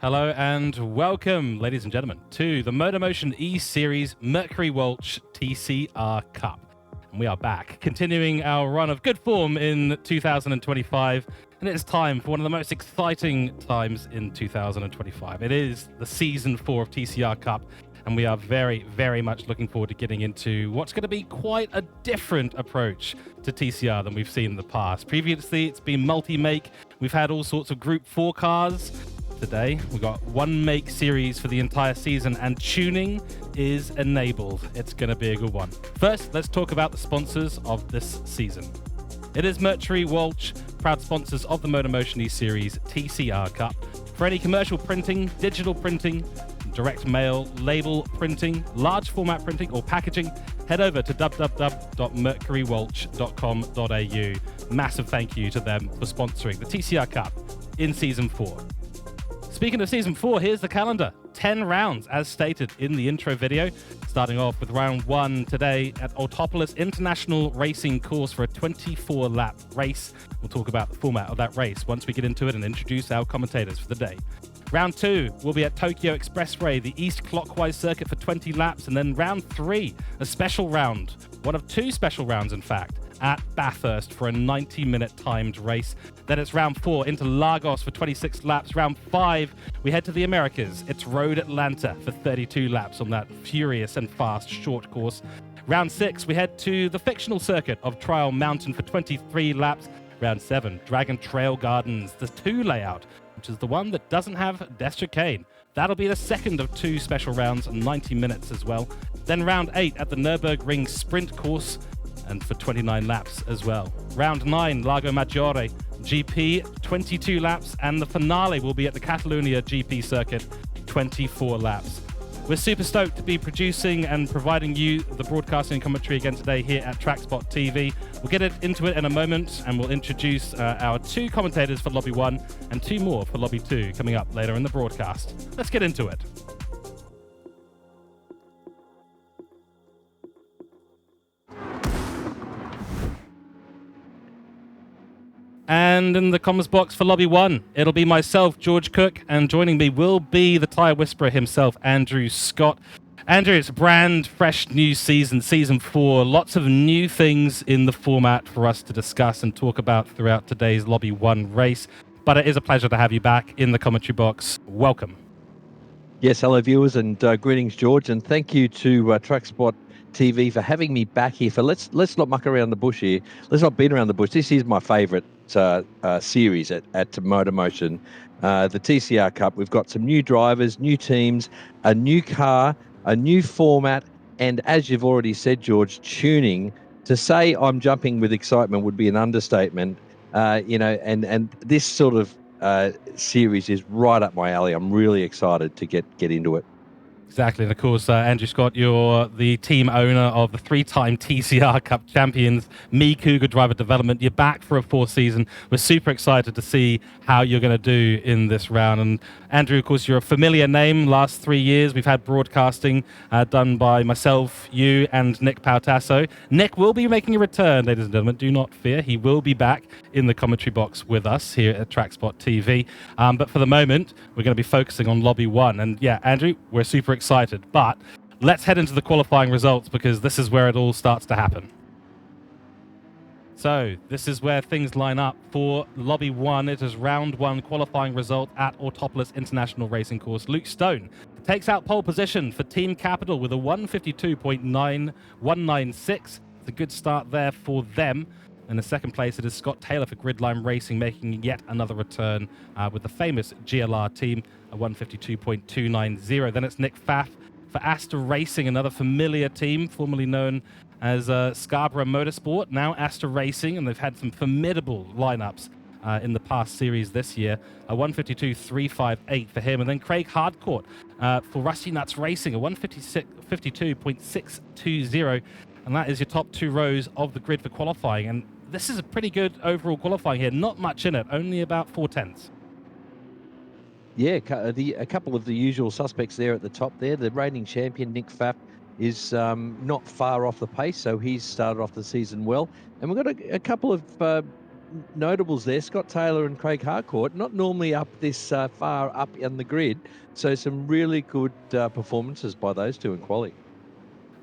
Hello and welcome, ladies and gentlemen, to the MotorMotion E-Series Mercury Walch TCR Cup. And we are back, continuing our run of good form in 2025, and it is time for one of the most exciting times in 2025. It is the Season 4 of TCR Cup, and we are very, very much looking forward to getting into what's going to be quite a different approach to TCR than we've seen in the past. Previously, it's been multi-make. We've had all sorts of Group 4 cars. Today, we've got one make series for the entire season, and tuning is enabled. It's going to be a good one. First, let's talk about the sponsors of this season. It is Mercury Walch, proud sponsors of the MotorMotion E-Series TCR Cup. For any commercial printing, digital printing, direct mail, label printing, large format printing, or packaging, head over to www.mercurywalch.com.au. Massive thank you to them for sponsoring the TCR Cup in Season 4. Speaking of Season 4, here's the calendar. 10 rounds, as stated in the intro video. Starting off with round 1 today at Autopolis International Racing Course for a 24-lap race. We'll talk about the format of that race once we get into it and introduce our commentators for the day. Round 2 will be at Tokyo Expressway, the east clockwise circuit for 20 laps. And then round 3, a special round, one of 2 special rounds, in fact, at Bathurst for a 90-minute timed race. Then it's round 4 into Lagos for 26 laps. Round 5, we head to the Americas. It's Road Atlanta for 32 laps on that furious and fast short course. Round 6, we head to the fictional circuit of Trial Mountain for 23 laps. Round 7, Dragon Trail Gardens, the 2 layout, which is the one that doesn't have Destricane. That'll be the second of 2 special rounds, 90 minutes as well. Then round 8 at the Nürburgring Sprint course, and for 29 laps as well. Round 9, Lago Maggiore GP, 22 laps, and the finale will be at the Catalunya GP circuit, 24 laps. We're super stoked to be producing and providing you the broadcasting and commentary again today here at TrackSpot TV. We'll get into it in a moment, and we'll introduce our 2 commentators for Lobby 1 and 2 more for Lobby 2 coming up later in the broadcast. Let's get into it. And in the comments box for Lobby 1, it'll be myself, George Cooke, and joining me will be the tyre whisperer himself, Andrew Scott. Andrew, it's a brand fresh new season, Season 4. Lots of new things in the format for us to discuss and talk about throughout today's Lobby 1 race. But it is a pleasure to have you back in the commentary box. Welcome. Yes, hello viewers, and greetings, George, and thank you to TrackSpot TV for having me back here. For let's not muck around the bush here. Let's not beat around the bush. This is my favourite series at MotorMotion, the TCR Cup. We've got some new drivers, new teams, a new car, a new format, and as you've already said, George, tuning. To say I'm jumping with excitement would be an understatement. And this sort of series is right up my alley. I'm really excited to get into it. Exactly, and of course, Andrew Scott, you're the team owner of the 3-time TCR Cup champions, Cooke Driver Development. You're back for a 4th season. We're super excited to see how you're going to do in this round. And Andrew, of course, you're a familiar name. Last 3 years, we've had broadcasting done by myself, you, and Nick Pautasso. Nick will be making a return, ladies and gentlemen. Do not fear. He will be back in the commentary box with us here at TrackSpot TV. But for the moment, we're going to be focusing on Lobby 1. And yeah, Andrew, we're super excited, but let's head into the qualifying results because this is where it all starts to happen. So this is where things line up for Lobby 1. It is round 1 qualifying result at Autopolis International Racing Course. Luke Stone takes out pole position for Team Capital with a 152.9196. It's a good start there for them. In the second place, it is Scott Taylor for Gridline Racing, making yet another return with the famous GLR team, a 152.290. Then it's Nick Pfaff for Astor Racing, another familiar team, formerly known as Scarborough Motorsport, now Astor Racing, and they've had some formidable lineups in the past series this year. A 152.358 for him. And then Craig Hardcourt for Rusty Nuts Racing, a 152.620. And that is your top 2 rows of the grid for qualifying. And this is a pretty good overall qualifying here. Not much in it, only about 4/10. Yeah, a couple of the usual suspects there at the top there. The reigning champion, Nick Pfaff, is not far off the pace, so he's started off the season well. And we've got a couple of notables there, Scott Taylor and Craig Harcourt, not normally up this far up in the grid. So some really good performances by those two in quali.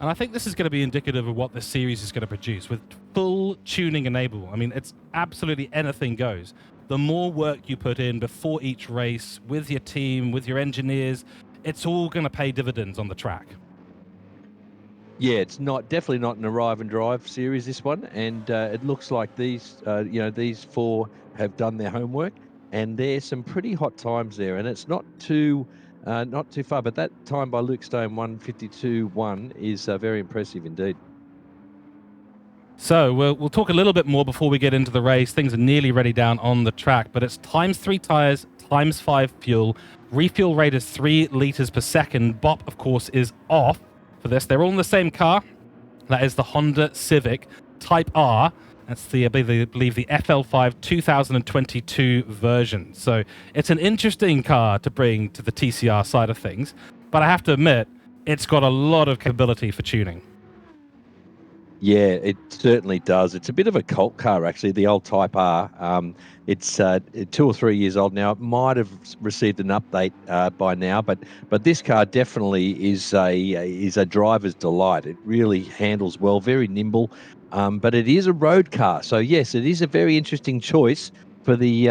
And I think this is going to be indicative of what this series is going to produce with full tuning enabled. I mean, it's absolutely anything goes. The more work you put in before each race with your team, with your engineers, it's all going to pay dividends on the track. Yeah, it's definitely not an arrive and drive series, this one, and it looks like these four have done their homework, and there's some pretty hot times there, and it's not too far, but that time by Luke Stone 1:52.1 is very impressive indeed. So we'll talk a little bit more before we get into the race. Things are nearly ready down on the track, but it's ×3 tires, ×5 fuel. Refuel rate is 3 liters per second. BOP, of course, is off for this. They're all in the same car. That is the Honda Civic Type R. That's I believe the FL5 2022 version. So it's an interesting car to bring to the TCR side of things. But I have to admit, it's got a lot of capability for tuning. Yeah, it certainly does. It's a bit of a cult car, actually, the old Type R. It's 2 or 3 years old now. It might have received an update by now, but this car definitely is a driver's delight. It really handles well, very nimble, but it is a road car. So yes, it is a very interesting choice for the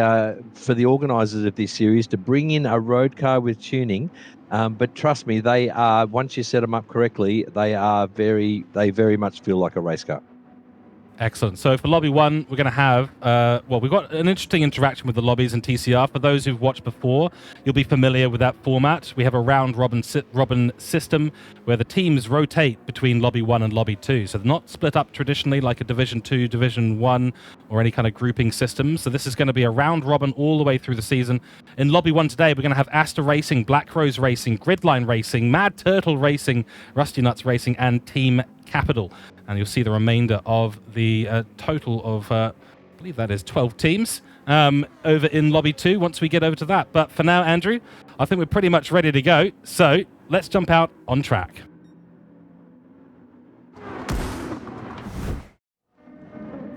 organisers of this series to bring in a road car with tuning. But trust me, they are, once you set them up correctly, they very much feel like a race car. Excellent. So for Lobby 1, we're going to have, we've got an interesting interaction with the lobbies and TCR. For those who've watched before, you'll be familiar with that format. We have a round-robin system where the teams rotate between Lobby 1 and Lobby 2. So they're not split up traditionally like a Division 2, Division 1, or any kind of grouping system. So this is going to be a round-robin all the way through the season. In Lobby 1 today, we're going to have Asta Racing, Black Rose Racing, Gridline Racing, Mad Turtle Racing, Rusty Nuts Racing, and Team Capital. And you'll see the remainder of the total of, I believe that is 12 teams over in Lobby 2 once we get over to that. But for now, Andrew, I think we're pretty much ready to go. So let's jump out on track.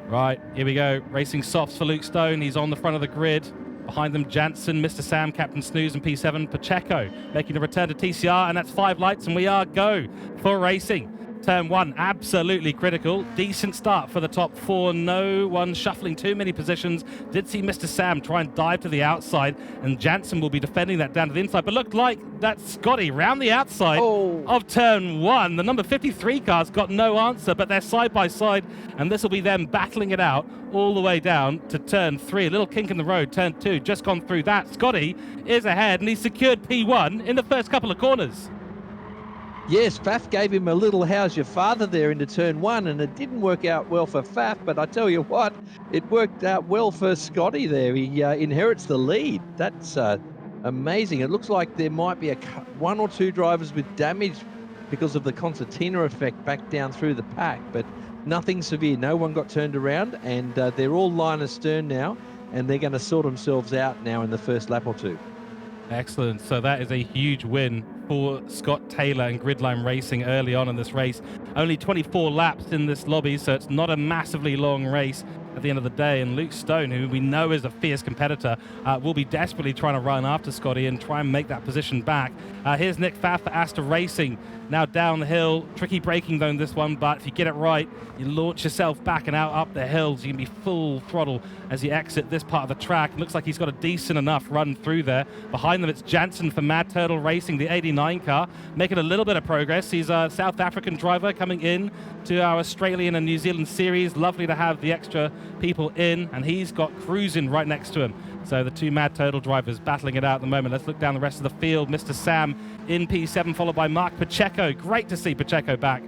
Right, here we go. Racing softs for Luke Stone. He's on the front of the grid. Behind them, Jansen, Mr. Sam, Captain Snooze, and P7, Pacheco making a return to TCR, and that's 5 lights, and we are go for racing. Turn 1, absolutely critical. Decent start for the top 4. No one shuffling too many positions. Did see Mr. Sam try and dive to the outside, and Jansen will be defending that down to the inside. But looked like that's Scotty round the outside of turn 1. The number 53 car's got no answer, but they're side by side, and this will be them battling it out all the way down to turn 3. A little kink in the road. Turn 2, just gone through that. Scotty is ahead, and he's secured P1 in the first couple of corners. Yes, Faf gave him a little how's your father there into turn 1, and it didn't work out well for Faf, but I tell you what, it worked out well for Scotty there. He inherits the lead. That's amazing. It looks like there might be 1 or 2 drivers with damage because of the concertina effect back down through the pack, but nothing severe. No one got turned around, and they're all line astern now, and they're going to sort themselves out now in the first lap or 2. Excellent. So that is a huge win for Scott Taylor and Gridline Racing early on in this race. Only 24 laps in this lobby, so it's not a massively long race at the end of the day. And Luke Stone, who we know is a fierce competitor, will be desperately trying to run after Scotty and try and make that position back. Here's Nick Pfaff for Asta Racing. Now down the hill. Tricky braking though in this one, but if you get it right, you launch yourself back and out up the hills. You can be full throttle as you exit this part of the track. It looks like he's got a decent enough run through there. Behind them, it's Jansen for Mad Turtle Racing, the 89 car, making a little bit of progress. He's a South African driver coming in to our Australian and New Zealand series. Lovely to have the extra people in, and he's got Cruising right next to him. So the 2 Mad Turtle drivers battling it out at the moment. Let's look down the rest of the field. Mr. Sam in P7, followed by Mark Pacheco. Great to see Pacheco back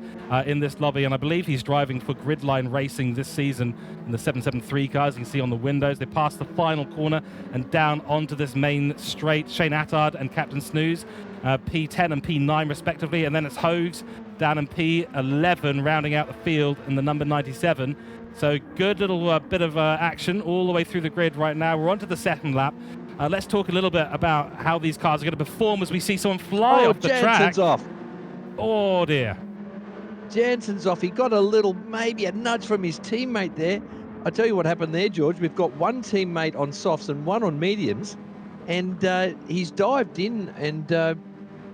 in this lobby, and I believe he's driving for Gridline Racing this season in the 773 cars. You can see on the windows. They pass the final corner and down onto this main straight. Shane Attard and Captain Snooze, P10 and P9 respectively, and then it's Hogues down in P11, rounding out the field in the number 97. So good little bit of action all the way through the grid right now. We're on to the second lap. Let's talk a little bit about how these cars are going to perform as we see someone fly off the track. Jansen's off. Oh, dear. Jansen's off. He got maybe a nudge from his teammate there, I tell you what happened there, George. We've got one teammate on softs and one on mediums, and he's dived in, and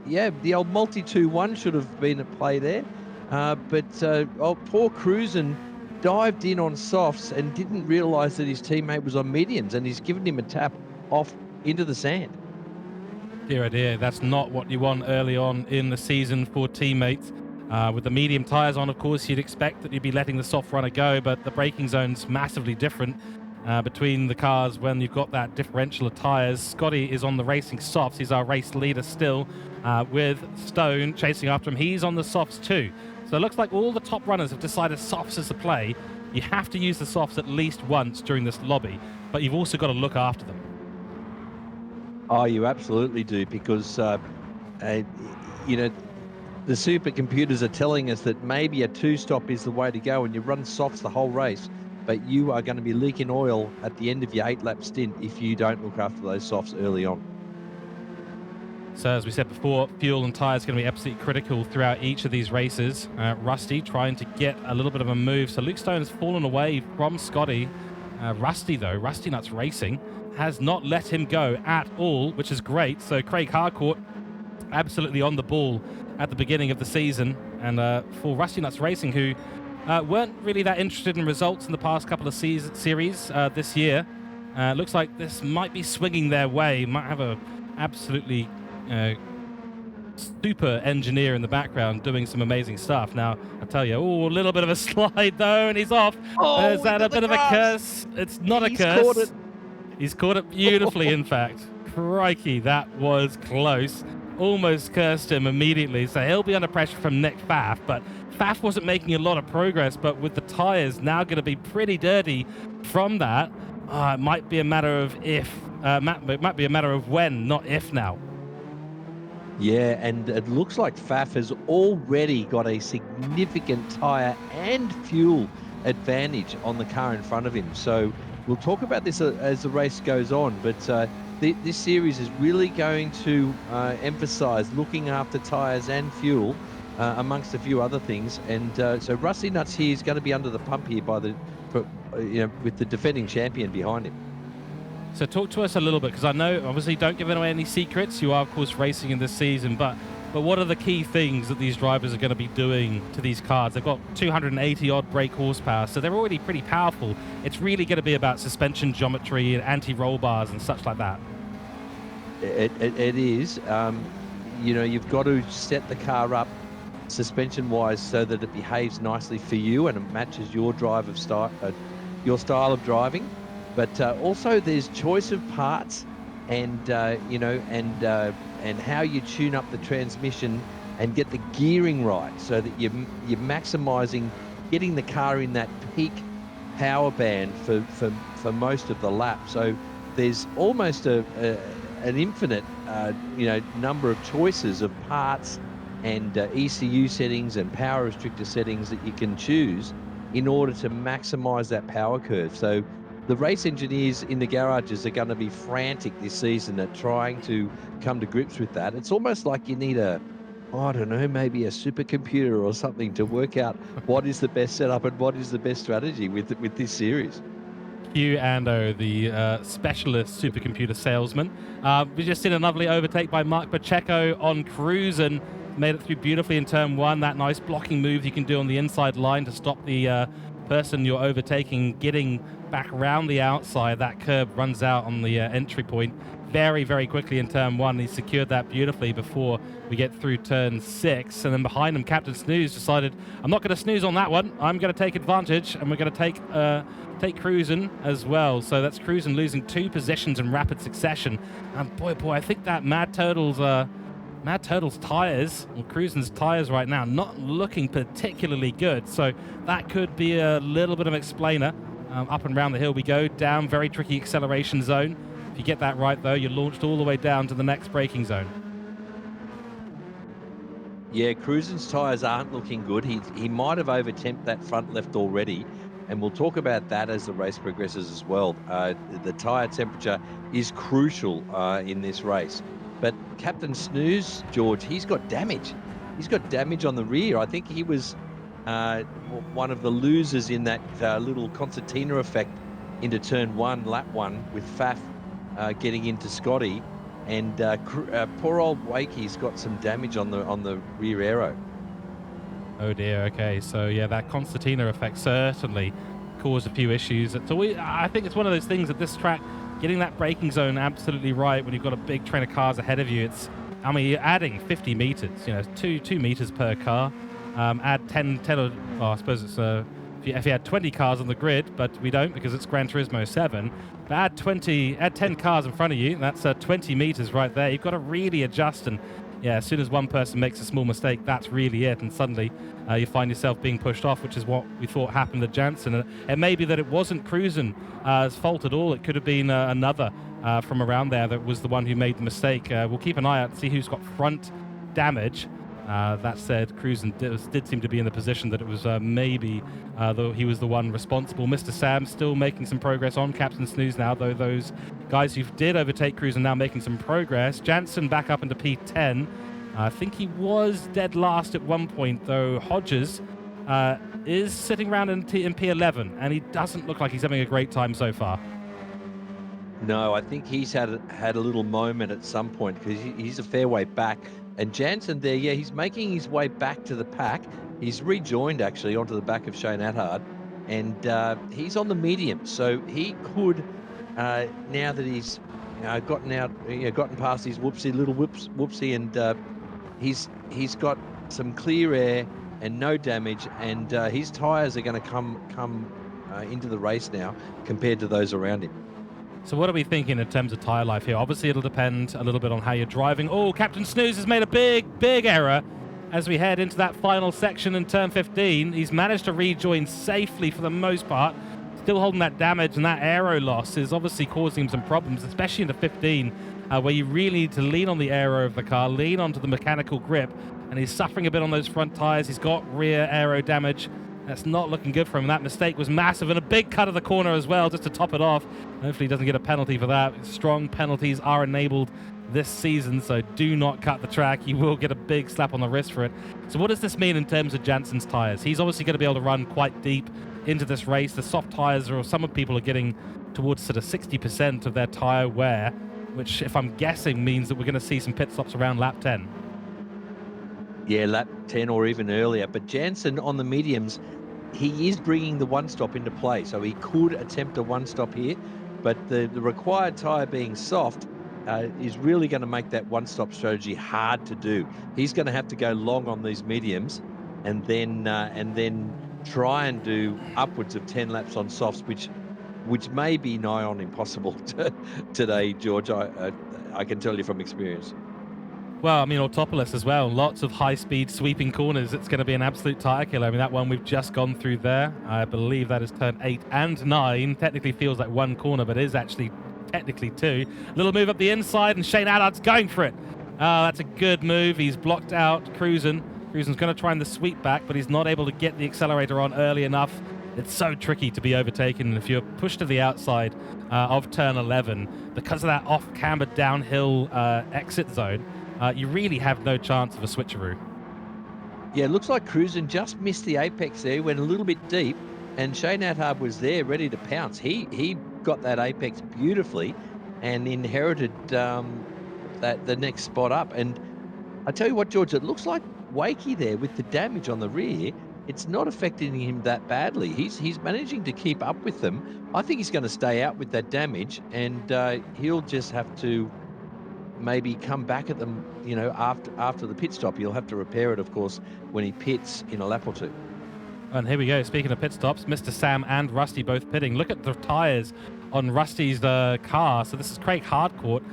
yeah, the old multi-2-1 should have been at play there. But poor Cruisin dived in on softs and didn't realise that his teammate was on mediums, and he's given him a tap off into the sand. Dear, oh dear, that's not what you want early on in the season for teammates. With the medium tyres on, of course, you'd expect that you'd be letting the soft runner go, but the braking zone's massively different between the cars when you've got that differential of tyres. Scotty is on the racing softs. He's our race leader still, with Stone chasing after him. He's on the softs too. So it looks like all the top runners have decided softs is the play. You have to use the softs at least once during this lobby, but you've also got to look after them. Oh, you absolutely do, because you know, the supercomputers are telling us that maybe a two-stop is the way to go, and you run softs the whole race, but you are going to be leaking oil at the end of your 8-lap stint if you don't look after those softs early on. So as we said before, fuel and tyres going to be absolutely critical throughout each of these races. Rusty trying to get a little bit of a move. So Luke Stone has fallen away from Scotty. Rusty, though, Rusty Nuts Racing, has not let him go at all, which is great. So Craig Harcourt absolutely on the ball at the beginning of the season. And for Rusty Nuts Racing, who weren't really that interested in results in the past couple of series this year, looks like this might be swinging their way. Might have a absolutely super engineer in the background doing some amazing stuff. Now, I tell you, a little bit of a slide though, and he's off. Is that a bit of a curse? It's not a curse. He's caught it beautifully, in fact. Crikey, that was close. Almost cursed him immediately, so he'll be under pressure from Nick Pfaff, but Pfaff wasn't making a lot of progress, but with the tyres now going to be pretty dirty from that, it might be a matter of if, it might be a matter of when, not if now. Yeah, and it looks like Pfaff has already got a significant tyre and fuel advantage on the car in front of him. So we'll talk about this as the race goes on, but this series is really going to emphasise looking after tyres and fuel, amongst a few other things. And so Rusty Nuts here is going to be under the pump here by with the defending champion behind him. So talk to us a little bit, because I know, obviously, don't give away any secrets. You are, of course, racing in this season, but what are the key things that these drivers are going to be doing to these cars? They've got 280-odd brake horsepower, so they're already pretty powerful. It's really going to be about suspension geometry and anti-roll bars and such like that. It is. You've got to set the car up suspension-wise so that it behaves nicely for you and it matches your your style of driving. But also there's choice of parts and how you tune up the transmission and get the gearing right so that you're maximising getting the car in that peak power band for most of the lap. So there's almost an infinite number of choices of parts and ECU settings and power restrictor settings that you can choose in order to maximise that power curve. So the race engineers in the garages are going to be frantic this season at trying to come to grips with that. It's almost like you need maybe a supercomputer or something to work out what is the best setup and what is the best strategy with this series. Hugh Ando, the specialist supercomputer salesman. We just seen a lovely overtake by Mark Pacheco on Cruise and made it through beautifully in turn one. That nice blocking move you can do on the inside line to stop the person you're overtaking getting back around the outside. That curb runs out on the entry point very, very quickly in turn one. He secured that beautifully before we get through turn 6. And then behind him, Captain Snooze decided, I'm not going to snooze on that one. I'm going to take advantage, and we're going to take Cruisin as well. So that's Cruisin losing 2 positions in rapid succession. And boy, I think that Mad Turtle's tyres, or Cruisin's tyres right now, not looking particularly good. So that could be a little bit of an explainer. Up and around the hill we go, down, very tricky acceleration zone. If you get that right, though, you're launched all the way down to the next braking zone. Yeah, Cruisin's tyres aren't looking good. He might have over-temped that front left already, and we'll talk about that as the race progresses as well. The tyre temperature is crucial in this race. But Captain Snooze, George, he's got damage. He's got damage on the rear. I think he was one of the losers in that little concertina effect into turn one, lap one, with Faf getting into Scotty, and poor old Wakey's got some damage on the rear aero. Oh dear. Okay, so yeah, that concertina effect certainly caused a few issues. So I think it's one of those things at this track, getting that braking zone absolutely right when you've got a big train of cars ahead of you. I mean, you're adding 50 meters, you know, two meters per car. Add 10 or, well, I suppose it's if you had 20 cars on the grid, but we don't because it's Gran Turismo 7. But add 10 cars in front of you, and that's 20 meters right there. You've got to really adjust, and yeah, as soon as one person makes a small mistake, that's really it, and suddenly you find yourself being pushed off, which is what we thought happened to Jansen. And it may be that it wasn't Cruisen's fault at all. It could have been another from around there that was the one who made the mistake. We'll keep an eye out to see who's got front damage. That said, Cruisen did seem to be in the position that it was maybe though he was the one responsible. Mr. Sam still making some progress on Captain Snooze now, though those guys who did overtake Cruisen now making some progress. Jansen back up into P10. I think he was dead last at one point, though Hodges is sitting around in P11, and he doesn't look like he's having a great time so far. No, I think he's had a little moment at some point because he's a fair way back. And Jansen there, yeah, he's making his way back to the pack. He's rejoined actually onto the back of Shane Attard, and he's on the medium, so he could now that he's gotten past his whoopsie, and he's got some clear air and no damage, and his tyres are going to come into the race now compared to those around him. So what are we thinking in terms of tyre life here? Obviously, it'll depend a little bit on how you're driving. Oh, Captain Snooze has made a big error as we head into that final section in turn 15. He's managed to rejoin safely for the most part. Still holding that damage, and that aero loss is obviously causing him some problems, especially into 15, where you really need to lean on the aero of the car, lean onto the mechanical grip, and he's suffering a bit on those front tyres. He's got rear aero damage. That's not looking good for him. That mistake was massive, and a big cut of the corner as well, just to top it off. Hopefully he doesn't get a penalty for that. Strong penalties are enabled this season, so do not cut the track. You will get a big slap on the wrist for it. So what does this mean in terms of Jansen's tyres? He's obviously going to be able to run quite deep into this race. The soft tyres, or some people are getting towards sort of 60% of their tyre wear, which, if I'm guessing, means that we're going to see some pit stops around lap 10. Yeah, lap 10 or even earlier. But Jansen on the mediums, he is bringing the one-stop into play. So he could attempt a one-stop here. But the required tyre being soft is really going to make that one-stop strategy hard to do. He's going to have to go long on these mediums and then try and do upwards of 10 laps on softs, which may be nigh on impossible today, George. I can tell you from experience. Well, I mean, Autopolis as well. Lots of high-speed sweeping corners. It's going to be an absolute tire killer. I mean, that one we've just gone through there, I believe that is turn 8 and 9. Technically feels like one corner, but is actually technically 2. Little move up the inside, and Shane Allard's going for it. That's a good move. He's blocked out Cruisen. Cruisen's going to try and the sweep back, but he's not able to get the accelerator on early enough. It's so tricky to be overtaken, and if you're pushed to the outside of turn 11, because of that off-camber downhill exit zone, you really have no chance of a switcheroo. Yeah, it looks like Cruisen just missed the apex there, went a little bit deep, and Shane Attard was there ready to pounce. He got that apex beautifully and inherited the next spot up. And I tell you what, George, it looks like Wakey there with the damage on the rear, it's not affecting him that badly. He's managing to keep up with them. I think he's going to stay out with that damage, and he'll just have to maybe come back at them, after the pit stop. He'll have to repair it, of course, when he pits in a lap or two. And here we go. Speaking of pit stops, Mr. Sam and Rusty both pitting. Look at the tyres on Rusty's car. So this is Craig Hardcourt.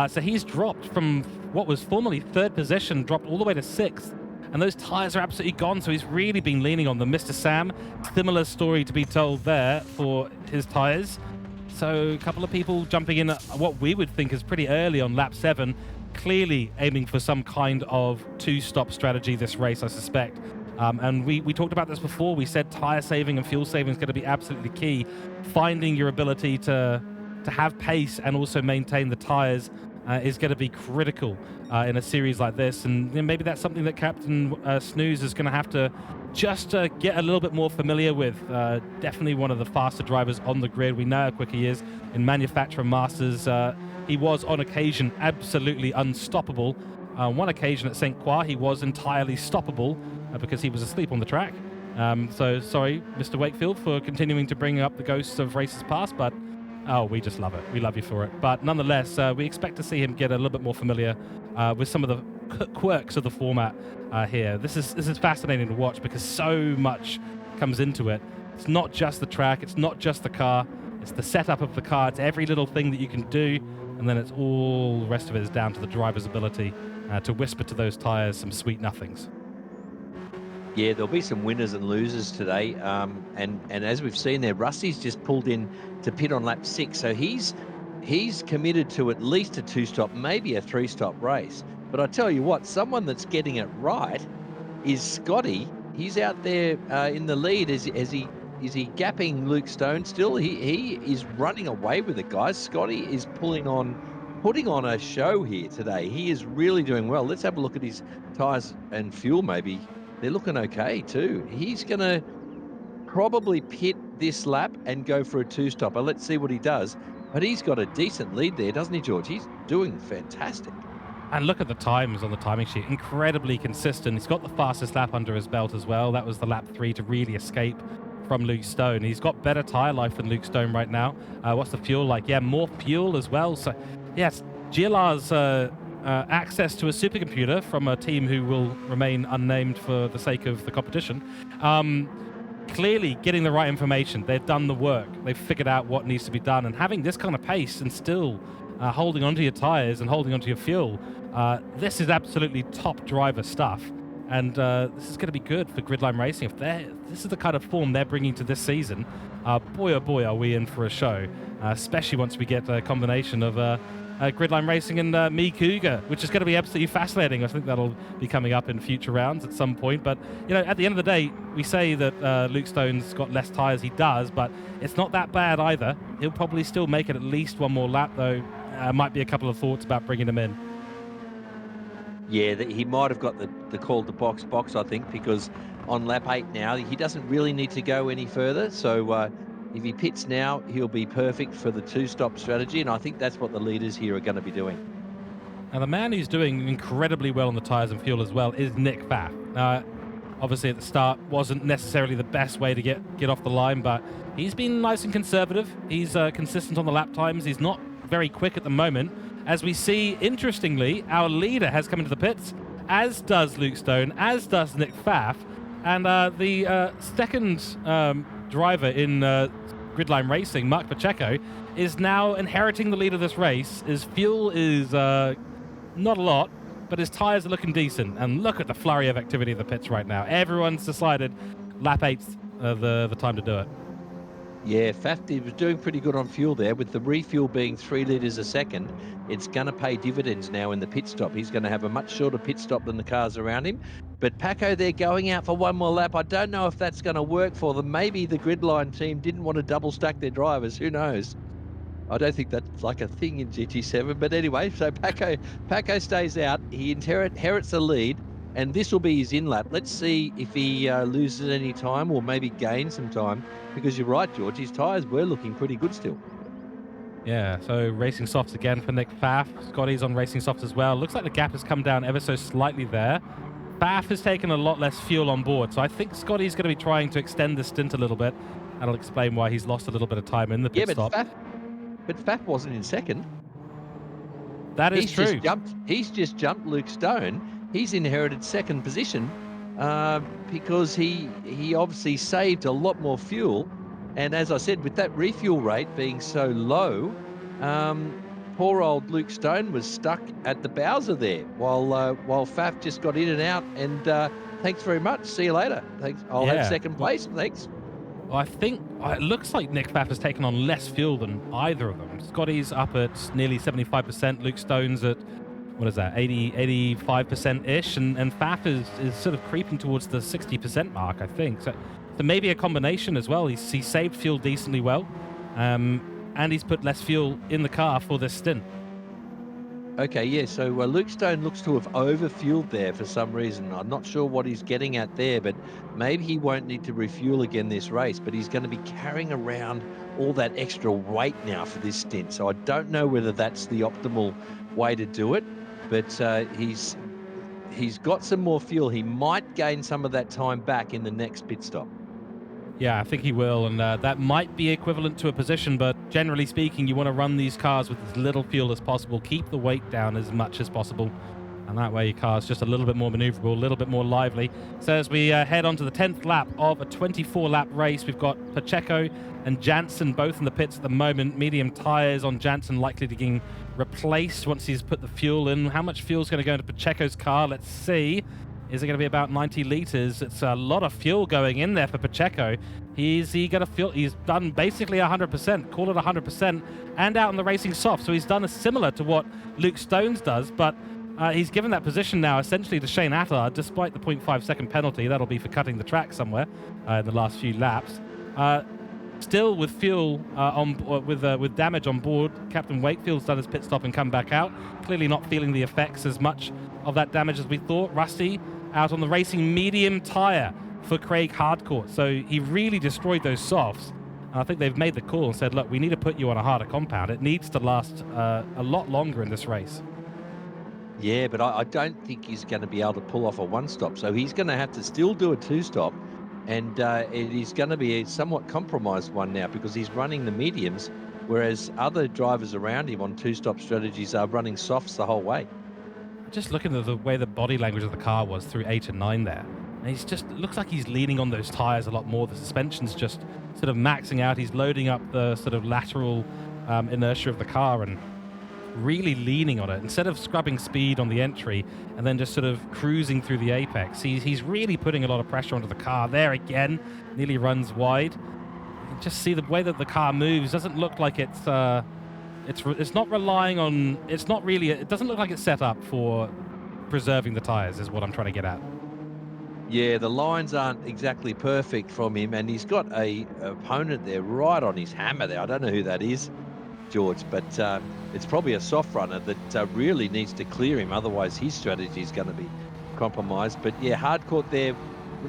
So he's dropped from what was formerly 3rd position, dropped all the way to 6th. And those tyres are absolutely gone, so he's really been leaning on them. Mr. Sam, similar story to be told there for his tyres. So a couple of people jumping in at what we would think is pretty early on lap 7, clearly aiming for some kind of 2-stop strategy this race, I suspect. And we talked about this before. We said tyre saving and fuel saving is going to be absolutely key. Finding your ability to have pace and also maintain the tyres is going to be critical in a series like this. And maybe that's something that Captain Snooze is going to have to just get a little bit more familiar with. Definitely one of the faster drivers on the grid. We know how quick he is in Manufacturer Masters. He was on occasion absolutely unstoppable. One occasion at St. Croix, he was entirely stoppable because he was asleep on the track. So sorry, Mr. Wakefield, for continuing to bring up the ghosts of races past, but oh, we just love it. We love you for it. But nonetheless, we expect to see him get a little bit more familiar with some of the quirks of the format here. This is fascinating to watch because so much comes into it. It's not just the track, it's not just the car, it's the setup of the car, it's every little thing that you can do, and then it's all the rest of it is down to the driver's ability to whisper to those tires some sweet nothings. Yeah, there'll be some winners and losers today. And as we've seen there, Rusty's just pulled in to pit on lap 6. So he's committed to at least a 2-stop, maybe a 3-stop race. But I tell you what, someone that's getting it right is Scotty. He's out there in the lead. Is he gapping Luke Stone still? He is running away with it, guys. Scotty is putting on a show here today. He is really doing well. Let's have a look at his tires and fuel maybe. They're looking okay too. He's going to probably pit this lap and go for a 2-stopper. Let's see what he does. But he's got a decent lead there, doesn't he, George? He's doing fantastic. And look at the times on the timing sheet. Incredibly consistent. He's got the fastest lap under his belt as well. That was the lap 3 to really escape from Luke Stone. He's got better tire life than Luke Stone right now. What's the fuel like? Yeah, more fuel as well. So, yes, GLR's access to a supercomputer from a team who will remain unnamed for the sake of the competition. Clearly getting the right information. They've done the work. They've figured out what needs to be done. And having this kind of pace and still holding onto your tires and holding onto your fuel, this is absolutely top driver stuff. And this is going to be good for gridline racing. If this is the kind of form they're bringing to this season, boy oh boy are we in for a show, especially once we get a combination of gridline racing and me Cougar, which is going to be absolutely fascinating. I think that'll be coming up in future rounds at some point. But you know, at the end of the day, we say that Luke Stone's got less tires. He does, but it's not that bad either. He'll probably still make it at least one more lap, though. Might be a couple of thoughts about bringing him in. Yeah, he might have got the call to box, I think, because on lap 8 now, he doesn't really need to go any further. So if he pits now, he'll be perfect for the 2-stop strategy, and I think that's what the leaders here are going to be doing. Now, the man who's doing incredibly well on the tyres and fuel as well is Nick Pfaff. Obviously, at the start, wasn't necessarily the best way to get off the line, but he's been nice and conservative. He's consistent on the lap times. He's not very quick at the moment. As we see, interestingly, our leader has come into the pits, as does Luke Stone, as does Nick Pfaff, and the second driver in gridline racing, Mark Pacheco, is now inheriting the lead of this race. His fuel is not a lot, but his tires are looking decent. And look at the flurry of activity in the pits right now. Everyone's decided lap 8's the time to do it. Yeah, Pfaff was doing pretty good on fuel there. With the refuel being 3 litres a second, it's going to pay dividends now in the pit stop. He's going to have a much shorter pit stop than the cars around him. But Paco, they're going out for one more lap. I don't know if that's going to work for them. Maybe the gridline team didn't want to double stack their drivers. Who knows? I don't think that's like a thing in GT7. But anyway, so Paco stays out. He inherits the lead, and this will be his in-lap. Let's see if he loses any time or maybe gains some time, because you're right, George, his tyres were looking pretty good still. Yeah, so racing softs again for Nick Pfaff. Scotty's on racing softs as well. Looks like the gap has come down ever so slightly there. Pfaff has taken a lot less fuel on board, so I think Scotty's going to be trying to extend the stint a little bit. That'll explain why he's lost a little bit of time in the pit stop. But Pfaff wasn't in second. That is true. He's just jumped Luke Stone. He's inherited second position because he obviously saved a lot more fuel. And as I said, with that refuel rate being so low, poor old Luke Stone was stuck at the Bowser there while Pfaff just got in and out. And thanks very much. See you later. Thanks. I'll have second place. Thanks. Well, I think it looks like Nick Pfaff has taken on less fuel than either of them. Scotty's up at nearly 75%. Luke Stone's at, 85%-ish. And Pfaff is sort of creeping towards the 60% mark, I think. So maybe a combination as well. He saved fuel decently well. And he's put less fuel in the car for this stint. Okay, yeah. So Luke Stone looks to have overfueled there for some reason. I'm not sure what he's getting at there, but maybe he won't need to refuel again this race. But he's going to be carrying around all that extra weight now for this stint. So I don't know whether that's the optimal way to do it. But he's got some more fuel. He might gain some of that time back in the next pit stop. Yeah, I think he will, and that might be equivalent to a position, but generally speaking, you want to run these cars with as little fuel as possible, keep the weight down as much as possible, and that way your car's just a little bit more maneuverable, a little bit more lively. So as we head on to the 10th lap of a 24-lap race, we've got Pacheco and Jansen both in the pits at the moment. Medium tyres on Jansen, likely to get replaced once he's put the fuel in. How much fuel is going to go into Pacheco's car? Let's see. Is it going to be about 90 litres? It's a lot of fuel going in there for Pacheco. He's done basically 100%, call it 100%, and out on the racing soft. So he's done a similar to what Luke Stones does, but he's given that position now essentially to Shane Attard, despite the 0.5 second penalty. That'll be for cutting the track somewhere in the last few laps. Still with fuel with damage on board, Captain Wakefield's done his pit stop and come back out. Clearly not feeling the effects as much of that damage as we thought. Rusty out on the racing medium tyre for Craig Hardcourt. So he really destroyed those softs. And I think they've made the call and said, look, we need to put you on a harder compound. It needs to last a lot longer in this race. Yeah, but I don't think he's going to be able to pull off a one-stop. So he's going to have to still do a two-stop. And it is going to be a somewhat compromised one now because he's running the mediums, whereas other drivers around him on two-stop strategies are running softs the whole way. Just looking at the way the body language of the car was through 8 and 9 there. And it looks like he's leaning on those tyres a lot more. The suspension's just sort of maxing out. He's loading up the sort of lateral inertia of the car and really leaning on it. Instead of scrubbing speed on the entry and then just sort of cruising through the apex, he's really putting a lot of pressure onto the car. There again, nearly runs wide. You can just see the way that the car moves. Doesn't look like it's not relying on, it doesn't look like it's set up for preserving the tyres is what I'm trying to get at. Yeah, the lines aren't exactly perfect from him, and he's got a opponent there right on his hammer there. I don't know who that is, George, but it's probably a soft runner that really needs to clear him. Otherwise, his strategy is going to be compromised. But yeah, Hardcourt there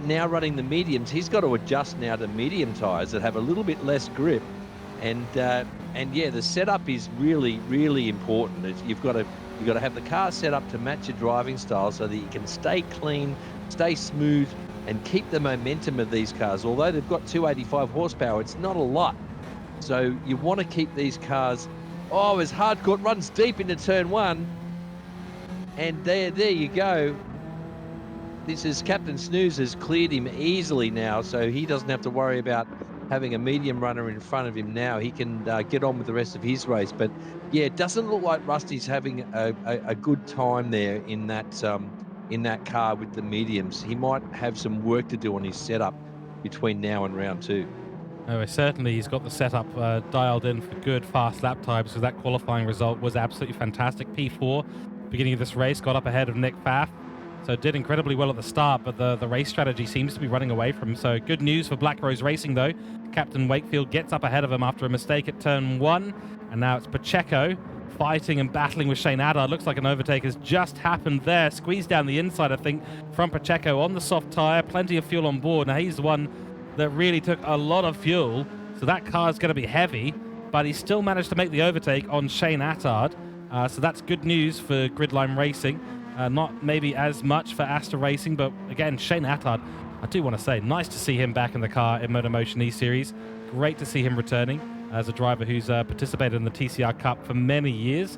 now running the mediums. He's got to adjust now to medium tyres that have a little bit less grip. And yeah, the setup is really, really important. You've got to have the car set up to match your driving style so that you can stay clean, stay smooth, and keep the momentum of these cars. Although they've got 285 horsepower, it's not a lot. So you want to keep these cars. Oh, as Hardcourt runs deep into turn one, and there you go. This is Captain Snooze has cleared him easily now, so he doesn't have to worry about having a medium runner in front of him now. He can get on with the rest of his race. But yeah, it doesn't look like Rusty's having a good time there in that car with the mediums. He might have some work to do on his setup between now and round two. Oh, certainly he's got the setup dialed in for good fast lap times, because that qualifying result was absolutely fantastic. P4, beginning of this race, got up ahead of Nick Pfaff. So did incredibly well at the start, but the race strategy seems to be running away from him. So good news for Black Rose Racing, though. Captain Wakefield gets up ahead of him after a mistake at turn one. And now it's Pacheco fighting and battling with Shane Attard. Looks like an overtake has just happened there. Squeezed down the inside, I think, from Pacheco on the soft tyre. Plenty of fuel on board. Now he's the one that really took a lot of fuel. So that car is going to be heavy, but he still managed to make the overtake on Shane Attard. So that's good news for Gridline Racing. Not maybe as much for Asta Racing, but again, Shane Attard, I do want to say, nice to see him back in the car in MotorMotion E-Series. Great to see him returning as a driver who's participated in the TCR Cup for many years.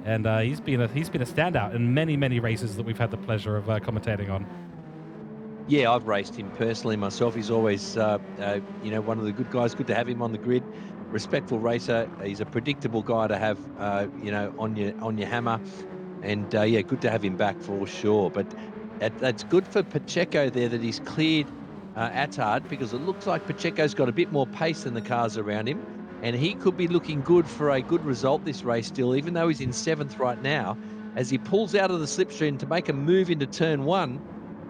And he's been a standout in many races that we've had the pleasure of commentating on. Yeah, I've raced him personally myself. He's always, one of the good guys. Good to have him on the grid. Respectful racer. He's a predictable guy to have, on your hammer. And yeah, good to have him back for sure. But that's good for Pacheco there that he's cleared Attard, because it looks like Pacheco's got a bit more pace than the cars around him. And he could be looking good for a good result this race still, even though he's in 7th right now. As he pulls out of the slipstream to make a move into turn one,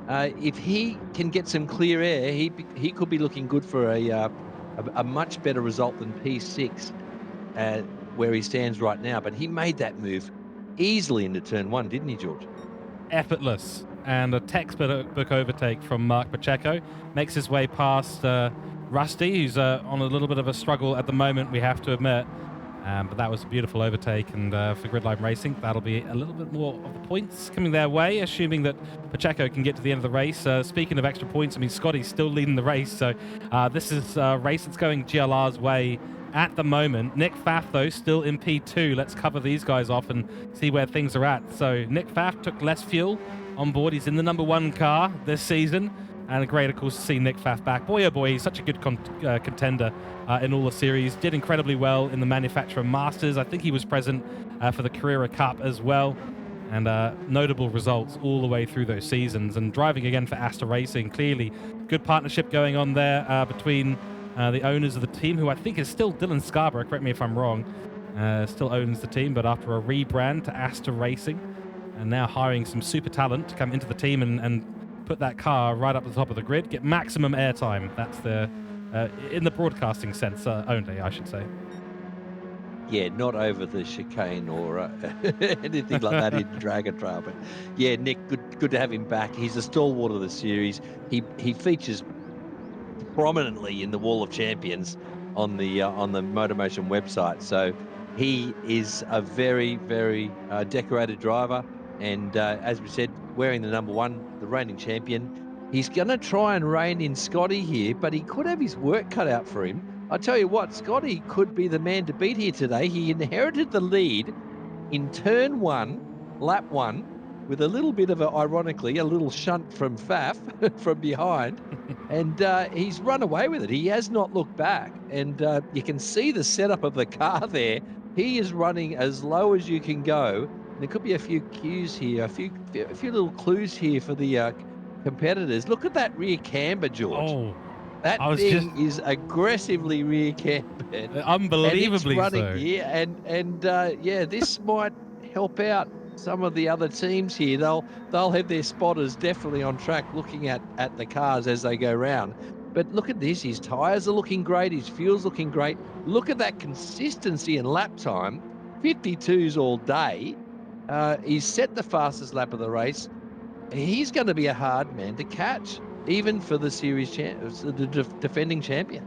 if he can get some clear air, he could be looking good for a much better result than P6 where he stands right now. But he made that move easily into turn one, didn't he, George? Effortless. And a textbook overtake from Mark Pacheco. Makes his way past Rusty, who's on a little bit of a struggle at the moment, we have to admit. But that was a beautiful overtake, and for Gridline Racing, that'll be a little bit more of the points coming their way, assuming that Pacheco can get to the end of the race. Speaking of extra points, I mean, Scotty's still leading the race, so this is a race that's going GLR's way at the moment. Nick Pfaff, though, still in P2. Let's cover these guys off and see where things are at. So Nick Pfaff took less fuel on board. He's in the number one car this season. And great, of course, to see Nick Pfaff back. Boy, oh boy, he's such a good contender in all the series. Did incredibly well in the Manufacturer Masters. I think he was present for the Carrera Cup as well. And notable results all the way through those seasons. And driving again for Asta Racing, clearly good partnership going on there between the owners of the team, who I think is still Dylan Scarborough, correct me if I'm wrong, still owns the team, but after a rebrand to Asta Racing, and now hiring some super talent to come into the team and put that car right up the top of the grid, get maximum airtime. That's the in the broadcasting sense only, I should say. Yeah, not over the chicane or anything like that in Dragon Trail. But yeah, Nick, good to have him back. He's a stalwart of the series. He features prominently in the Wall of Champions on the MotorMotion website. So he is a very, very decorated driver. And as we said, wearing the number one, the reigning champion. He's going to try and rein in Scotty here, but he could have his work cut out for him. I tell you what, Scotty could be the man to beat here today. He inherited the lead in turn one, lap one, with a little bit of ironically, a little shunt from Pfaff from behind. And he's run away with it. He has not looked back. And you can see the setup of the car there. He is running as low as you can go. There could be a few cues here, a few little clues here for the competitors. Look at that rear camber, George. Oh, that thing is aggressively rear cambered. Unbelievably and it's running, so. Yeah, and yeah, this might help out some of the other teams here. They'll have their spotters definitely on track looking at the cars as they go round. But look at this, his tyres are looking great, his fuel's looking great. Look at that consistency in lap time, 52s all day. He's set the fastest lap of the race. He's going to be a hard man to catch, even for the series the defending champion.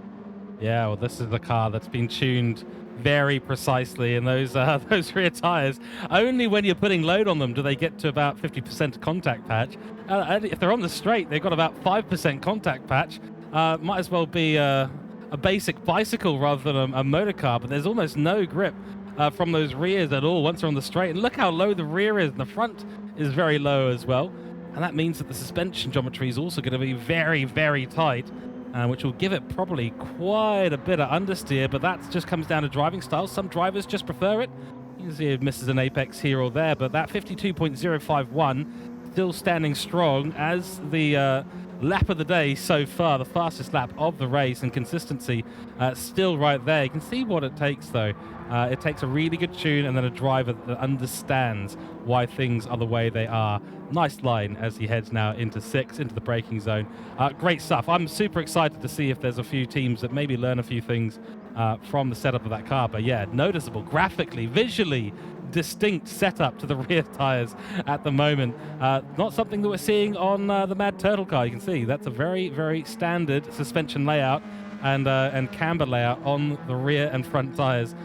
Yeah, well, this is the car that's been tuned very precisely in those rear tires. Only when you're putting load on them do they get to about 50% contact patch. If they're on the straight, they've got about 5% contact patch. Might as well be a basic bicycle rather than a motor car, but there's almost no grip from those rears at all once they're on the straight. And look how low the rear is, and the front is very low as well. And that means that the suspension geometry is also going to be very, very tight, which will give it probably quite a bit of understeer, but that just comes down to driving style. Some drivers just prefer it. You can see it misses an apex here or there, but that 52.051 still standing strong as the lap of the day so far, the fastest lap of the race, and consistency still right there. You can see what it takes, though. It takes a really good tune and then a driver that understands why things are the way they are. Nice line as he heads now into the braking zone. Great stuff. I'm super excited to see if there's a few teams that maybe learn a few things from the setup of that car. But yeah, noticeable, graphically, visually distinct setup to the rear tires at the moment. Not something that we're seeing on the Mad Turtle car. You can see that's a very, very standard suspension layout and camber layout on the rear and front tires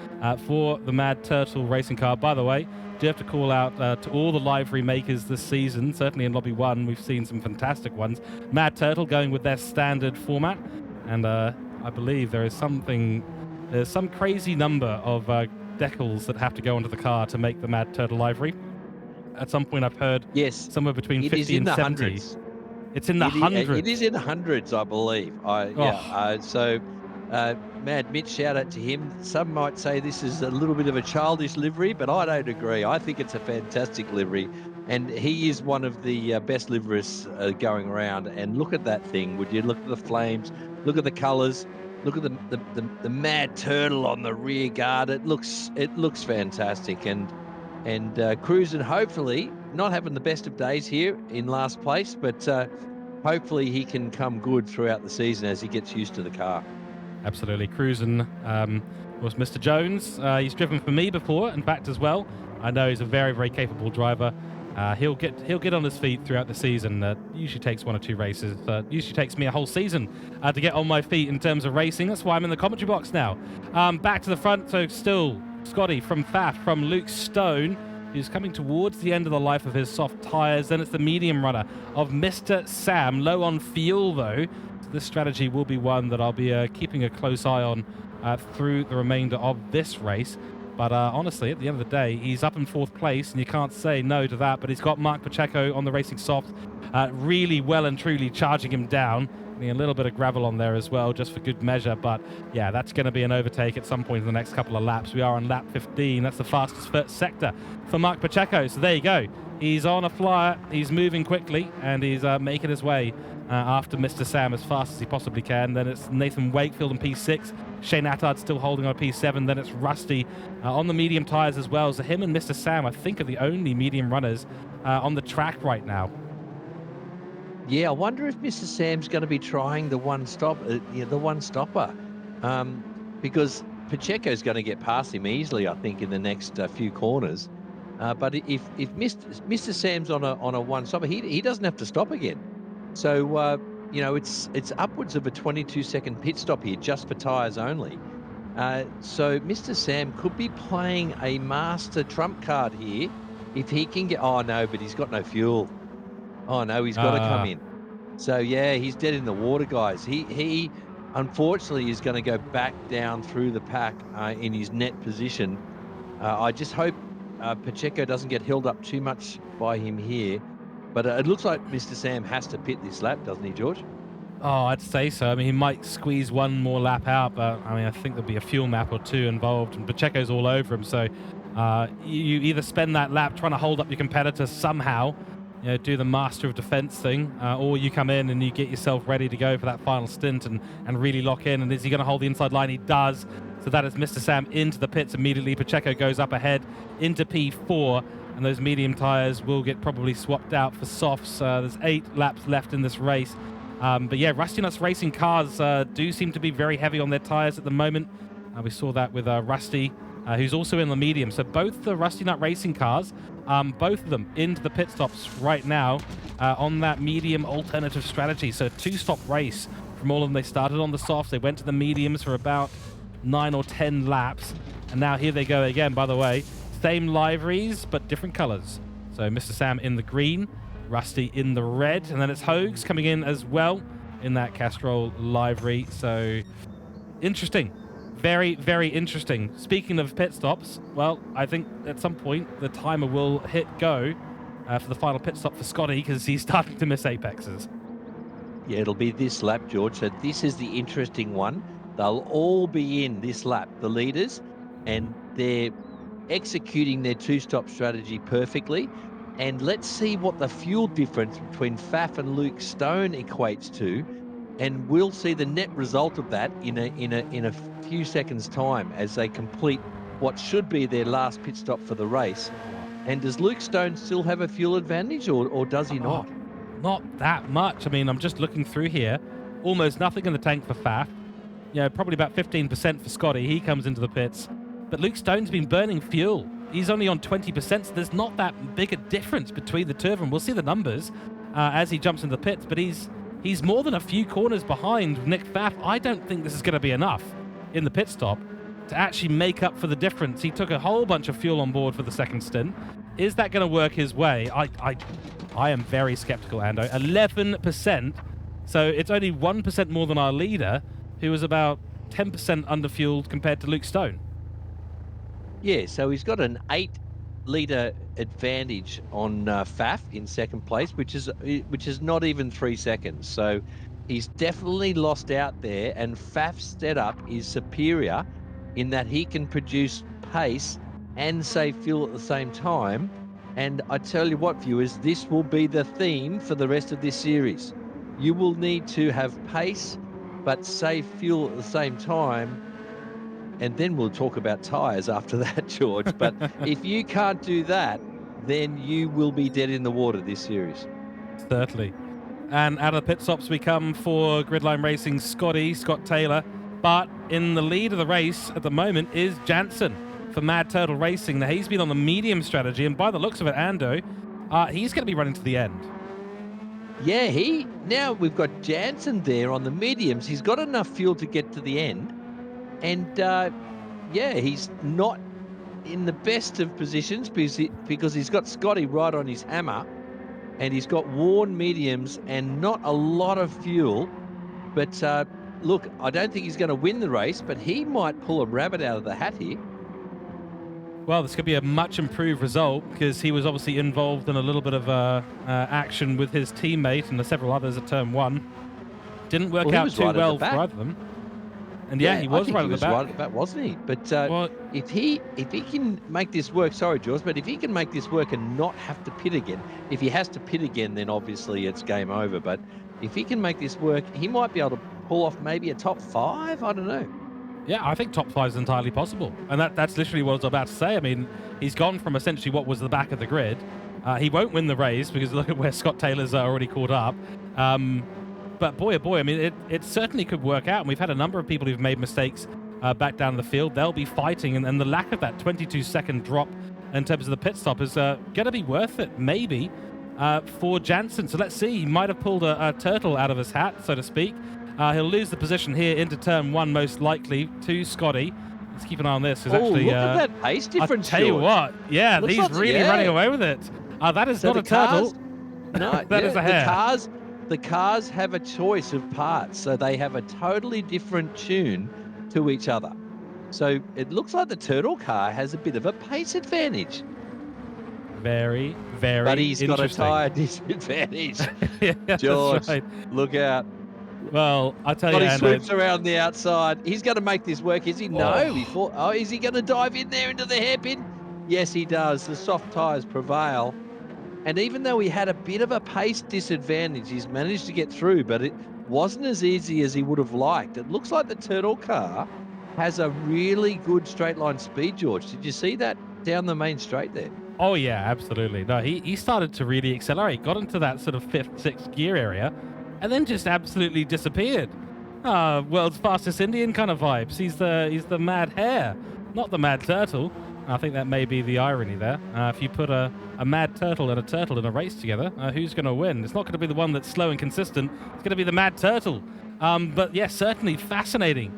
for the Mad Turtle racing car. By the way, do have to call out to all the livery makers this season. Certainly in Lobby 1, we've seen some fantastic ones. Mad Turtle going with their standard format, and I believe there's some crazy number of decals that have to go onto the car to make the Mad Turtle livery. At some point, I've heard somewhere between 50 and 70. Hundreds. It's in the hundreds. It is in the hundreds, I believe. So Mad Mitch, shout out to him. Some might say this is a little bit of a childish livery, but I don't agree. I think it's a fantastic livery, and he is one of the best liverists going around. And look at that thing. Would you look at the flames? Look at the colours. Look at the Mad Turtle on the rear guard. It looks fantastic, and cruising, hopefully not having the best of days here in last place, but hopefully he can come good throughout the season as he gets used to the car. Absolutely. Cruising was Mr. Jones. He's driven for me before, in fact, as well. I know he's a very, very capable driver. He'll get on his feet throughout the season. Usually takes 1 or 2 races. Usually takes me a whole season to get on my feet in terms of racing. That's why I'm in the commentary box now. Back to the front. So still Scotty from Faf, from Luke Stone, who's coming towards the end of the life of his soft tyres. Then it's the medium runner of Mr. Sam, low on fuel though. So this strategy will be one that I'll be keeping a close eye on through the remainder of this race. But honestly, at the end of the day, he's up in 4th place, and you can't say no to that. But he's got Mark Pacheco on the Racing Soft, really well and truly charging him down. A little bit of gravel on there as well, just for good measure. But yeah, that's going to be an overtake at some point in the next couple of laps. We are on lap 15. That's the fastest first sector for Mark Pacheco. So there you go. He's on a flyer. He's moving quickly, and he's making his way after Mr. Sam as fast as he possibly can. Then it's Nathan Wakefield in P6. Shane Attard still holding on P7. Then it's Rusty on the medium tyres as well. So him and Mr. Sam, I think, are the only medium runners on the track right now. Yeah, I wonder if Mr. Sam's going to be trying the one stopper, because Pacheco's going to get past him easily, I think, in the next few corners. But if Mr. Sam's on a one stopper, he doesn't have to stop again. So it's upwards of a 22-second pit stop here just for tyres only. So Mr. Sam could be playing a master trump card here if he can get. Oh no, but he's got no fuel. Oh no, he's got to come in. So yeah, he's dead in the water, guys. He unfortunately is going to go back down through the pack in his net position. I just hope Pacheco doesn't get held up too much by him here. But it looks like Mr. Sam has to pit this lap, doesn't he, George? Oh, I'd say so. I mean, he might squeeze one more lap out, but I mean, I think there'll be a fuel map or 2 involved, and Pacheco's all over him. So you either spend that lap trying to hold up your competitor somehow, do the master of defense thing, or you come in and you get yourself ready to go for that final stint and really lock in. And is he going to hold the inside line? He does. So that is Mr. Sam into the pits immediately. Pacheco goes up ahead into P4, and those medium tyres will get probably swapped out for softs. There's 8 laps left in this race. But yeah, Rusty Nuts Racing cars do seem to be very heavy on their tyres at the moment. We saw that with Rusty, who's also in the medium. So both the Rusty Nut Racing cars, both of them into the pit stops right now on that medium alternative strategy. So a 2-stop race from all of them. They started on the softs. They went to the mediums for about 9 or 10 laps. And now here they go again, by the way. Same liveries, but different colors. So Mr. Sam in the green, Rusty in the red, and then it's Hogs coming in as well in that Castrol livery. So interesting. Very, very interesting. Speaking of pit stops, well, I think at some point the timer will hit go for the final pit stop for Scotty, because he's starting to miss apexes. Yeah, it'll be this lap, George. So this is the interesting one. They'll all be in this lap, the leaders, and they're executing their 2-stop strategy perfectly. And let's see what the fuel difference between Faf and Luke Stone equates to, and we'll see the net result of that in a few seconds' time as they complete what should be their last pit stop for the race. And does Luke Stone still have a fuel advantage, or does he not? Not that much. I mean, I'm just looking through here. Almost nothing in the tank for Faf. Probably about 15% for Scotty. He comes into the pits. But Luke Stone's been burning fuel. He's only on 20%, so there's not that big a difference between the two of them. We'll see the numbers as he jumps into the pits, but he's more than a few corners behind Nick Pfaff. I don't think this is going to be enough in the pit stop to actually make up for the difference. He took a whole bunch of fuel on board for the second stint. Is that going to work his way? I am very skeptical, Ando. 11%, so it's only 1% more than our leader, who was about 10% underfueled compared to Luke Stone. Yeah, so he's got an 8-litre advantage on Faf in second place, which is not even 3 seconds. So he's definitely lost out there, and Faf's setup is superior in that he can produce pace and save fuel at the same time. And I tell you what, viewers, this will be the theme for the rest of this series. You will need to have pace but save fuel at the same time. And then we'll talk about tyres after that, George. But if you can't do that, then you will be dead in the water this series. Certainly. And out of the pit stops we come for Gridline Racing Scott Taylor. But in the lead of the race at the moment is Jansen for Mad Turtle Racing. Now, he's been on the medium strategy, and by the looks of it, Ando, he's going to be running to the end. Yeah, now we've got Jansen there on the mediums. He's got enough fuel to get to the end. And, yeah, he's not in the best of positions because he's got Scotty right on his hammer, and he's got worn mediums and not a lot of fuel. But, look, I don't think he's going to win the race, but he might pull a rabbit out of the hat here. Well, this could be a much improved result because he was obviously involved in a little bit of action with his teammate and the several others at turn 1. Didn't work out too well for either of them. And yeah, he was right at the back. Right at the back, wasn't he? But if he can make this work, sorry, George, but if he can make this work and not have to pit again, if he has to pit again, then obviously it's game over. But if he can make this work, he might be able to pull off maybe a top 5. I don't know. Yeah, I think top 5 is entirely possible. And that's literally what I was about to say. I mean, he's gone from essentially what was the back of the grid. He won't win the race because look at where Scott Taylor's already caught up. But boy, oh boy, I mean, it certainly could work out. And we've had a number of people who've made mistakes back down the field. They'll be fighting. And the lack of that 22-second drop in terms of the pit stop is going to be worth it, maybe, for Jansen. So let's see. He might have pulled a turtle out of his hat, so to speak. He'll lose the position here into turn 1, most likely, to Scotty. Let's keep an eye on this. Look at that pace difference, I'll tell you what. Yeah, Looks he's like, really running away with it. That is not a turtle. No, that is a hare. The cars have a choice of parts, so they have a totally different tune to each other. So it looks like the turtle car has a bit of a pace advantage. Very, very But he's got a interesting. tyre disadvantage. Yeah, George, that's right. Look out. Well, I tell But you, he swoops around the outside. He's going to make this work, is he? Oh. No. Is he going to dive in there into the hairpin? Yes, he does. The soft tyres prevail. And even though he had a bit of a pace disadvantage, he's managed to get through, but it wasn't as easy as he would have liked. It looks like the turtle car has a really good straight line speed, George. Did you see that down the main straight there? Oh, yeah, absolutely. No, he started to really accelerate, got into that sort of 5th, 6th gear area, and then just absolutely disappeared. World's fastest Indian kind of vibes. He's the mad hare, not the mad turtle. I think that may be the irony there. If you put a mad turtle and a turtle in a race together, who's going to win? It's not going to be the one that's slow and consistent. It's going to be the mad turtle. But yeah, certainly fascinating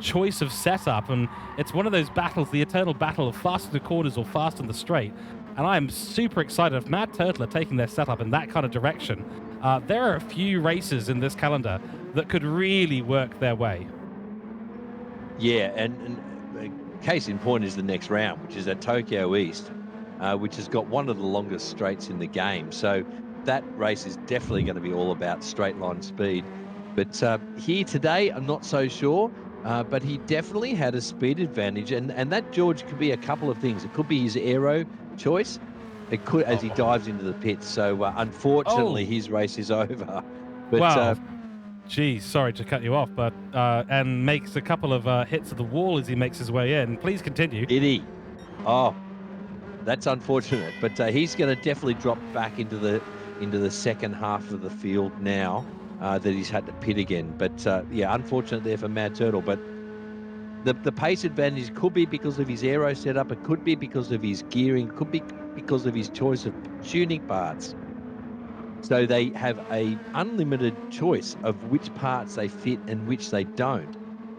choice of setup. And it's one of those battles, the eternal battle of fast in the corners or fast in the straight. And I'm super excited if Mad Turtle are taking their setup in that kind of direction. There are a few races in this calendar that could really work their way. Yeah, and case in point is the next round, which is at Tokyo East, which has got one of the longest straights in the game. So that race is definitely going to be all about straight line speed. But here today, I'm not so sure, but he definitely had a speed advantage. And that, George, could be a couple of things. It could be his aero choice. It could, as he dives into the pits. So unfortunately, his race is over. But, wow. Geez, sorry to cut you off, but and makes a couple of hits of the wall as he makes his way in. Please continue. Did he? Oh, that's unfortunate. But he's going to definitely drop back into the second half of the field now that he's had to pit again. But yeah, unfortunate there for Mad Turtle. But the pace advantage could be because of his aero setup. It could be because of his gearing. It could be because of his choice of tuning parts. So they have a unlimited choice of which parts they fit and which they don't.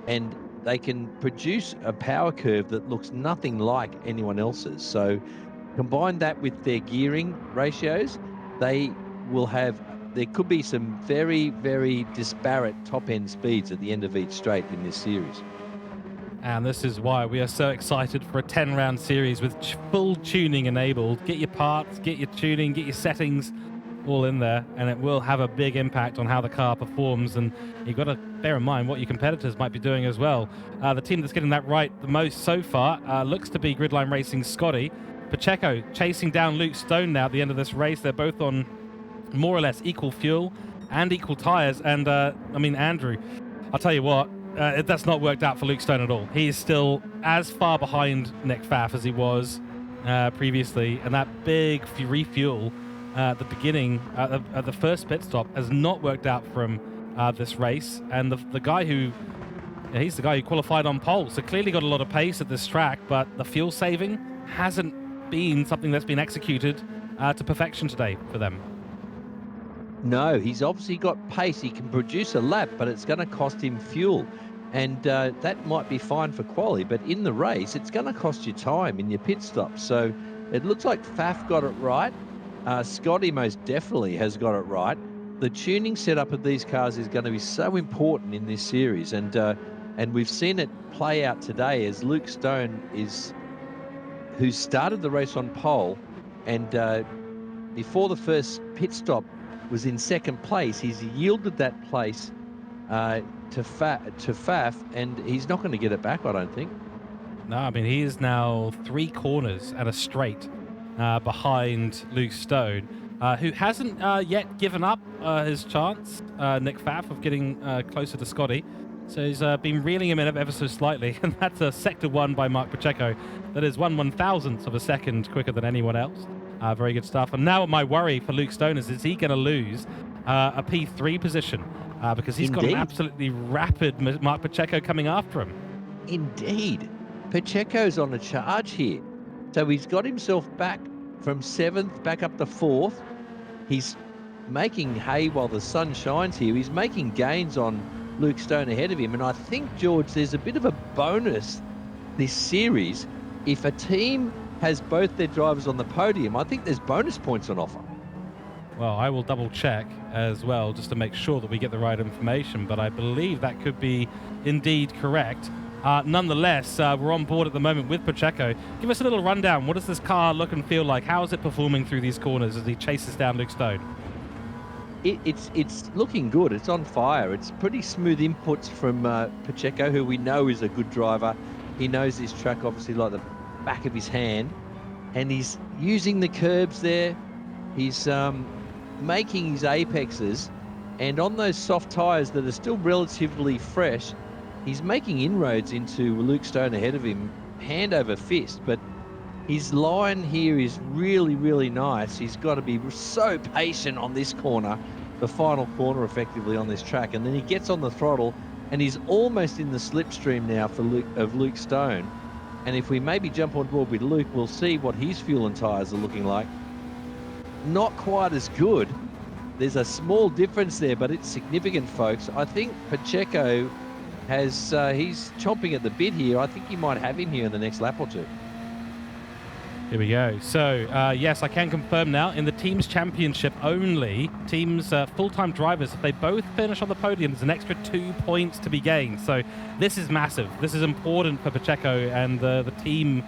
And they can produce a power curve that looks nothing like anyone else's. So combine that with their gearing ratios, there could be some very, very disparate top-end speeds at the end of each straight in this series. And this is why we are so excited for a 10-round series with full tuning enabled. Get your parts, get your tuning, get your settings all in there, and it will have a big impact on how the car performs. And you've got to bear in mind what your competitors might be doing as well. The team that's getting that right the most so far looks to be Gridline Racing's Scotty. Pacheco chasing down Luke Stone now at the end of this race. They're both on more or less equal fuel and equal tyres. And I mean, Andrew, I'll tell you what, that's not worked out for Luke Stone at all. He's still as far behind Nick Pfaff as he was previously, and that big refuel at the beginning, at the first pit stop, has not worked out for him this race. And the guy who, he's the guy who qualified on pole, so clearly got a lot of pace at this track, but the fuel saving hasn't been something that's been executed to perfection today for them. No, he's obviously got pace. He can produce a lap, but it's going to cost him fuel. And that might be fine for quali, but in the race, it's going to cost you time in your pit stop. So it looks like Faf got it right. Scotty most definitely has got it right. The tuning setup of these cars is going to be so important in this series. And we've seen it play out today as Luke Stone who started the race on pole, and before the first pit stop was in second place. He's yielded that place to Faf, and he's not going to get it back, I don't think. No, I mean, he is now 3 corners and a straight behind Luke Stone, who hasn't yet given up his chance, Nick Faf, of getting closer to Scotty. So he's been reeling him in ever so slightly, and that's a sector 1 by Mark Pacheco. That is 1/1000th of a second quicker than anyone else. Very good stuff. And now my worry for Luke Stone is he going to lose a P3 position? Because he's got an absolutely rapid Mark Pacheco coming after him. Indeed. Pacheco's on a charge here. So he's got himself back from 7th, back up to 4th. He's making hay while the sun shines here. He's making gains on Luke Stone ahead of him. And I think, George, there's a bit of a bonus this series. If a team has both their drivers on the podium, I think there's bonus points on offer. Well, I will double check as well just to make sure that we get the right information, but I believe that could be indeed correct. Nonetheless, we're on board at the moment with Pacheco. Give us a little rundown. What does this car look and feel like? How is it performing through these corners as he chases down Luke Stone? It's looking good. It's on fire. It's pretty smooth inputs from Pacheco, who we know is a good driver. He knows this track obviously like the back of his hand, and he's using the curbs there. He's making his apexes, and on those soft tyres that are still relatively fresh, he's making inroads into Luke Stone ahead of him, hand over fist. But his line here is really, really nice. He's got to be so patient on this corner, the final corner effectively on this track, and then he gets on the throttle, and he's almost in the slipstream now for Luke Stone. And if we maybe jump on board with Luke, we'll see what his fuel and tyres are looking like. Not quite as good. There's a small difference there, but it's significant, folks. I think Pacheco he's chomping at the bit here. I think you might have him here in the next lap or two. Here we go. So, yes, I can confirm now, in the Teams Championship only, teams, full-time drivers, if they both finish on the podium, there's an extra 2 points to be gained. So this is massive. This is important for Pacheco and the team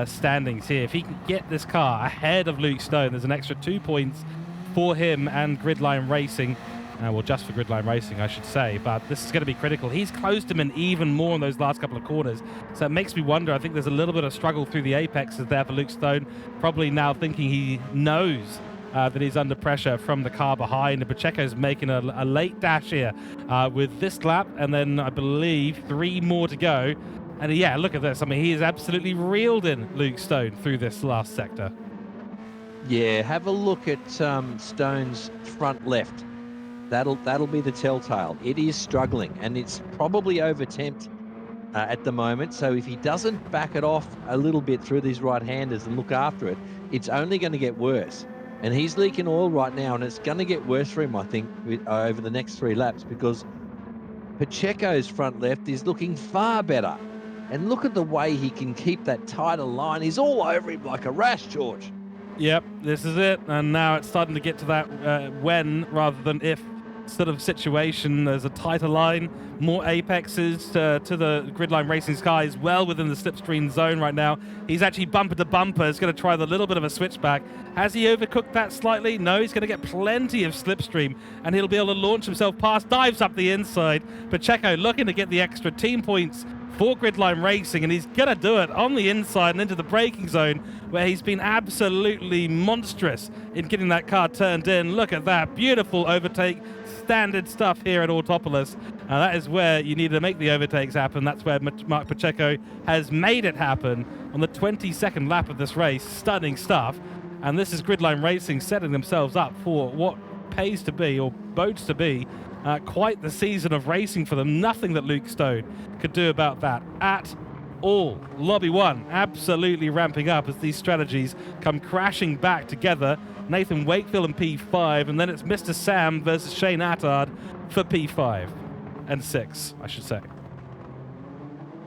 standings here. If he can get this car ahead of Luke Stone, there's an extra 2 points for him and Gridline Racing. Well, just for Gridline Racing, I should say, but this is going to be critical. He's closed him in even more in those last couple of corners, so it makes me wonder. I think there's a little bit of struggle through the apexes there for Luke Stone, probably now thinking he knows that he's under pressure from the car behind, and Pacheco's making a late dash here with this lap, and then I believe 3 more to go. And yeah, look at this. I mean, he is absolutely reeled in Luke Stone through this last sector. Yeah, have a look at Stone's front left. That'll be the telltale. It is struggling, and it's probably over temped at the moment. So if he doesn't back it off a little bit through these right-handers and look after it, it's only going to get worse. And he's leaking oil right now, and it's going to get worse for him, I think, over the next 3 laps, because Pacheco's front left is looking far better. And look at the way he can keep that tighter line. He's all over him like a rash, George. Yep, this is it. And now it's starting to get to that when rather than if sort of situation. There's a tighter line, more apexes to the Gridline Racing Skies, well within the slipstream zone right now. He's actually bumper to bumper. He's going to try the little bit of a switchback. Has he overcooked that slightly? No, he's going to get plenty of slipstream, and he'll be able to launch himself past, dives up the inside. Pacheco looking to get the extra team points for Gridline Racing, and he's going to do it on the inside and into the braking zone, where he's been absolutely monstrous in getting that car turned in. Look at that beautiful overtake. Standard stuff here at Autopolis. That is where you need to make the overtakes happen. That's where Mark Pacheco has made it happen on the 22nd lap of this race. Stunning stuff. And this is Gridline Racing setting themselves up for what pays to be, or bodes to be, Quite the season of racing for them. Nothing that Luke Stone could do about that at all. Lobby 1 absolutely ramping up as these strategies come crashing back together. Nathan Wakefield in P5, and then it's Mr. Sam versus Shane Attard for P5 and 6, I should say.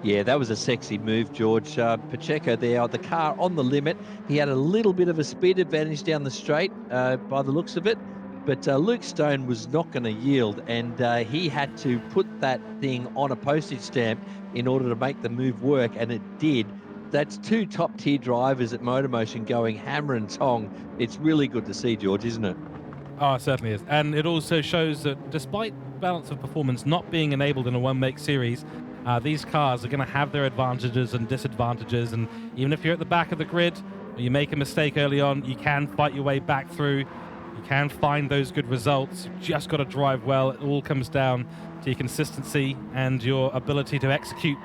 Yeah, that was a sexy move, George. Pacheco there, the car on the limit. He had a little bit of a speed advantage down the straight by the looks of it, but Luke Stone was not going to yield, and he had to put that thing on a postage stamp in order to make the move work, and it did. That's two top-tier drivers at MotorMotion going hammer and tong. It's really good to see, George, isn't it? Oh, it certainly is. And it also shows that despite balance of performance not being enabled in a one-make series, these cars are going to have their advantages and disadvantages. And even if you're at the back of the grid, or you make a mistake early on, you can fight your way back through. You can find those good results. You've just got to drive well. It all comes down to your consistency and your ability to execute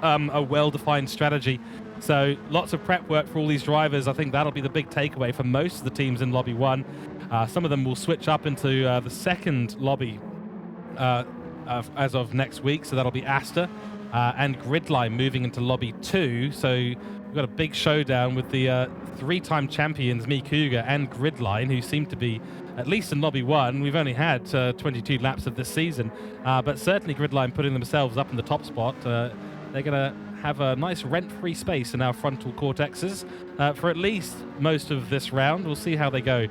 a well-defined strategy. So lots of prep work for all these drivers. I think that'll be the big takeaway for most of the teams in Lobby 1. Some of them will switch up into the second lobby as of next week. So that'll be Asta and Gridline moving into Lobby 2. So we've got a big showdown with the three-time champions, Cooke and Gridline, who seem to be, at least in Lobby 1, we've only had 22 laps of this season. But certainly Gridline putting themselves up in the top spot. They're going to have a nice rent-free space in our frontal cortexes for at least most of this round. We'll see how they go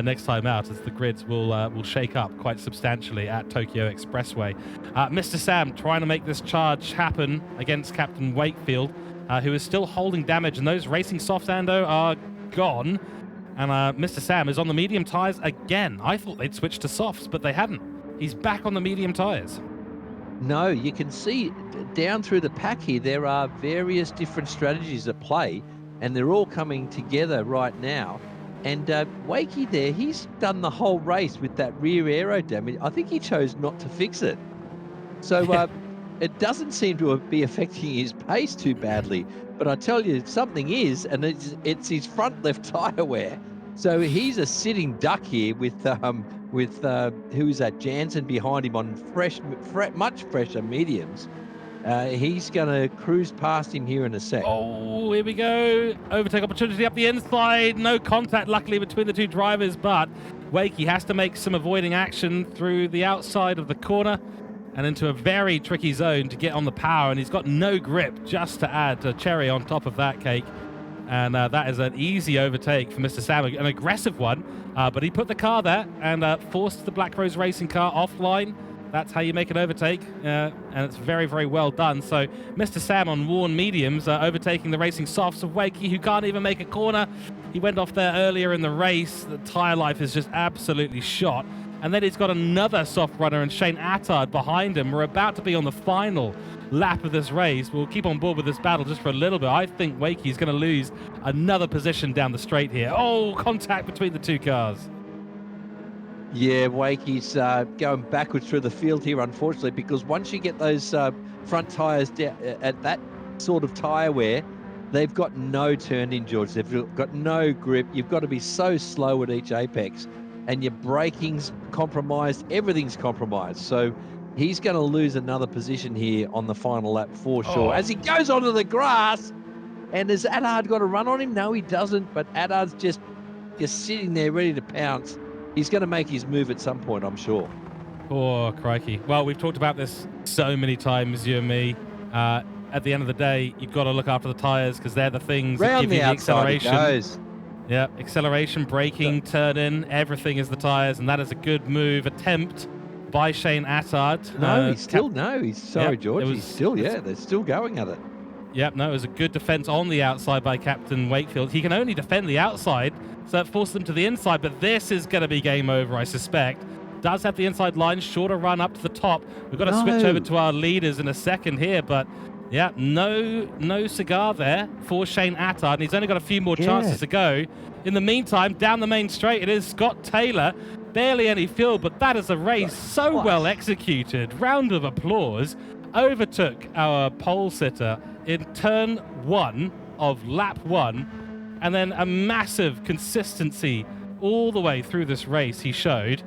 next time out, as the grids will shake up quite substantially at Tokyo Expressway. Mr. Sam trying to make this charge happen against Captain Wakefield, who is still holding damage, and those racing softs, Ando, are gone. And Mr. Sam is on the medium tyres again. I thought they'd switch to softs, but they hadn't. He's back on the medium tyres. No, you can see down through the pack here, there are various different strategies at play, and they're all coming together right now. And Wakey there, he's done the whole race with that rear aero damage. I think he chose not to fix it. So it doesn't seem to be affecting his pace too badly. But I tell you, something is, and it's his front left tyre wear. So he's a sitting duck here with who's that, Jansen behind him on much fresher mediums. He's going to cruise past him here in a sec. Oh, here we go. Overtake opportunity up the inside. No contact, luckily, between the two drivers, but Wakey has to make some avoiding action through the outside of the corner and into a very tricky zone to get on the power, and he's got no grip, just to add a cherry on top of that cake. And that is an easy overtake for Mr. Sam, an aggressive one, but he put the car there and forced the Black Rose Racing car offline. That's how you make an overtake, and it's very, very well done. So Mr. Sam on worn mediums overtaking the racing softs of Wakey, who can't even make a corner. He went off there earlier in the race. The tyre life is just absolutely shot. And then he's got another soft runner and Shane Attard behind him. We're about to be on the final lap of this race. We'll keep on board with this battle just for a little bit. I think Wakey's going to lose another position down the straight here. Oh, contact between the two cars. Yeah, Wakey's going backwards through the field here, unfortunately, because once you get those front tyres at that sort of tyre wear, they've got no turn in, George. They've got no grip. You've got to be so slow at each apex, and your braking's compromised. Everything's compromised. So he's going to lose another position here on the final lap for sure. As he goes onto the grass, and has Attard got a run on him? No, he doesn't, but Attard's just sitting there ready to pounce. He's going to make his move at some point, I'm sure. Oh, crikey. Well, we've talked about this so many times, you and me. At the end of the day, you've got to look after the tyres, because they're the things that give you the acceleration. Goes. Yeah, acceleration, braking, turn-in, everything is the tyres, and that is a good move attempt by Shane Attard. No, he's sorry, George. He's still, they're still going at it. Yep, no, it was a good defense on the outside by Captain Wakefield. He can only defend the outside, so it forced them to the inside, but this is going to be game over, I suspect. Does have the inside line, shorter run up to the top. We've got to switch over to our leaders in a second here, but yeah, no cigar there for Shane Attard, and he's only got a few more chances to go. In the meantime, down the main straight, it is Scott Taylor. Barely any fuel, but that is a race so well executed. Round of applause. Overtook our pole sitter in turn 1 of lap 1, and then a massive consistency all the way through this race he showed.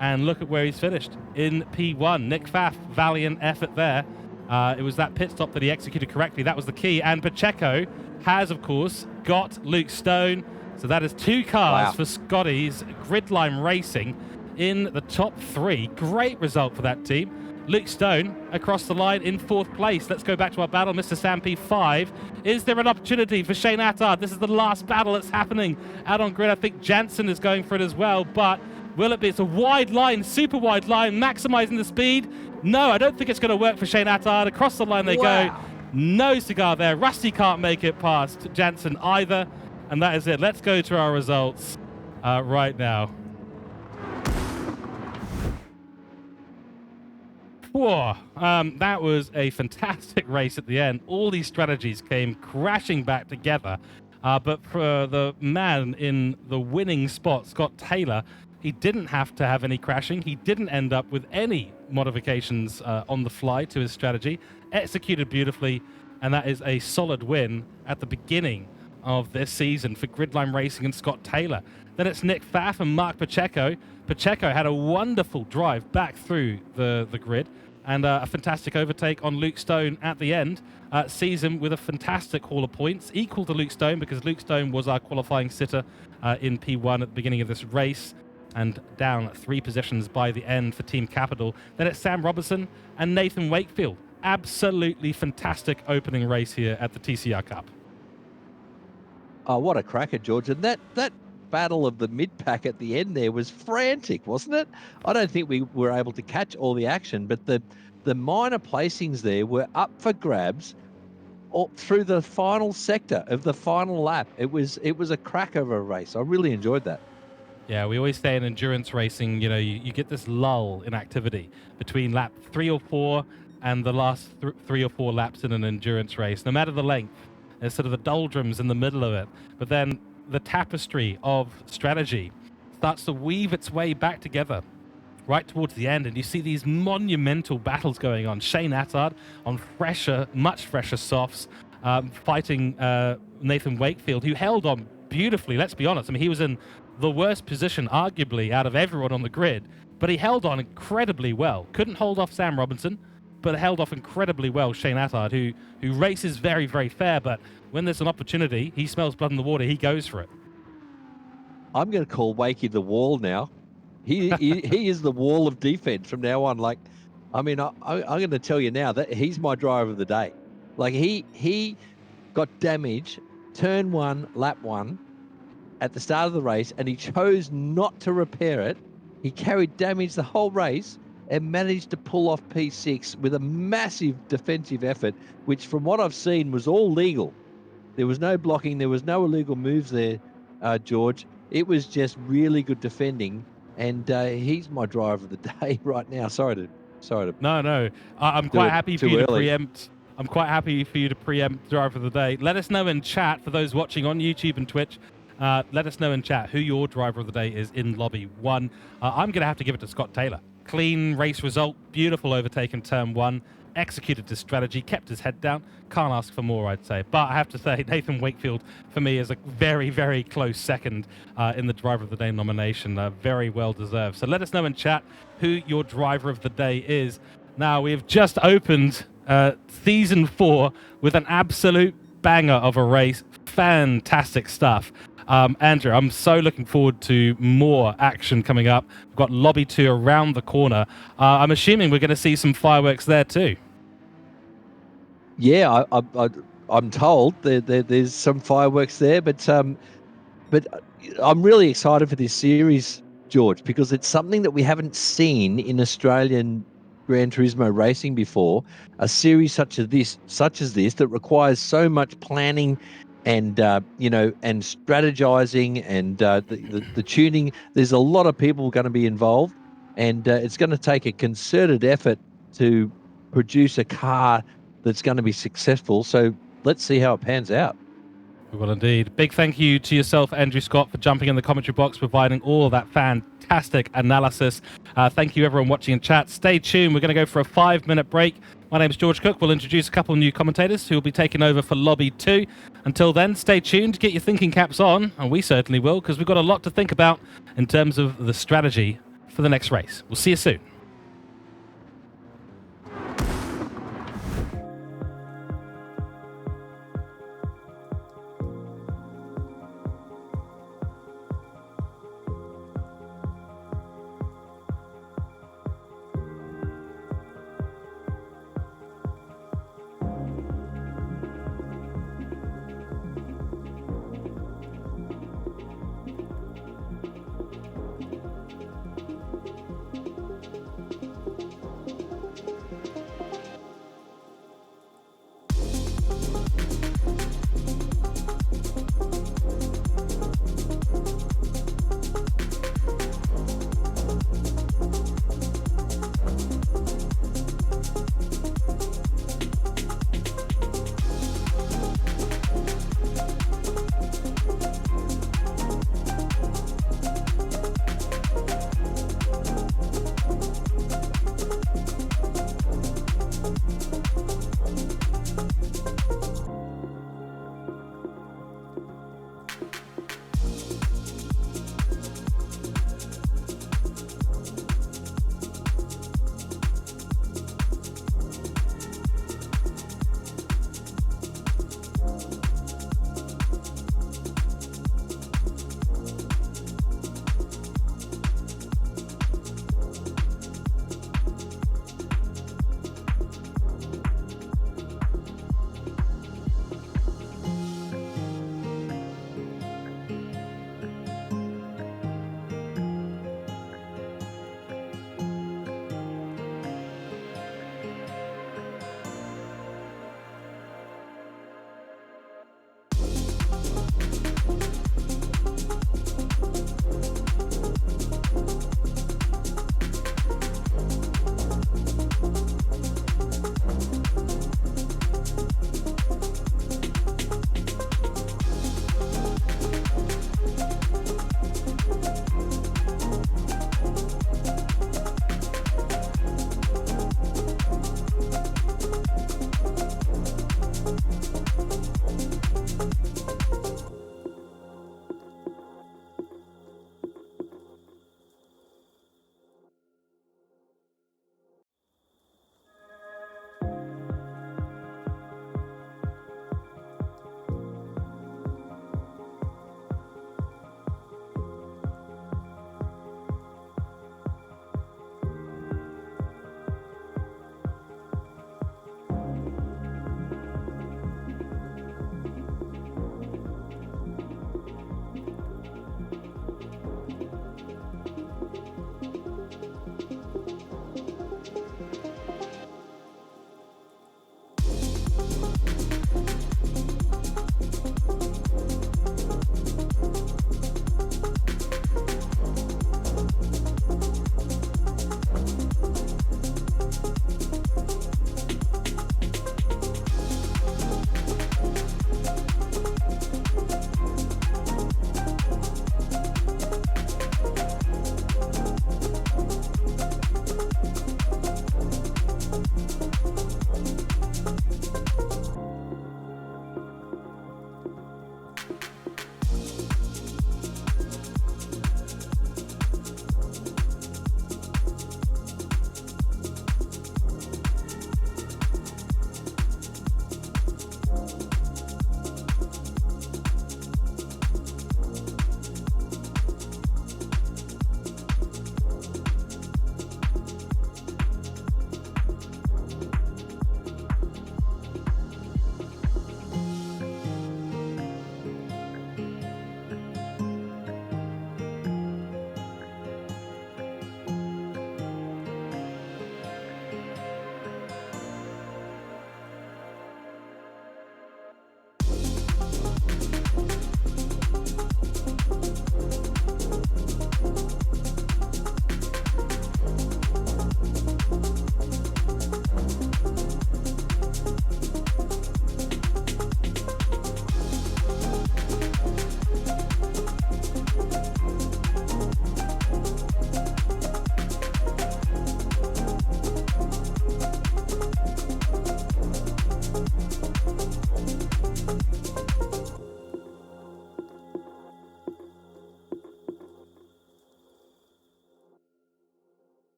And look at where he's finished in P1. Nick Pfaff, valiant effort there. It was that pit stop that he executed correctly. That was the key. And Pacheco has, of course, got Luke Stone. So that is 2 cars for Scotty's Gridline Racing in the top 3. Great result for that team. Luke Stone across the line in 4th place. Let's go back to our battle. Mr. Sam P5. Is there an opportunity for Shane Attard? This is the last battle that's happening out on grid. I think Jansen is going for it as well, but will it be? It's a wide line, super wide line, maximizing the speed. No, I don't think it's going to work for Shane Attard. Across the line they go. No cigar there. Rusty can't make it past Jansen either. And that is it. Let's go to our results right now. Whoa, that was a fantastic race at the end. All these strategies came crashing back together. But for the man in the winning spot, Scott Taylor, he didn't have to have any crashing. He didn't end up with any modifications on the fly to his strategy. Executed beautifully, and that is a solid win at the beginning of this season for Gridline Racing and Scott Taylor. Then it's Nick Pfaff and Mark Pacheco. Pacheco had a wonderful drive back through the grid and a fantastic overtake on Luke Stone at the end. Sees him with a fantastic haul of points, equal to Luke Stone because Luke Stone was our qualifying sitter in P1 at the beginning of this race, and down 3 positions by the end for Team Capital. Then it's Sam Robertson and Nathan Wakefield. Absolutely fantastic opening race here at the TCR Cup. Oh, what a cracker, George. And that battle of the mid-pack at the end there was frantic, wasn't it? I don't think we were able to catch all the action, but the minor placings there were up for grabs all through the final sector of the final lap. It was a cracker of a race. I really enjoyed that. Yeah, we always say in endurance racing, you know, you get this lull in activity between lap 3 or 4 and the last 3 or 4 laps in an endurance race, no matter the length. There's sort of the doldrums in the middle of it. But then the tapestry of strategy starts to weave its way back together right towards the end, and you see these monumental battles going on. Shane Attard on much fresher softs, fighting Nathan Wakefield, who held on beautifully, let's be honest. I mean, he was in the worst position, arguably, out of everyone on the grid, but he held on incredibly well. Couldn't hold off Sam Robinson, but held off incredibly well Shane Attard, who races very, very fair, but when there's an opportunity, he smells blood in the water, he goes for it. I'm going to call Wakey the wall now. He is the wall of defense from now on. Like, I mean, I'm going to tell you now that he's my driver of the day. Like, he got damage turn 1, lap 1 at the start of the race, and he chose not to repair it. He carried damage the whole race and managed to pull off P6 with a massive defensive effort, which from what I've seen was all legal. There was no blocking. There was no illegal moves there, George. It was just really good defending, and he's my driver of the day right now. Sorry to. No. I'm quite happy for you to preempt. I'm quite happy for you to preempt driver of the day. Let us know in chat for those watching on YouTube and Twitch. Let us know in chat who your driver of the day is in Lobby 1. I'm going to have to give it to Scott Taylor. Clean race result, beautiful overtake in turn 1, executed his strategy, kept his head down. Can't ask for more, I'd say. But I have to say, Nathan Wakefield, for me, is a very, very close second in the driver of the day nomination. Very well deserved. So let us know in chat who your driver of the day is. Now, we've just opened season 4 with an absolute banger of a race. Fantastic stuff. Andrew, I'm so looking forward to more action coming up. We've got Lobby 2 around the corner. I'm assuming we're going to see some fireworks there too. Yeah, I'm told there's some fireworks there, but I'm really excited for this series, George, because it's something that we haven't seen in Australian Gran Turismo racing before. A series such as this that requires so much planning and and strategizing and the tuning. There's a lot of people going to be involved, and it's going to take a concerted effort to produce a car that's going to be successful. So let's see how it pans out. We will indeed. Big thank you to yourself, Andrew Scott, for jumping in the commentary box, providing all of that fantastic analysis. Thank you, everyone watching in chat. Stay tuned. We're going to go for a 5-minute break. My name is George Cooke. We'll introduce a couple of new commentators who will be taking over for Lobby 2. Until then, stay tuned, get your thinking caps on, and we certainly will, because we've got a lot to think about in terms of the strategy for the next race. We'll see you soon.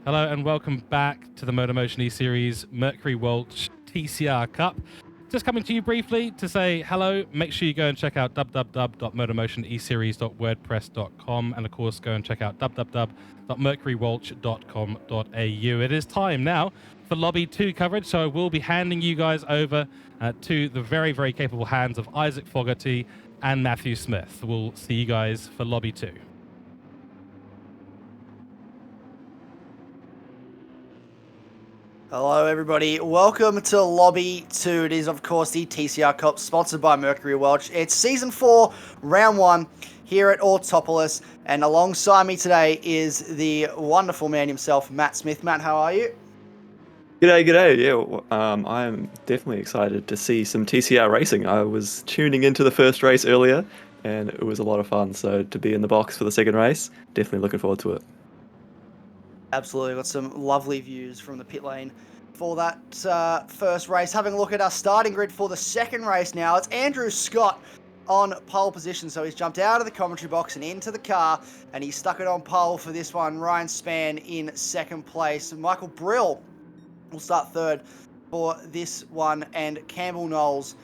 Hello and welcome back to the MotorMotion E-Series Mercury Walch TCR Cup. Just coming to you briefly to say hello. Make sure you go and check out www.motormotioneseries.wordpress.com, and of course go and check out www.mercurywalch.com.au. It is time now for Lobby 2 coverage, so I will be handing you guys over to the very, very capable hands of Isaac Fogarty and Matthew Smith. We'll see you guys for Lobby 2. Hello everybody, welcome to Lobby 2. It is of course the TCR Cup sponsored by Mercury Walch. It's Season 4, Round 1 here at Autopolis, and alongside me today is the wonderful man himself, Matt Smith. Matt, how are you? G'day. Yeah, I'm definitely excited to see some TCR racing. I was tuning into the first race earlier and it was a lot of fun, so to be in the box for the second race, definitely looking forward to it. Absolutely, got some lovely views from the pit lane for that first race. Having a look at our starting grid for the second race now, it's Andrew Scott on pole position. So he's jumped out of the commentary box and into the car, and he's stuck it on pole for this one. Ryan Spann in second place. Michael Brill will start third for this one, and Campbell Knowles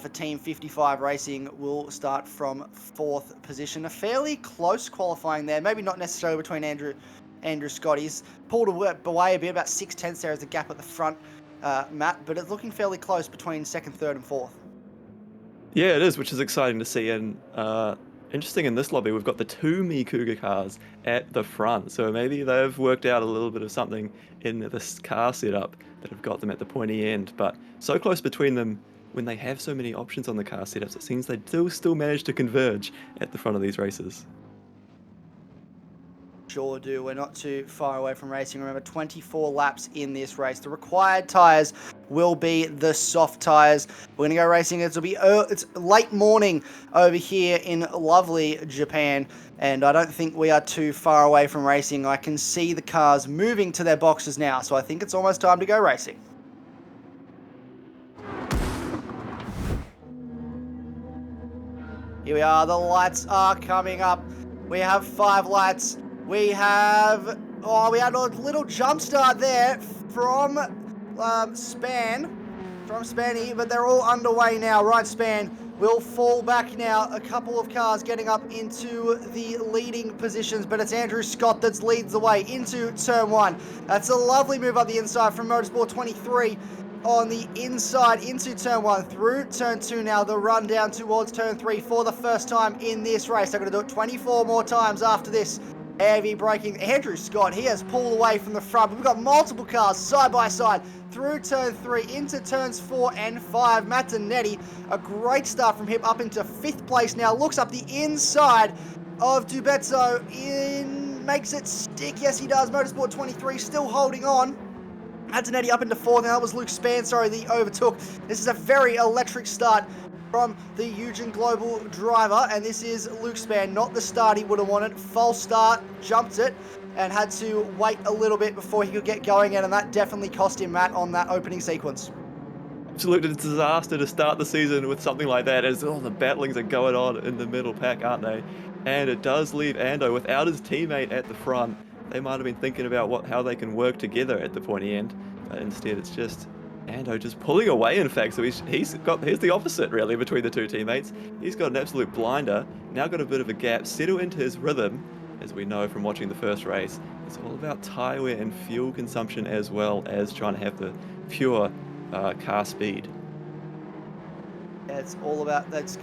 for Team 55 Racing will start from fourth position. A fairly close qualifying there, maybe not necessarily between Andrew Scott. He's pulled away a bit, about 6/10 there is the gap at the front, Matt, but it's looking fairly close between second, third, and fourth. Yeah, it is, which is exciting to see. And interesting in this lobby, we've got the two Cooke cars at the front. So maybe they've worked out a little bit of something in this car setup that have got them at the pointy end. But so close between them, when they have so many options on the car setups, it seems they do still manage to converge at the front of these races. Sure do. We're not too far away from racing. Remember, 24 laps in this race. The required tyres will be the soft tyres. We're going to go racing. It's late morning over here in lovely Japan, and I don't think we are too far away from racing. I can see the cars moving to their boxes now, so I think it's almost time to go racing. Here we are. The lights are coming up. We have 5 lights. We had a little jump start there from Spanny, but they're all underway now. Ryan Spann will fall back now. A couple of cars getting up into the leading positions, but it's Andrew Scott that leads the way into turn 1. That's a lovely move up the inside from Motorsport 23 on the inside into turn 1 through turn 2 now. The run down towards turn 3 for the first time in this race. They're going to do it 24 more times after this. Heavy braking. Andrew Scott, he has pulled away from the front, but we've got multiple cars side by side through turn 3 into turns 4 and 5. Martinetti, a great start from him up into 5th place now. Looks up the inside of Dubezzo, makes it stick. Yes, he does. Motorsport 23 still holding on. Martinetti up into 4th. Now that was Luke Spann, the overtook. This is a very electric start from the Eugene Global driver, and this is Luke Spann, not the start he would have wanted. False start, jumped it, and had to wait a little bit before he could get going, and that definitely cost him, Matt, on that opening sequence. Absolute disaster to start the season with something like that, as all the battlings are going on in the middle pack, aren't they? And it does leave Ando without his teammate at the front. They might have been thinking about how they can work together at the pointy end, but instead it's just Ando just pulling away, in fact. So here's the opposite, really, between the two teammates. He's got an absolute blinder, now got a bit of a gap, settle into his rhythm. As we know from watching the first race, it's all about tyre wear and fuel consumption, as well as trying to have the pure car speed. It's all about that's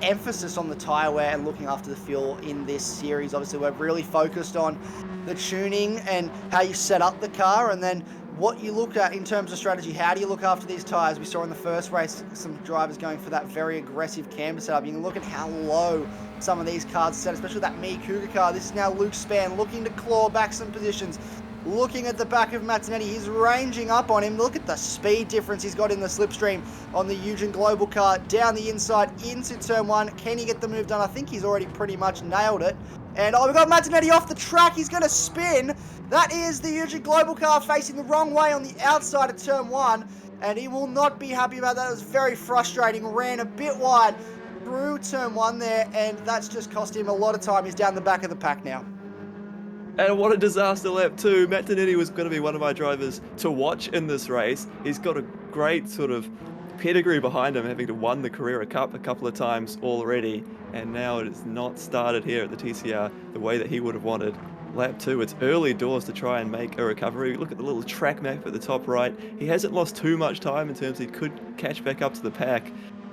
emphasis on the tyre wear and looking after the fuel in this series. Obviously, we're really focused on the tuning and how you set up the car, and then what you look at in terms of strategy. How do you look after these tyres? We saw in the first race some drivers going for that very aggressive camber setup. You can look at how low some of these cars are set, especially that Cooke car. This is now Luke Spann looking to claw back some positions. Looking at the back of Martinetti, he's ranging up on him. Look at the speed difference he's got in the slipstream on the Eugene Global car. Down the inside into turn 1. Can he get the move done? I think he's already pretty much nailed it. And we've got Martinetti off the track. He's going to spin. That is the Eugene Global car facing the wrong way on the outside of turn 1. And he will not be happy about that. It was very frustrating. Ran a bit wide through turn 1 there. And that's just cost him a lot of time. He's down the back of the pack now. And what a disaster lap too. Matt Donetti was going to be one of my drivers to watch in this race. He's got a great sort of pedigree behind him, having won the Carrera Cup a couple of times already, and now it has not started here at the TCR the way that he would have wanted. Lap 2, it's early doors to try and make a recovery. Look at the little track map at the top right. He hasn't lost too much time in terms he could catch back up to the pack,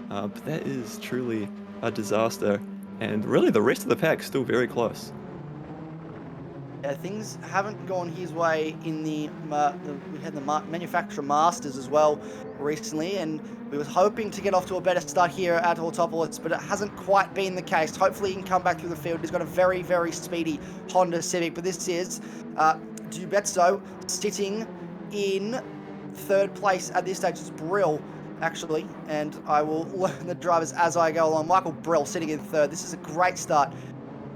but that is truly a disaster. And really the rest of the pack still very close. Things haven't gone his way in we had the manufacturer masters as well recently, and we was hoping to get off to a better start here at Autopolis, but it hasn't quite been the case. Hopefully he can come back through the field. He's got a very, very speedy Honda Civic, but this is Dubetso sitting in third place at this stage. It's Brill, actually, and I will learn the drivers as I go along. Michael Brill sitting in third. This is a great start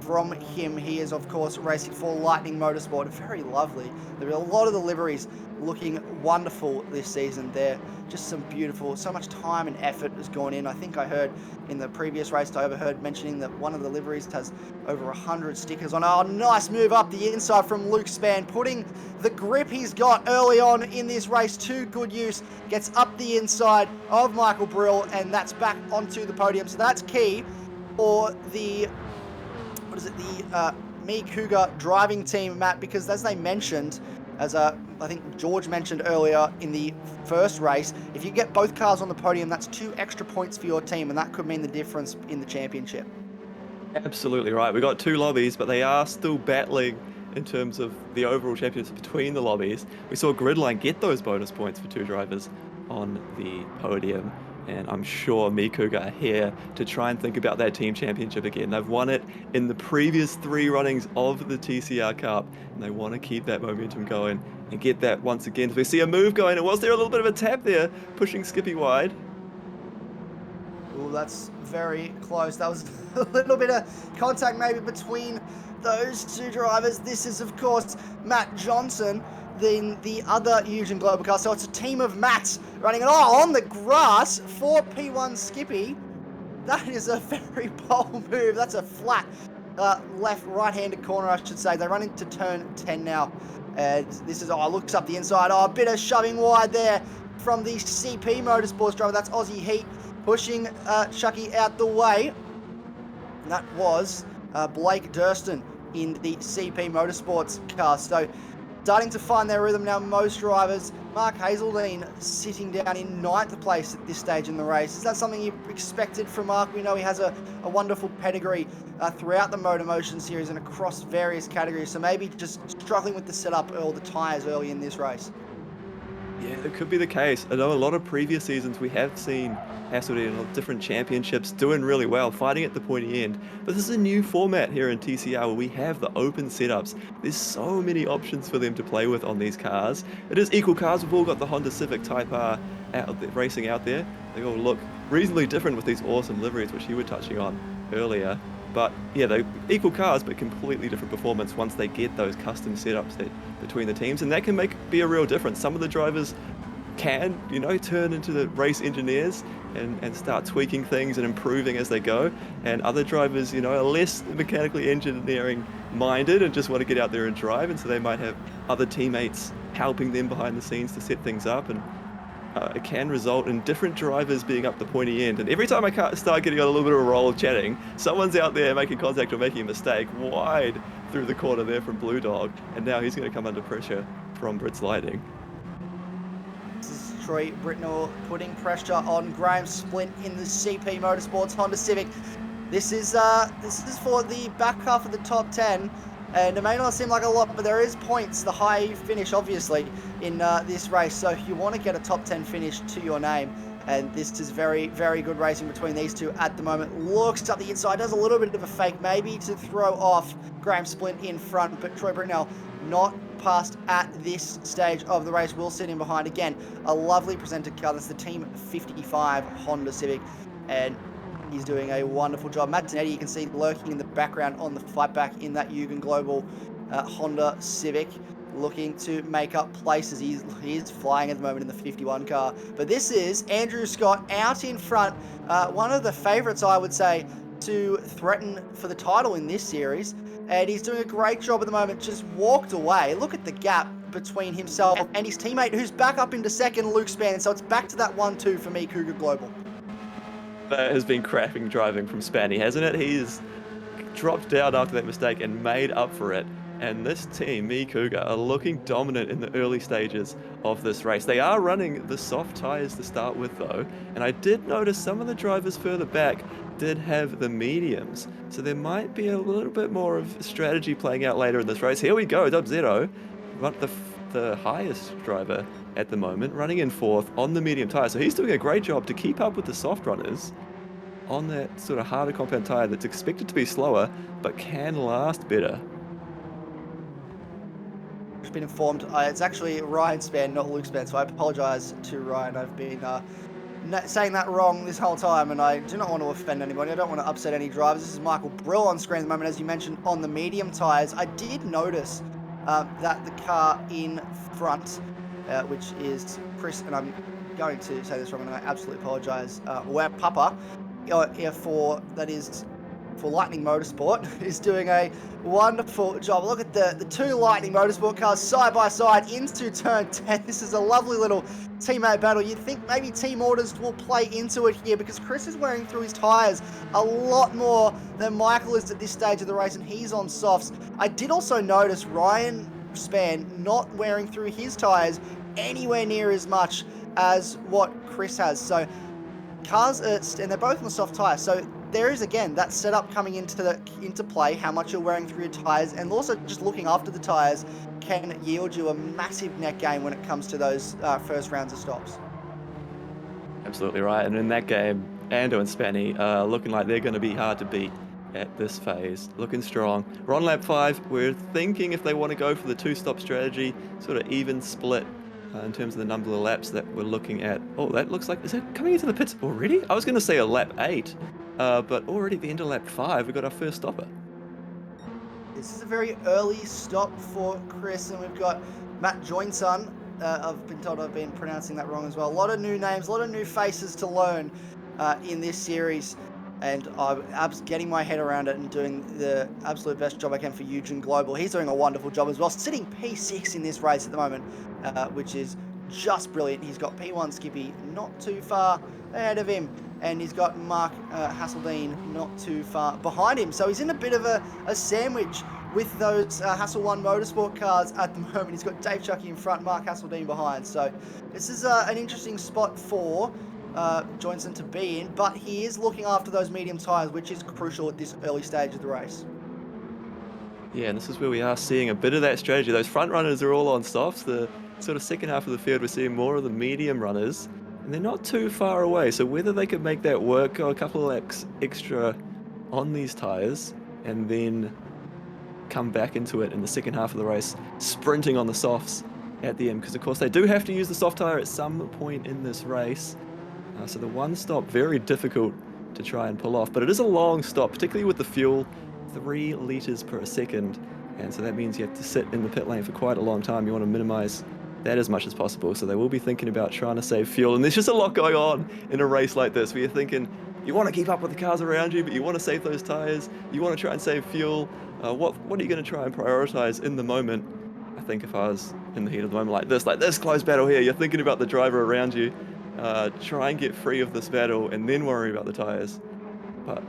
from him. He is, of course, racing for Lightning Motorsport. Very lovely. There are a lot of the liveries looking wonderful this season. They're just so much time and effort has gone in. I think I heard in the previous race, I overheard mentioning that one of the liveries has over 100 stickers on. Oh, nice move up the inside from Luke Spann, putting the grip he's got early on in this race to good use. Gets up the inside of Michael Brill, and that's back onto the podium. So that's key for the Me Cougar driving team, Matt, because as they mentioned, as I think George mentioned earlier in the first race, if you get both cars on the podium, that's 2 extra points for your team, and that could mean the difference in the championship. Absolutely right. We got 2 lobbies, but they are still battling in terms of the overall championship between the lobbies. We saw Gridline get those bonus points for 2 drivers on the podium. And I'm sure Me Cougar are here to try and think about that team championship again. They've won it in the previous 3 runnings of the TCR Cup, and they want to keep that momentum going and get that once again. So we see a move going, and was there a little bit of a tap there, pushing Skippy wide? Oh, that's very close. That was a little bit of contact maybe between those 2 drivers. This is, of course, Matt Johnson, then the other Eugene Global car. So it's a team of Matts running it on the grass for P1 Skippy. That is a very bold move. That's a flat right-handed corner, I should say. They run into turn 10 now. And this is, looks up the inside. Oh, a bit of shoving wide there from the CP Motorsports driver. That's Aussie Heat pushing Chucky out the way. And that was Blake Durston in the CP Motorsports car. So starting to find their rhythm now, most drivers. Mark Hazeldine sitting down in 9th place at this stage in the race. Is that something you expected from Mark? We know he has a wonderful pedigree throughout the MotorMotion series and across various categories, so maybe just struggling with the setup or the tyres early in this race. Yeah, it could be the case. I know a lot of previous seasons we have seen Hazelden in different championships doing really well, fighting at the pointy end. But this is a new format here in TCR where we have the open setups. There's so many options for them to play with on these cars. It is equal cars. We've all got the Honda Civic Type R racing out there. They all look reasonably different with these awesome liveries, which you were touching on earlier. But yeah, they're equal cars, but completely different performance once they get those custom setups between the teams, and that can be a real difference. Some of the drivers can, turn into the race engineers and start tweaking things and improving as they go, and other drivers, are less mechanically engineering minded and just want to get out there and drive, and so they might have other teammates helping them behind the scenes to set things up, and it can result in different drivers being up the pointy end. And every time I start getting on a little bit of a roll of chatting, someone's out there making contact or making a mistake wide through the corner there from Blue Dog, and now he's going to come under pressure from Brit's Lighting. This is Troy Britnell putting pressure on Graham Splint in the CP Motorsports Honda Civic. This is for the back half of the top 10. And it may not seem like a lot, but there is points, the high finish, obviously, in this race. So if you want to get a top 10 finish to your name, and this is very, very good racing between these two at the moment. Looks up the inside, does a little bit of a fake, maybe to throw off Graham Splint in front, but Troy Britnell not passed at this stage of the race. Will sit in behind again. A lovely presented car. That's the Team 55 Honda Civic, and he's doing a wonderful job. Matt Donetti, you can see lurking in the background on the fight back in that Eugen Global Honda Civic, looking to make up places. He's flying at the moment in the 51 car. But this is Andrew Scott out in front. One of the favourites, I would say, to threaten for the title in this series, and he's doing a great job at the moment. Just walked away. Look at the gap between himself and his teammate, who's back up into second, Luke Spann. So it's back to that 1-2 for me, Cougar Global. That has been cracking driving from Spanny, hasn't it? He's dropped down after that mistake and made up for it. And this team, Me Cougar, are looking dominant in the early stages of this race. They are running the soft tyres to start with, though. And I did notice some of the drivers further back did have the mediums. So there might be a little bit more of strategy playing out later in this race. Here we go, Dub Zero, the highest driver at the moment, running in fourth on the medium tyre. So he's doing a great job to keep up with the soft runners on that sort of harder compound tyre that's expected to be slower, but can last better. I've been informed it's actually Ryan Spann, not Luke Spann, so I apologise to Ryan. I've been saying that wrong this whole time, and I do not want to offend anybody. I don't want to upset any drivers. This is Michael Brill on screen at the moment, as you mentioned, on the medium tyres. I did notice that the car in front, which is Chris, and I'm going to say this wrong, and I absolutely apologise, where Papa, for Lightning Motorsport, is doing a wonderful job. Look at the two Lightning Motorsport cars side by side into turn 10. This is a lovely little teammate battle. You'd think maybe team orders will play into it here, because Chris is wearing through his tyres a lot more than Michael is at this stage of the race, and he's on softs. I did also notice Ryan Spann not wearing through his tyres anywhere near as much as what Chris has. So cars and they're both on the soft tyre, so there is again that setup coming into play, how much you're wearing through your tyres, and also just looking after the tyres can yield you a massive net gain when it comes to those first rounds of stops. Absolutely right, and in that game, Ando and Spanny are looking like they're going to be hard to beat at this phase, looking strong. We're on lap 5, we're thinking if they want to go for the two-stop strategy, sort of even split in terms of the number of laps that we're looking at. Oh, that looks like, is it coming into the pits already? I was going to say a lap 8, but already at the end of lap 5, we got our first stopper. This is a very early stop for Chris, and we've got Matt Joinson. I've been told I've been pronouncing that wrong as well. A lot of new names, a lot of new faces to learn in this series, and I'm getting my head around it and doing the absolute best job I can for Eugene Global. He's doing a wonderful job as well, sitting P6 in this race at the moment, which is just brilliant. He's got P1 Skippy not too far ahead of him, and he's got Mark Hasseldine not too far behind him. So he's in a bit of a sandwich with those Hassel 1 Motorsport cars at the moment. He's got Dave Chucky in front, Mark Hasseldine behind. So this is an interesting spot for Johnson to be in, but he is looking after those medium tyres, which is crucial at this early stage of the race. Yeah, and this is where we are seeing a bit of that strategy. Those front runners are all on softs. The sort of second half of the field, we're seeing more of the medium runners, and they're not too far away. So whether they could make that work, go a couple of laps extra on these tyres, and then come back into it in the second half of the race, sprinting on the softs at the end, because of course they do have to use the soft tyre at some point in this race. So the one stop, very difficult to try and pull off, but it is a long stop, particularly with the fuel, 3 litres per second, and so that means you have to sit in the pit lane for quite a long time. You want to minimise that as much as possible, so they will be thinking about trying to save fuel, and there's just a lot going on in a race like this, where you're thinking, you want to keep up with the cars around you, but you want to save those tyres, you want to try and save fuel. What are you going to try and prioritise in the moment? I think if I was in the heat of the moment like this close battle here, you're thinking about the driver around you, try and get free of this battle and then worry about the tyres. But,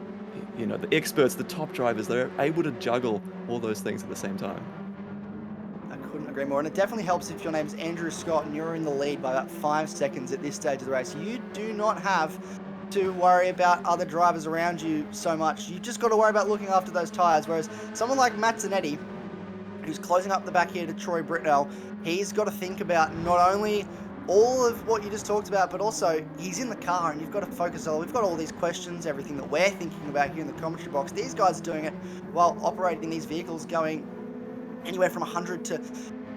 you know, the experts, the top drivers, they're able to juggle all those things at the same time. I couldn't agree more, and it definitely helps if your name's Andrew Scott and you're in the lead by about 5 seconds at this stage of the race. You do not have to worry about other drivers around you so much. You just got to worry about looking after those tyres, whereas someone like Matt Zanetti, who's closing up the back here to Troy Britnell, he's got to think about not only all of what you just talked about, but also he's in the car, and you've got to focus on, we've got all these questions, everything that we're thinking about here in the commentary box. These guys are doing it while operating these vehicles going anywhere from 100 to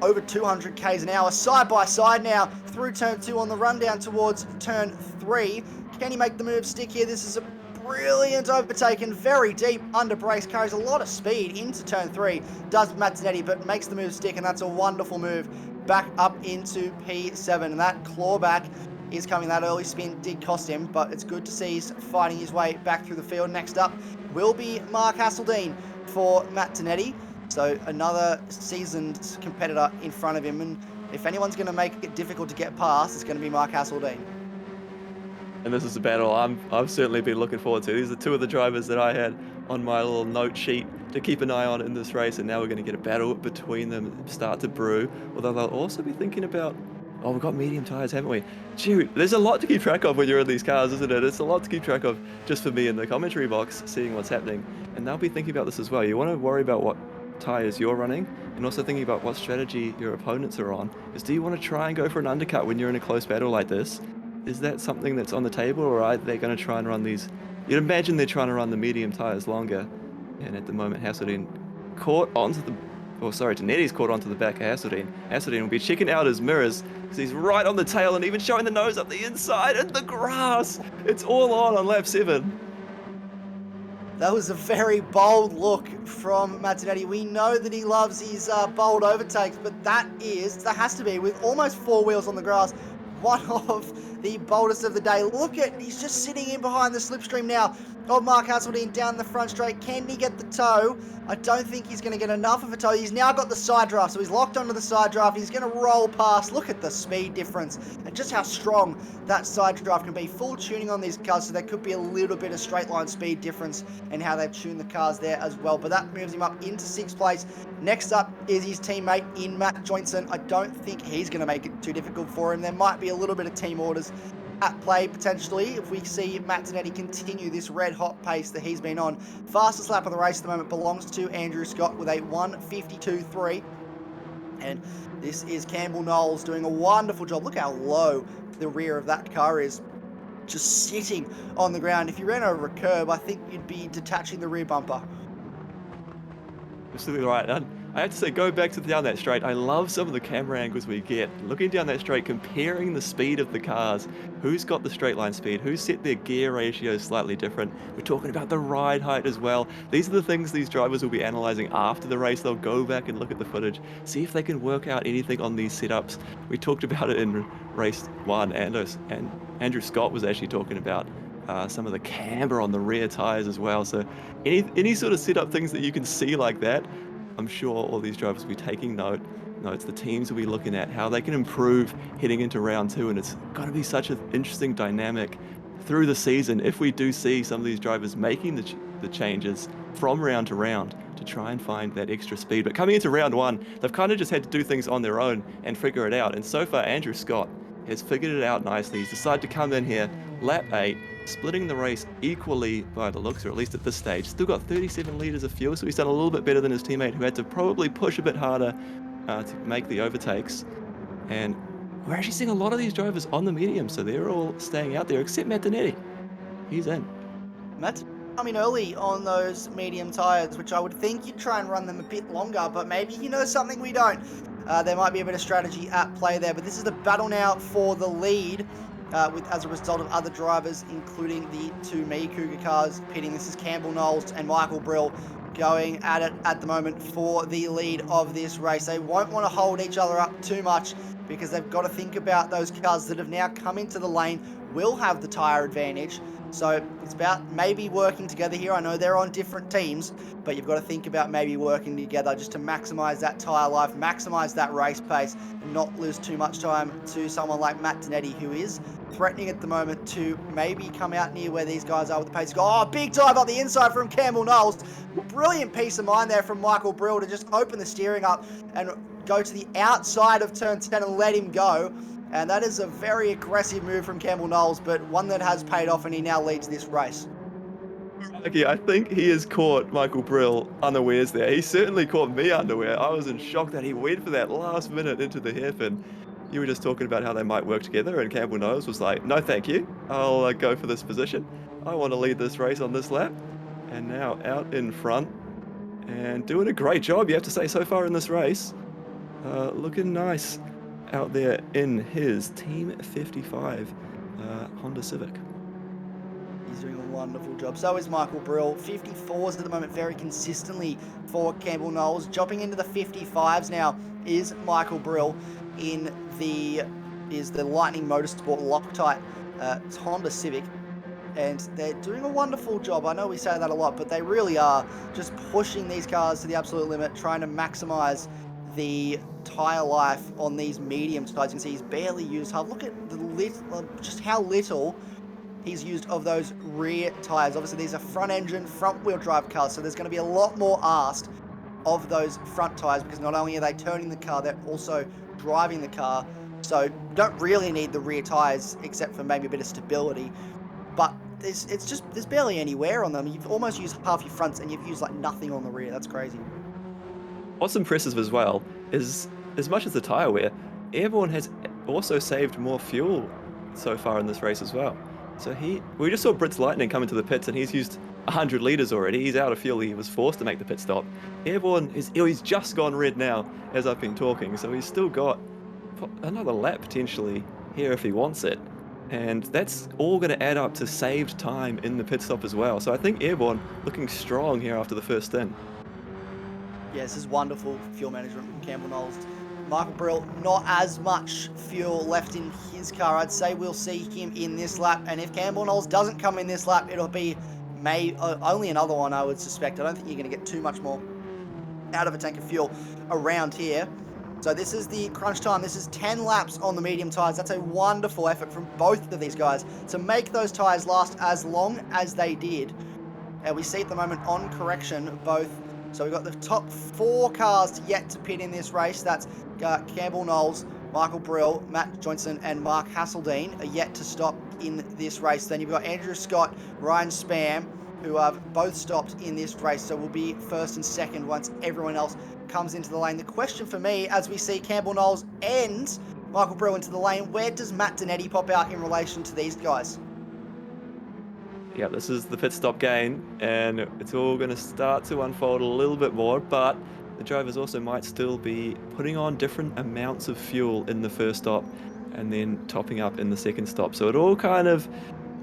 over 200 k's an hour, side by side now through turn 2 on the rundown towards turn 3. Can he make the move stick here? This is a brilliant overtake and very deep under brakes, carries a lot of speed into turn 3, does Matt Zanetti, but makes the move stick, and that's a wonderful move back up into P7, and that clawback is coming. That early spin did cost him, but it's good to see he's fighting his way back through the field. Next up will be Mark Hasseldine for Matt Tonetti. So another seasoned competitor in front of him, and if anyone's going to make it difficult to get past, it's going to be Mark Hasseldine. And this is a battle I've certainly been looking forward to. These are two of the drivers that I had on my little note sheet to keep an eye on in this race, and now we're going to get a battle between them start to brew. Although they'll also be thinking about, oh, we've got medium tyres, haven't we? Shoot, there's a lot to keep track of when you're in these cars, isn't it? It's a lot to keep track of just for me in the commentary box, seeing what's happening. And they'll be thinking about this as well. You want to worry about what tyres you're running, and also thinking about what strategy your opponents are on. Because do you want to try and go for an undercut when you're in a close battle like this? Is that something that's on the table, or are they going to try and run these? You'd imagine they're trying to run the medium tyres longer. And at the moment, Hasseldine caught onto the, Tonetti's caught onto the back of Hasseldine. Hasseldine will be checking out his mirrors because he's right on the tail and even showing the nose up the inside and the grass. It's all on lap 7. That was a very bold look from Matt Tonetti. We know that he loves his bold overtakes, but that has to be, with almost 4 wheels on the grass, one of the boldest of the day. Look at, he's just sitting in behind the slipstream now of Mark Hasseldine down the front straight. Can he get the toe? I don't think he's going to get enough of a toe. He's now got the side draft, so he's locked onto the side draft. He's going to roll past. Look at the speed difference and just how strong that side draft can be. Full tuning on these cars, so there could be a little bit of straight line speed difference in how they've tuned the cars there as well. But that moves him up into 6th place. Next up is his teammate in Matt Joinson. I don't think he's going to make it too difficult for him. There might be a little bit of team orders at play potentially if we see Matt Tonetti continue this red hot pace that he's been on. Fastest lap of the race at the moment belongs to Andrew Scott with a 1:52.3, and this is Campbell Knowles doing a wonderful job. Look how low the rear of that car is, just sitting on the ground. If you ran over a curb, I think you'd be detaching the rear bumper. Absolutely right. I have to say, go back to down that straight. I love some of the camera angles we get. Looking down that straight, comparing the speed of the cars. Who's got the straight line speed? Who's set their gear ratios slightly different? We're talking about the ride height as well. These are the things these drivers will be analyzing after the race. They'll go back and look at the footage, see if they can work out anything on these setups. We talked about it in race 1, and Andrew Scott was actually talking about some of the camber on the rear tires as well. So any sort of setup things that you can see like that, I'm sure all these drivers will be taking notes. The teams will be looking at how they can improve heading into round 2, and it's going to be such an interesting dynamic through the season if we do see some of these drivers making the changes from round to round to try and find that extra speed. But coming into round 1, they've kind of just had to do things on their own and figure it out. And so far, Andrew Scott has figured it out nicely. He's decided to come in here, lap 8, splitting the race equally by the looks, or at least at this stage. Still got 37 litres of fuel, so he's done a little bit better than his teammate, who had to probably push a bit harder to make the overtakes. And we're actually seeing a lot of these drivers on the medium, so they're all staying out there, except Matt Tonetti. He's in. Matt's coming early on those medium tyres, which I would think you'd try and run them a bit longer, but maybe he knows something we don't. There might be a bit of strategy at play there, but this is the battle now for the lead. As a result of other drivers, including the 2 Cooke cars pitting. This is Campbell Knowles and Michael Brill going at it at the moment for the lead of this race. They won't want to hold each other up too much because they've got to think about those cars that have now come into the lane will have the tyre advantage. So it's about maybe working together here. I know they're on different teams, but you've got to think about maybe working together just to maximise that tyre life, maximise that race pace, and not lose too much time to someone like Matt Tonetti, who is threatening at the moment to maybe come out near where these guys are with the pace. Oh, big dive up the inside from Campbell Knowles. Brilliant piece of mind there from Michael Brill to just open the steering up and go to the outside of turn 10 and let him go. And that is a very aggressive move from Campbell Knowles, but one that has paid off, and he now leads this race. Okay, I think he has caught Michael Brill unawares there. He certainly caught me unaware. I was in shock that he went for that last minute into the hairpin. You were just talking about how they might work together, and Campbell Knowles was like, no thank you, I'll go for this position. I want to lead this race on this lap. And now out in front and doing a great job, you have to say, so far in this race. Looking nice out there in his Team 55 Honda Civic. He's doing a wonderful job. So is Michael Brill. 54s at the moment very consistently for Campbell Knowles. Jumping into the 55s now is Michael Brill in the is the Lightning Motorsport Loctite Honda Civic. And they're doing a wonderful job. I know we say that a lot, but they really are just pushing these cars to the absolute limit, trying to maximize the tire life on these medium tires. You can see he's barely used half. Look at just how little he's used of those rear tires. Obviously, these are front engine, front wheel drive cars, so there's going to be a lot more asked of those front tires, because not only are they turning the car, they're also driving the car. So don't really need the rear tires except for maybe a bit of stability. But there's barely any wear on them. You've almost used half your fronts and you've used like nothing on the rear. That's crazy. What's impressive as well is, as much as the tyre wear, Airborne has also saved more fuel so far in this race as well. So we just saw Brits Lightning come into the pits and he's used 100 litres already. He's out of fuel. He was forced to make the pit stop. Airborne, he's just gone red now as I've been talking. So he's still got another lap potentially here if he wants it. And that's all going to add up to saved time in the pit stop as well. So I think Airborne looking strong here after the first stint. Yeah, this is wonderful fuel management from Campbell Knowles. Michael Brill, not as much fuel left in his car. I'd say we'll see him in this lap. And if Campbell Knowles doesn't come in this lap, it'll be only another one, I would suspect. I don't think you're going to get too much more out of a tank of fuel around here. So this is the crunch time. This is 10 laps on the medium tyres. That's a wonderful effort from both of these guys to make those tyres last as long as they did. And we see at the moment on correction both. So we've got the top 4 cars yet to pit in this race. That's Campbell Knowles, Michael Brill, Matt Johnson, and Mark Hasseldine are yet to stop in this race. Then you've got Andrew Scott, Ryan Spam, who have both stopped in this race. So we'll be first and second once everyone else comes into the lane. The question for me, as we see Campbell Knowles and Michael Brill into the lane, where does Matt Donetti pop out in relation to these guys? Yeah, this is the pit stop gain, and it's all going to start to unfold a little bit more, but the drivers also might still be putting on different amounts of fuel in the first stop and then topping up in the second stop. So it all kind of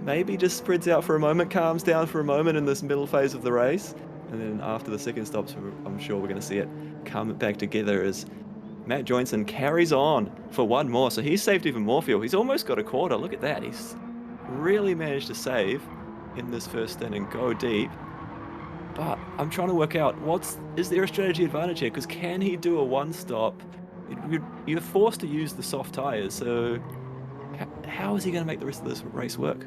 maybe just spreads out for a moment, calms down for a moment in this middle phase of the race, and then after the second stops, I'm sure we're going to see it come back together as Matt Johnson carries on for one more. So he's saved even more fuel. He's almost got a quarter. Look at that. He's really managed to save in this first stint and go deep. But I'm trying to work out, is there a strategy advantage here? Because can he do a one stop? You're forced to use the soft tires. So how is he going to make the rest of this race work?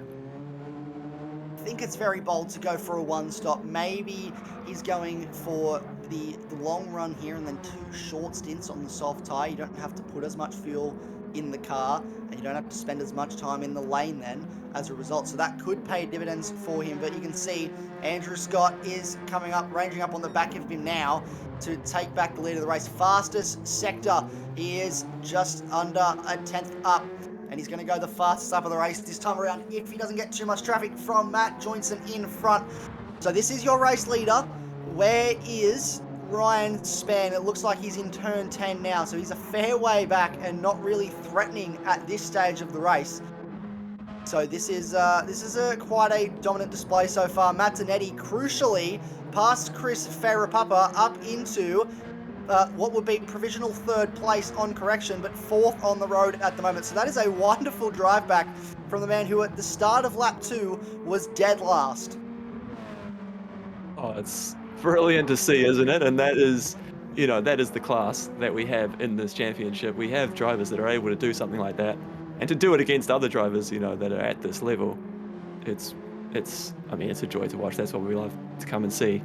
I think it's very bold to go for a one stop. Maybe he's going for the long run here and then 2 short stints on the soft tire. You don't have to put as much fuel in the car and you don't have to spend as much time in the lane then as a result. So that could pay dividends for him. But you can see Andrew Scott is coming up, ranging up on the back of him now to take back the lead of the race. Fastest sector, he is just under a 10th up. And he's going to go the fastest up of the race this time around if he doesn't get too much traffic from Matt Johnson in front. So this is your race leader. Where is Ryan Spann? It looks like he's in turn 10 now, so he's a fair way back and not really threatening at this stage of the race. So this is quite a dominant display so far. Matt Donetti, crucially, past Chris Ferrapapa up into what would be provisional 3rd place on correction, but 4th on the road at the moment. So that is a wonderful drive back from the man who at the start of lap 2 was dead last. Oh, it's brilliant to see, isn't it? And that is the class that we have in this championship. We have drivers that are able to do something like that, and to do it against other drivers, that are at this level. It's a joy to watch. That's what we love to come and see.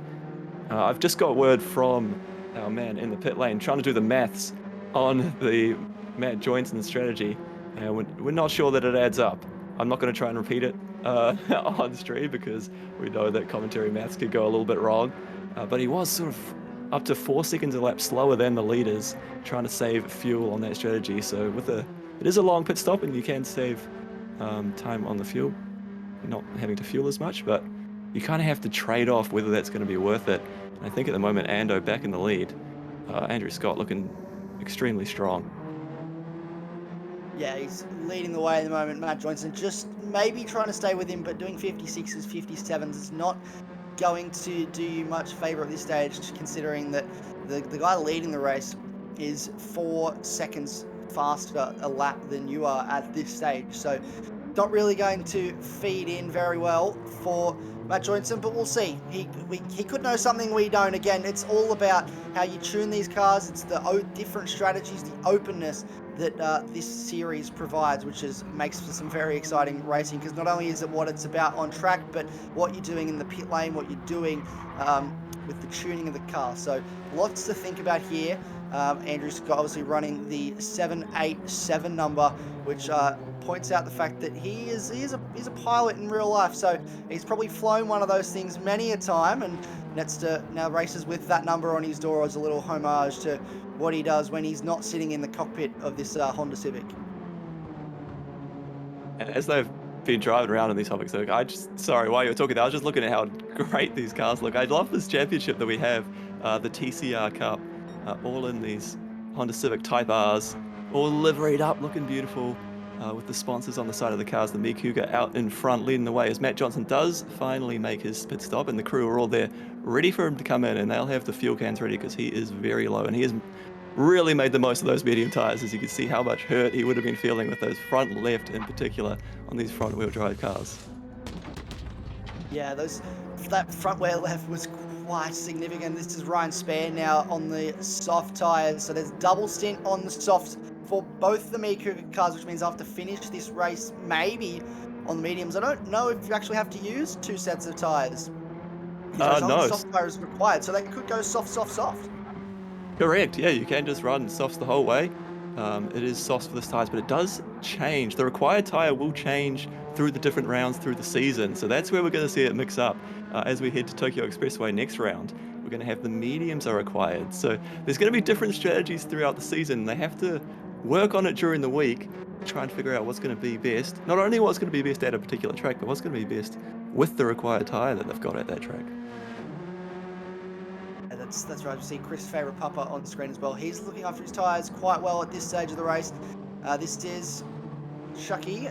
I've just got word from our man in the pit lane trying to do the maths on the Matt Johnson strategy, and we're not sure that it adds up. I'm not going to try and repeat it on stream because we know that commentary maths could go a little bit wrong, but he was sort of up to 4 seconds a lap slower than the leaders trying to save fuel on that strategy. So it is a long pit stop and you can save time on the fuel, not having to fuel as much, but you kind of have to trade off whether that's going to be worth it. And I think at the moment, Ando back in the lead. Andrew Scott looking extremely strong. Yeah, he's leading the way at the moment. Matt Johnson just maybe trying to stay with him, but doing 56s, 57s is not going to do you much favour at this stage, considering that the guy leading the race is 4 seconds faster a lap than you are at this stage. So not really going to feed in very well for Matt Joynson, but we'll see. He could know something we don't. Again, it's all about how you tune these cars. It's the different strategies, the openness that this series provides, which makes for some very exciting racing, because not only is it what it's about on track, but what you're doing in the pit lane, what you're doing with the tuning of the car. So lots to think about here. Andrew Scott obviously running the 787 number, which points out the fact that he's a pilot in real life. So he's probably flown one of those things many a time, and now races with that number on his door as a little homage to what he does when he's not sitting in the cockpit of this Honda Civic. And as they've been driving around in these topics, look, sorry, while you were talking, I was just looking at how great these cars look. I love this championship that we have, the TCR Cup, all in these Honda Civic Type Rs, all liveried up, looking beautiful, with the sponsors on the side of the cars, the Cooke out in front leading the way as Matt Joynson does finally make his pit stop, and the crew are all there ready for him to come in, and they'll have the fuel cans ready because he is very low, and he has really made the most of those medium tires. As you can see how much hurt he would have been feeling with those front left in particular on these front wheel drive cars. Yeah, that front wheel left was quite significant. This is Ryan Spann now on the soft tyres, so there's double stint on the softs for both the Mercury cars, which means I have to finish this race maybe on the mediums. I don't know if you actually have to use 2 sets of tyres. No. Soft tyres required, so they could go soft, soft, soft. Correct, yeah, you can just run softs the whole way. It is softs for this tyres, but it does change. The required tyre will change through the different rounds through the season, so that's where we're going to see it mix up. As we head to Tokyo Expressway next round, we're going to have the mediums are required. So there's going to be different strategies throughout the season. They have to work on it during the week, try and figure out what's going to be best. Not only what's going to be best at a particular track, but what's going to be best with the required tyre that they've got at that track. And that's right. You see Chris Papa on the screen as well. He's looking after his tyres quite well at this stage of the race. This is Chucky,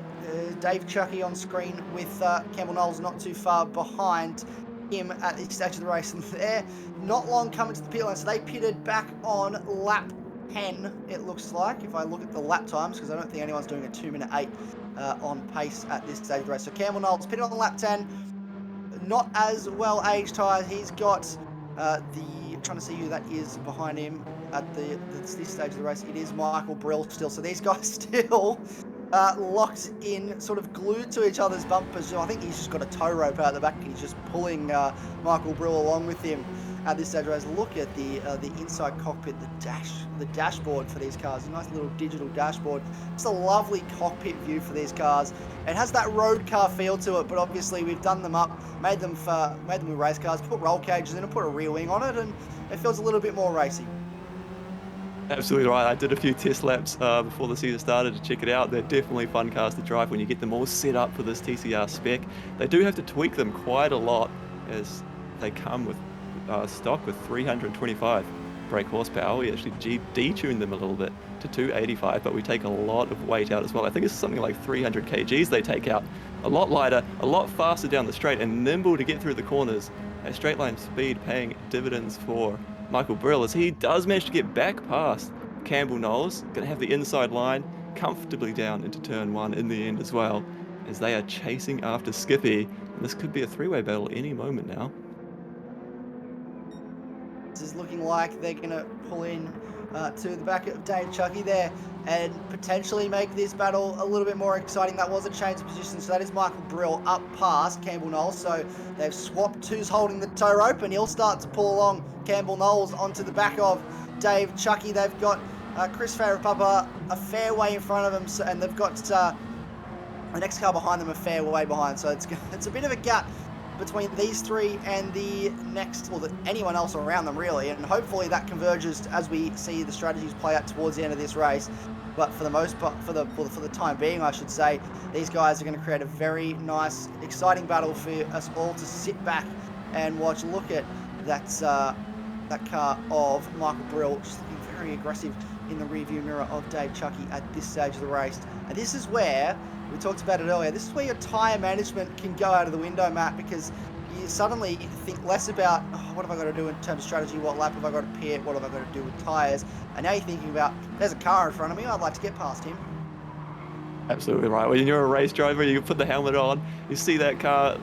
Dave Chucky on screen with Campbell Knowles not too far behind him at this stage of the race. And they're not long coming to the pit lane, so they pitted back on lap 10, it looks like, if I look at the lap times, because I don't think anyone's doing a 2:08 on pace at this stage of the race. So Campbell Knowles pitted on the lap 10, not as well aged tyres. He's got trying to see who that is behind him at this stage of the race. It is Michael Brill still. So these guys still locked in, sort of glued to each other's bumpers. I think he's just got a tow rope out the back and he's just pulling Michael Brill along with him at this stage of the race. Look at the inside cockpit, the dashboard for these cars. A nice little digital dashboard. It's a lovely cockpit view for these cars. It has that road car feel to it, but obviously we've done them up, made them with race cars, put roll cages in and put a rear wing on it, and it feels a little bit more racy. Absolutely right. I did a few test laps before the season started to check it out. They're definitely fun cars to drive when you get them all set up for this TCR spec. They do have to tweak them quite a lot as they come with stock with 325 brake horsepower. We actually detuned them a little bit to 285, but we take a lot of weight out as well. I think it's something like 300 kgs they take out. A lot lighter, a lot faster down the straight, and nimble to get through the corners. A straight line speed paying dividends for Michael Brill as he does manage to get back past Campbell Knowles. Going to have the inside line comfortably down into turn 1 in the end as well, as they are chasing after Skippy. And this could be a 3-way battle any moment now. This is looking like they're going to pull in to the back of Dave Chucky there and potentially make this battle a little bit more exciting. That was a change of position, so that is Michael Brill up past Campbell Knowles. So they've swapped who's holding the tow rope, and he'll start to pull along Campbell Knowles onto the back of Dave Chucky. They've got Chris Papa a fair way in front of them, and they've got the next car behind them a fair way behind. So it's a bit of a gap between these three and the next, or anyone else around them really, and hopefully that converges as we see the strategies play out towards the end of this race. But for the most part, for the time being, I should say, these guys are going to create a very nice, exciting battle for us all to sit back and watch. Look at that car of Michael Brill, just looking very aggressive in the rearview mirror of Dave Chucky at this stage of the race. And this is where, we talked about it earlier, this is where your tyre management can go out of the window, Matt, because you suddenly think less about, oh, what have I got to do in terms of strategy, what lap have I got to pit, what have I got to do with tyres, and now you're thinking about, there's a car in front of me, I'd like to get past him. Absolutely right. When you're a race driver, you put the helmet on, you see that car,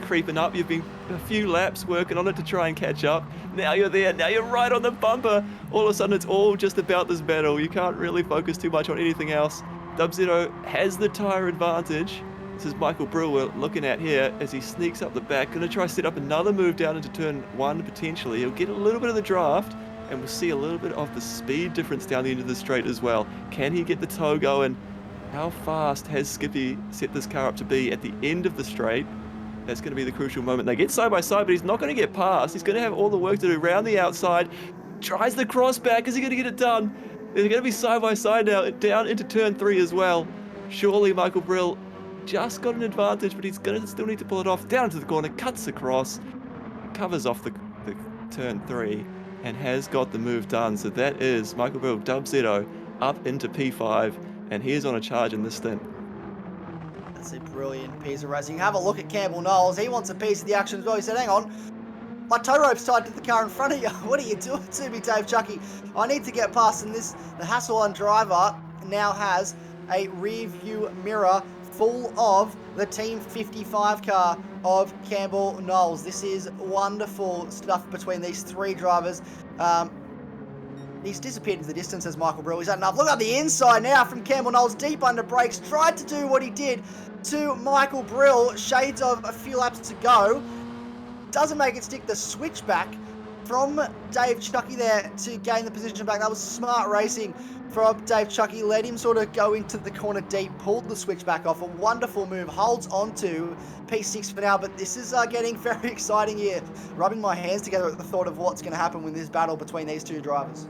creeping up. You've been a few laps working on it to try and catch up. Now you're there. Now you're right on the bumper. All of a sudden, it's all just about this battle. You can't really focus too much on anything else. Dub-Zero has the tyre advantage. This is Michael Brill we're looking at here as he sneaks up the back. Going to try to set up another move down into turn 1 potentially. He'll get a little bit of the draft, and we'll see a little bit of the speed difference down the end of the straight as well. Can he get the toe going? How fast has Skippy set this car up to be at the end of the straight? That's going to be the crucial moment. They get side by side, but he's not going to get past. He's going to have all the work to do around the outside. Tries the cross back. Is he going to get it done? They're going to be side by side now, down into turn 3 as well. Surely Michael Brill just got an advantage, but he's going to still need to pull it off. Down to the corner, cuts across, covers off the turn 3, and has got the move done. So that is Michael Brill, Dub-Zero, up into P5, and he is on a charge in this stint. That's a brilliant piece of racing. Have a look at Campbell Knowles. He wants a piece of the action as well. He said, hang on, my tow rope's tied to the car in front of you. What are you doing to me, Dave Chucky? I need to get past. And the Hasselon driver now has a rear view mirror full of the Team 55 car of Campbell Knowles. This is wonderful stuff between these 3 drivers. He's disappeared into the distance as Michael Brill. He's had enough. Look at the inside now from Campbell Knowles, deep under brakes. Tried to do what he did to Michael Brill. Shades of a few laps to go. Doesn't make it stick. The switchback from Dave Chucky there to gain the position back. That was smart racing from Dave Chucky. Let him sort of go into the corner deep, pulled the switchback off. A wonderful move. Holds on to P6 for now, but this is getting very exciting here. Rubbing my hands together at the thought of what's going to happen with this battle between these 2 drivers.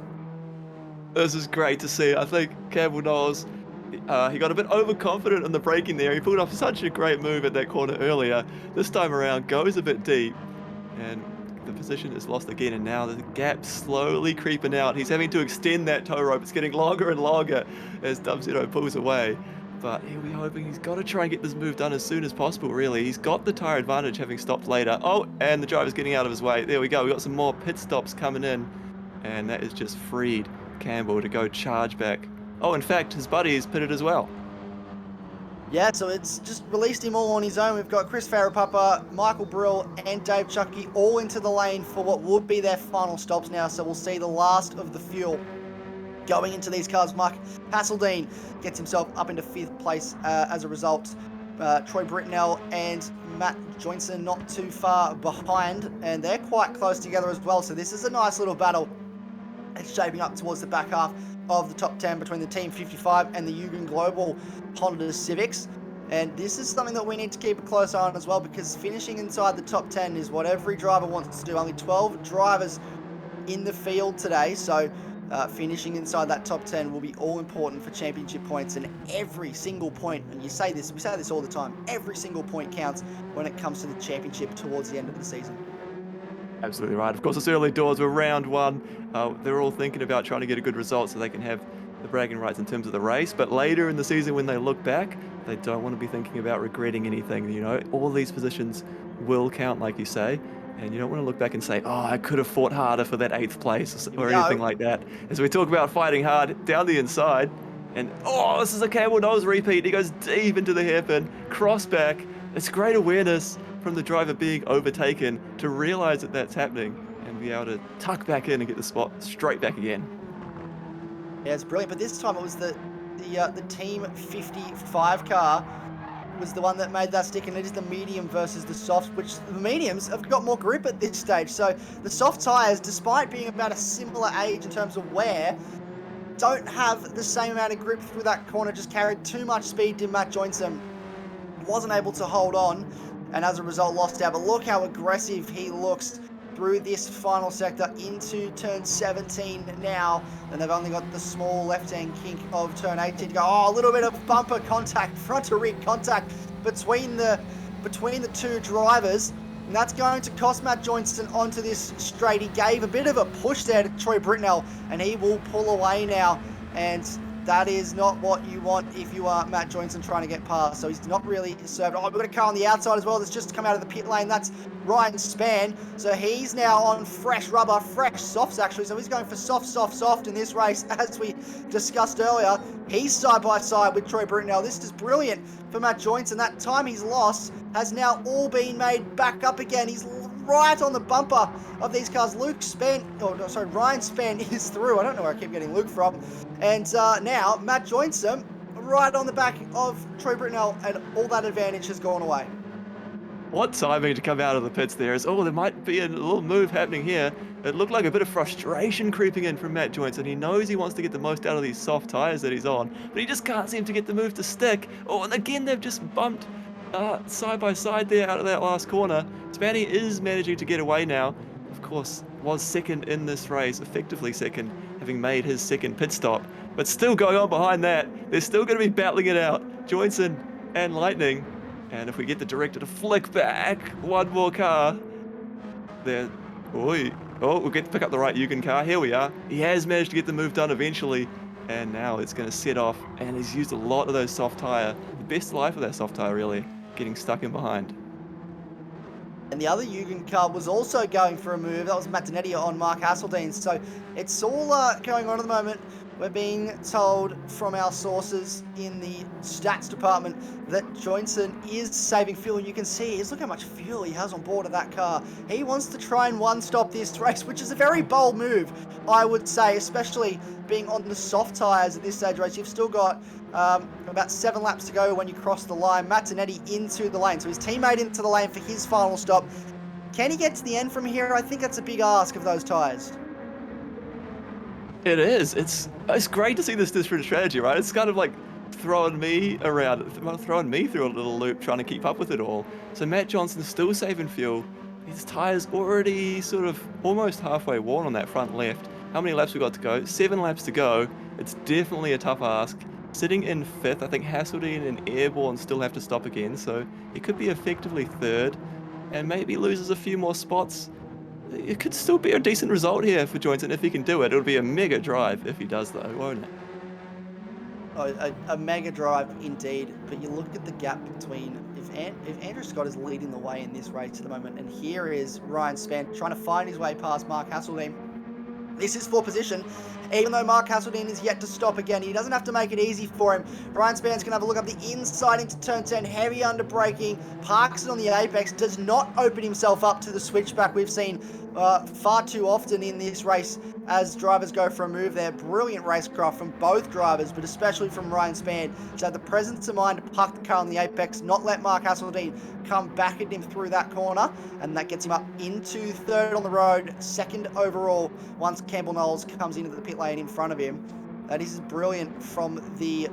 This is great to see. I think Campbell Knowles, he got a bit overconfident in the braking there. He pulled off such a great move at that corner earlier. This time around, goes a bit deep, and the position is lost again, and now the gap's slowly creeping out. He's having to extend that tow rope. It's getting longer and longer as Dub-Zero pulls away. But he'll be hoping he's got to try and get this move done as soon as possible, really. He's got the tyre advantage having stopped later. Oh, and the driver's getting out of his way. There we go. We've got some more pit stops coming in, and that is just freed Campbell to go charge back. Oh, in fact, his buddy is pitted as well. Yeah, so it's just released him all on his own. We've got Chris Farapapa, Michael Brill, and Dave Chucky all into the lane for what would be their final stops now. So we'll see the last of the fuel going into these cars. Mark Hasseldine gets himself up into 5th place as a result. Troy Britnell and Matt Joinson not too far behind, and they're quite close together as well. So this is a nice little battle. It's shaping up towards the back half of the top 10 between the Team 55 and the Yugen Global Honda Civics. And this is something that we need to keep a close eye on as well, because finishing inside the top 10 is what every driver wants to do. Only 12 drivers in the field today, so finishing inside that top 10 will be all important for championship points, and every single point, and we say this all the time, every single point counts when it comes to the championship towards the end of the season. Absolutely right. Of course, it's early doors. We're round 1. They're all thinking about trying to get a good result so they can have the bragging rights in terms of the race. But later in the season, when they look back, they don't want to be thinking about regretting anything. All these positions will count, like you say. And you don't want to look back and say, oh, I could have fought harder for that 8th place or anything like that. As we talk about fighting hard down the inside. And, oh, this is a Campbell Knowles repeat. He goes deep into the hairpin, cross back. It's great awareness from the driver being overtaken to realize that that's happening and be able to tuck back in and get the spot straight back again. Yeah, it's brilliant. But this time it was the Team 55 car was the one that made that stick, and it is the medium versus the soft, which the mediums have got more grip at this stage. So the soft tyres, despite being about a similar age in terms of wear, don't have the same amount of grip through that corner. Just carried too much speed to Matt Joinson. Wasn't able to hold on, and as a result lost out. But look how aggressive he looks through this final sector into turn 17 now, and they've only got the small left-hand kink of turn 18 to go. Oh, a little bit of bumper contact, front to rear contact between the 2 drivers, and that's going to cost Matt Joinson onto this straight. He gave a bit of a push there to Troy Britnell, and he will pull away now, and That is not what you want if you are Matt Joynson trying to get past. So he's not really served. Oh, we've got a car on the outside as well that's just come out of the pit lane. That's Ryan Spann. So he's now on fresh rubber, fresh softs actually. So he's going for soft in this race, as we discussed earlier. He's side by side with Troy Britnell. This is brilliant for Matt Joynson. That time he's lost has now all been made back up again. He's right on the bumper of these cars. Ryan Spann is through. I don't know where I keep getting Luke from. And now Matt Joynson right on the back of Troy Britnell, and all that advantage has gone away. What timing to come out of the pits there is, there might be a little move happening here. It looked like a bit of frustration creeping in from Matt Joynson. He knows he wants to get the most out of these soft tyres that he's on, but he just can't seem to get the move to stick. And again, they've just bumped side by side there out of that last corner. Spanny is managing to get away now. Of course, was second in this race, effectively second, having made his second pit stop. But still going on behind that, they're still going to be battling it out. Joynson and Lightning. And if we get the director to flick back one more car, there. We'll get to pick up the right Yugen car. Here we are. He has managed to get the move done eventually. And now it's going to set off. And he's used a lot of those soft tyre. The best life of that soft tyre, really, getting stuck in behind. And the other Yugen car was also going for a move. That was Matt Donetti on Mark Hasseldean. So it's all going on at the moment. We're being told from our sources in the stats department that Joynson is saving fuel. And you can see, look how much fuel he has on board of that car. He wants to try and one-stop this race, which is a very bold move, I would say, especially being on the soft tyres at this stage race. You've still got about 7 laps to go when you cross the line. Matt Donetti into the lane. So his teammate into the lane for his final stop. Can he get to the end from here? I think that's a big ask of those tyres. It is. It's great to see this different strategy, right? It's kind of like throwing me through a little loop, trying to keep up with it all. So Matt Johnson's still saving fuel. His tyres already sort of almost halfway worn on that front left. How many laps we got to go? 7 laps to go. It's definitely a tough ask. Sitting in 5th, I think Hasseldean and Airborne still have to stop again, so he could be effectively 3rd, and maybe loses a few more spots. It could still be a decent result here for Joynson if he can do it. It'll be a mega drive if he does, though, won't it? A mega drive indeed, but you look at the gap between if Andrew Scott is leading the way in this race at the moment, and here is Ryan Spann trying to find his way past Mark Hasseldean. This is for position, even though Mark Hasseldean is yet to stop again. He doesn't have to make it easy for him. Ryan Spann's going to have a look up the inside into turn 10, heavy under braking, parks it on the apex, does not open himself up to the switchback we've seen far too often in this race as drivers go for a move there. Brilliant racecraft from both drivers, but especially from Ryan Spann to have the presence of mind to park the car on the apex, not let Mark Hasseldean come back at him through that corner, and that gets him up into 3rd on the road, 2nd overall once Campbell Knowles comes into the pit lane in front of him. That is brilliant from the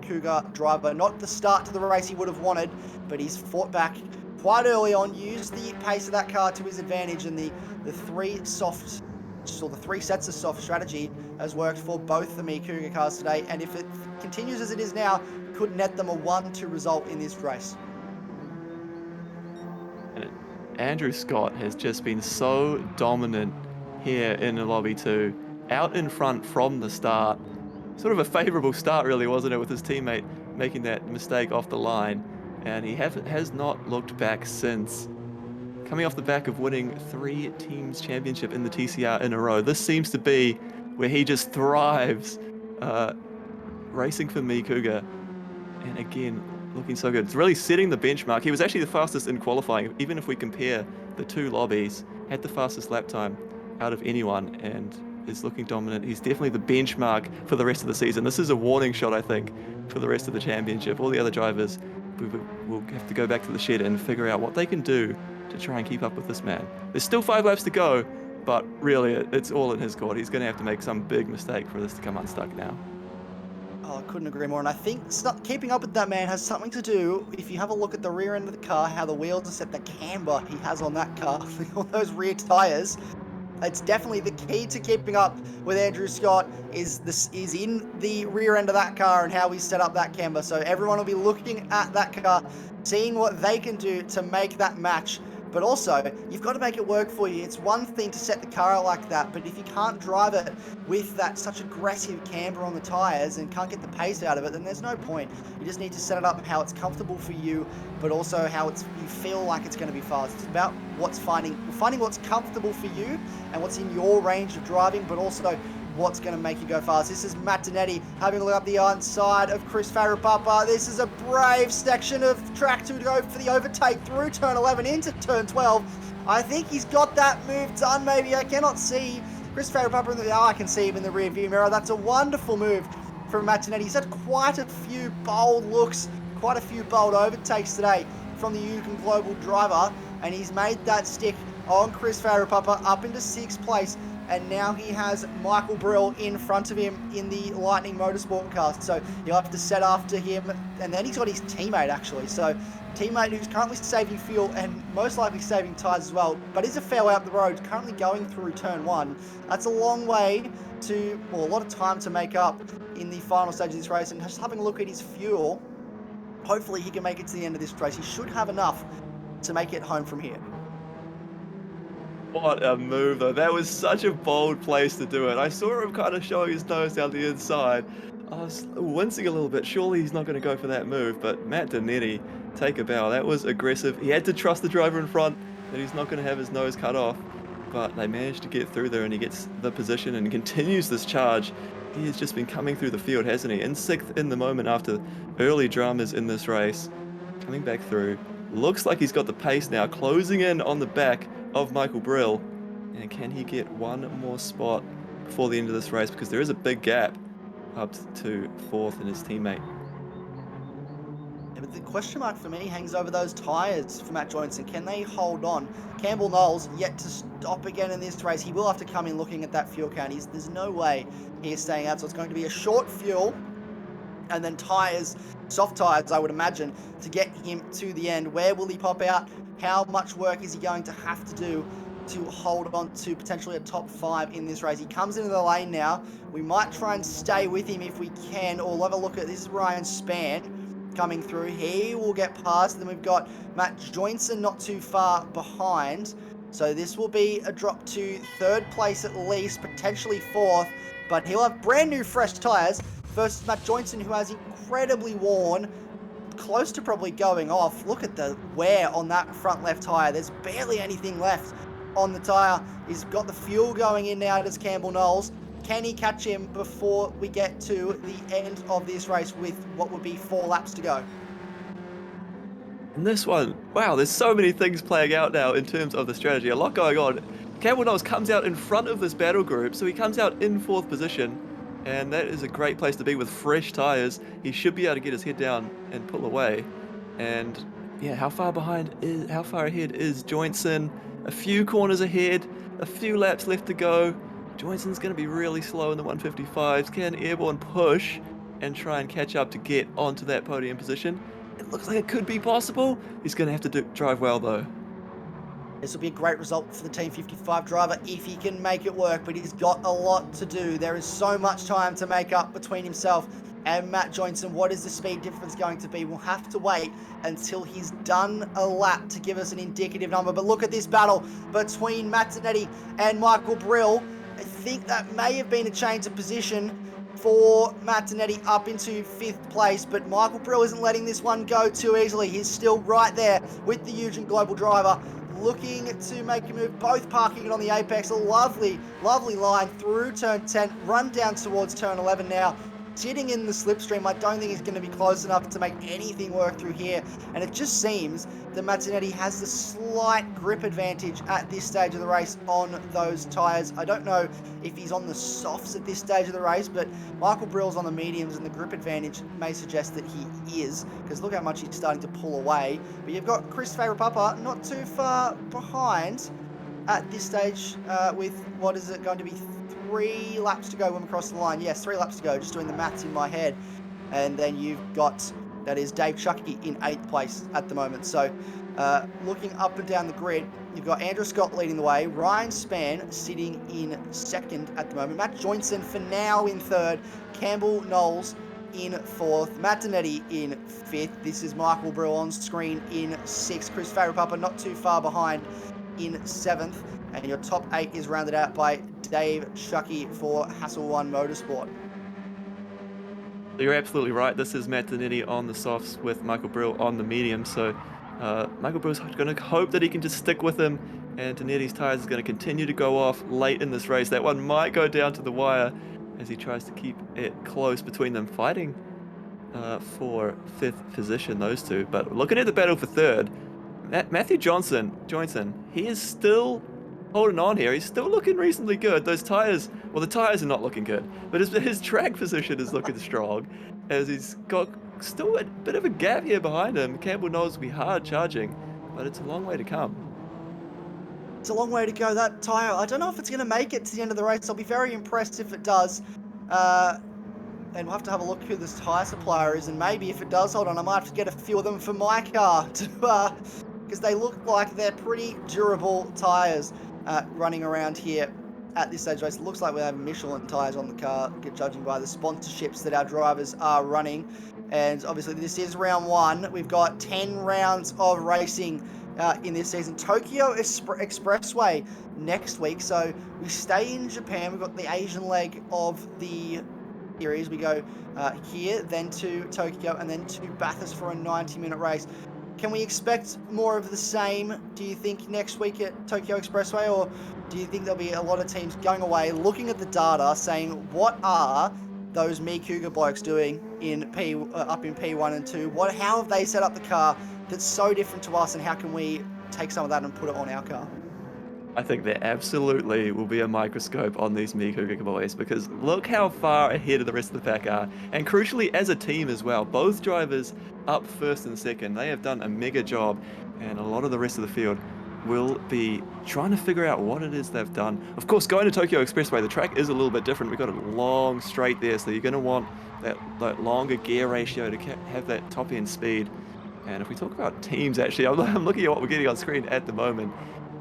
Cougar driver. Not the start to the race he would have wanted, but he's fought back quite early on, used the pace of that car to his advantage, and the 3 sets of soft strategy has worked for both the Cougar cars today, and if it continues as it is now, could net them a 1-2 result in this race. Andrew Scott has just been so dominant here in the Lobby 2, out in front from the start. Sort of a favourable start, really, wasn't it, with his teammate making that mistake off the line, and he has not looked back since. Coming off the back of winning 3 teams championship in the TCR in a row, this seems to be where he just thrives, racing for Cougar, and again, looking so good. It's really setting the benchmark. He was actually the fastest in qualifying, even if we compare the 2 lobbies, had the fastest lap time out of anyone, and is looking dominant. He's definitely the benchmark for the rest of the season. This is a warning shot, I think, for the rest of the championship. All the other drivers will have to go back to the shed and figure out what they can do to try and keep up with this man. There's still 5 laps to go, but really it's all in his court. He's going to have to make some big mistake for this to come unstuck now. Oh, I couldn't agree more. And I think keeping up with that man has something to do, if you have a look at the rear end of the car, how the wheels are set, the camber he has on that car, all those rear tyres. It's definitely the key to keeping up with Andrew Scott is in the rear end of that car and how we set up that camber. So everyone will be looking at that car, seeing what they can do to make that match but also you've got to make it work for you. It's one thing to set the car out like that, but if you can't drive it with that such aggressive camber on the tyres and can't get the pace out of it, then there's no point. You just need to set it up how it's comfortable for you, but also how you feel like it's going to be fast. It's about finding what's comfortable for you and what's in your range of driving, but also what's going to make you go fast. This is Matt Donetti having a look up the inside of Chris Farapapa. This is a brave section of track to go for the overtake through turn 11 into turn 12. I think he's got that move done, maybe. I cannot see Chris Farapapa in the... Oh, I can see him in the rear view mirror. That's a wonderful move from Matt Donetti. He's had quite a few bold looks, quite a few bold overtakes today from the Yukon Global driver, and he's made that stick on Chris Farapapa up into 6th place. And now he has Michael Brill in front of him in the Lightning Motorsport car. So he'll have to set after him. And then he's got his teammate, actually. So teammate who's currently saving fuel and most likely saving tyres as well, but is a fair way up the road, currently going through turn 1. That's a long way to, well, a lot of time to make up in the final stage of this race. And just having a look at his fuel, hopefully he can make it to the end of this race. He should have enough to make it home from here. What a move, though. That was such a bold place to do it. I saw him kind of showing his nose down the inside. I was wincing a little bit. Surely he's not going to go for that move, but Matt Donetti, take a bow. That was aggressive. He had to trust the driver in front that he's not going to have his nose cut off, but they managed to get through there, and he gets the position and continues this charge. He has just been coming through the field, hasn't he? In 6th in the moment after early dramas in this race. Coming back through. Looks like he's got the pace now, closing in on the back of Michael Brill. And can he get one more spot before the end of this race? Because there is a big gap up to 4th and his teammate. Yeah, but the question mark for me hangs over those tyres for Matt Johnson. Can they hold on? Campbell Knowles yet to stop again in this race. He will have to come in looking at that fuel count. There's no way he is staying out. So it's going to be a short fuel and then tyres, soft tyres, I would imagine, to get him to the end. Where will he pop out? How much work is he going to have to do to hold on to potentially a top 5 in this race? He comes into the lane now. We might try and stay with him if we can, or we'll have a look at this. Is Ryan Spann coming through. He will get past. Then we've got Matt Joynson not too far behind. So this will be a drop to 3rd place at least, potentially 4th. But he'll have brand new fresh tyres versus Matt Joynson, who has incredibly worn, close to probably going off. Look at the wear on that front left tyre. There's barely anything left on the tyre. He's got the fuel going in now, does Campbell Knowles. Can he catch him before we get to the end of this race with what would be 4 laps to go? And this one, wow, there's so many things playing out now in terms of the strategy. A lot going on. Campbell Knowles comes out in front of this battle group, so he comes out in 4th position. And that is a great place to be with fresh tyres. He should be able to get his head down and pull away. And yeah, how far ahead is Joynson? A few corners ahead, a few laps left to go. Joynson's going to be really slow in the 155s. Can Airborne push and try and catch up to get onto that podium position? It looks like it could be possible. He's going to have to drive well, though. This will be a great result for the Team 55 driver if he can make it work, but he's got a lot to do. There is so much time to make up between himself and Matt Joynson. What is the speed difference going to be? We'll have to wait until he's done a lap to give us an indicative number. But look at this battle between Matt Donetti and Michael Brill. I think that may have been a change of position for Matt Donetti up into 5th place, but Michael Brill isn't letting this one go too easily. He's still right there with the Yukon Global driver, looking to make a move, both parking it on the apex. A lovely, lovely line through turn 10, run down towards turn 11 now. Sitting in the slipstream, I don't think he's going to be close enough to make anything work through here. And it just seems that Matt Donetti has the slight grip advantage at this stage of the race on those tyres. I don't know if he's on the softs at this stage of the race, but Michael Brill's on the mediums, and the grip advantage may suggest that he is, because look how much he's starting to pull away. But you've got Chris Farapapa not too far behind at this stage with, what is it going to be, 3 laps to go when we cross the line. Yes, 3 laps to go, just doing the maths in my head. And then you've got, that is Dave Chucky in 8th place at the moment. So looking up and down the grid, you've got Andrew Scott leading the way, Ryan Spann sitting in 2nd at the moment, Matt Joynson for now in 3rd, Campbell Knowles in 4th, Matt Donetti in 5th. This is Michael Brill on screen in 6th. Chris Farapapa not too far behind in 7th. And your top 8 is rounded out by Dave Shuckey for Hassel 1 Motorsport. You're absolutely right. This is Matt Donetti on the softs with Michael Brill on the medium. So Michael Brill's going to hope that he can just stick with him, and Donetti's tyres is going to continue to go off late in this race. That one might go down to the wire as he tries to keep it close between them, fighting for 5th position, those two. But looking at the battle for 3rd, Matthew Johnson, he is still holding on here. He's still looking reasonably good. Those tyres, well, the tyres are not looking good, but his track position is looking strong, as he's got still a bit of a gap here behind him. Campbell Knowles will be hard charging, but it's a long way to come. It's a long way to go. That tyre, I don't know if it's going to make it to the end of the race. I'll be very impressed if it does. And we'll have to have a look who this tyre supplier is, and maybe if it does, hold on, I might have to get a few of them for my car, because they look like they're pretty durable tyres running around here at this stage race. It looks like we have Michelin tyres on the car, judging by the sponsorships that our drivers are running. And obviously this is round 1. We've got 10 rounds of racing in this season. Tokyo Expressway next week. So we stay in Japan. We've got the Asian leg of the series. We go here, then to Tokyo, and then to Bathurst for a 90-minute race. Can we expect more of the same, do you think, next week at Tokyo Expressway? Or do you think there'll be a lot of teams going away, looking at the data, saying, what are those Me Cougar blokes doing in up in P1 and 2? How have they set up the car that's so different to us, and how can we take some of that and put it on our car? I think there absolutely will be a microscope on these Me Cougar boys, because look how far ahead of the rest of the pack are. And crucially, as a team as well, both drivers up 1st and 2nd. They have done a mega job, and a lot of the rest of the field will be trying to figure out what it is they've done. Of course, going to Tokyo Expressway, the track is a little bit different. We've got a long straight there, so you're going to want that longer gear ratio to have that top end speed. And if we talk about teams, actually, I'm looking at what we're getting on screen at the moment.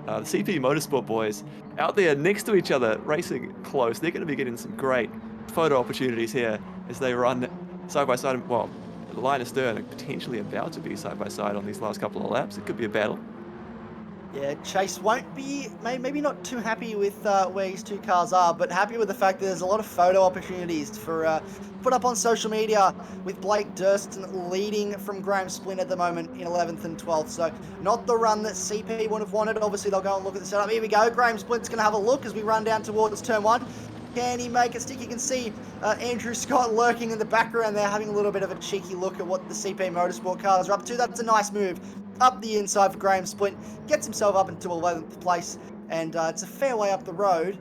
The CP Motorsport boys out there next to each other, racing close. They're going to be getting some great photo opportunities here as they run side by side. Well, line astern, potentially about to be side by side on these last couple of laps. It could be a battle. Yeah, Chase won't be, maybe not too happy with where his two cars are, but happy with the fact that there's a lot of photo opportunities for put up on social media, with Blake Durston leading from Graham Splint at the moment in 11th and 12th. So not the run that CP would have wanted. Obviously, they'll go and look at the setup. Here we go. Graham Splint's going to have a look as we run down towards turn 1. Can he make it stick? You can see Andrew Scott lurking in the background there, having a little bit of a cheeky look at what the CP Motorsport cars are up to. That's a nice move up the inside for Graham Splint. Gets himself up into 11th place, and it's a fair way up the road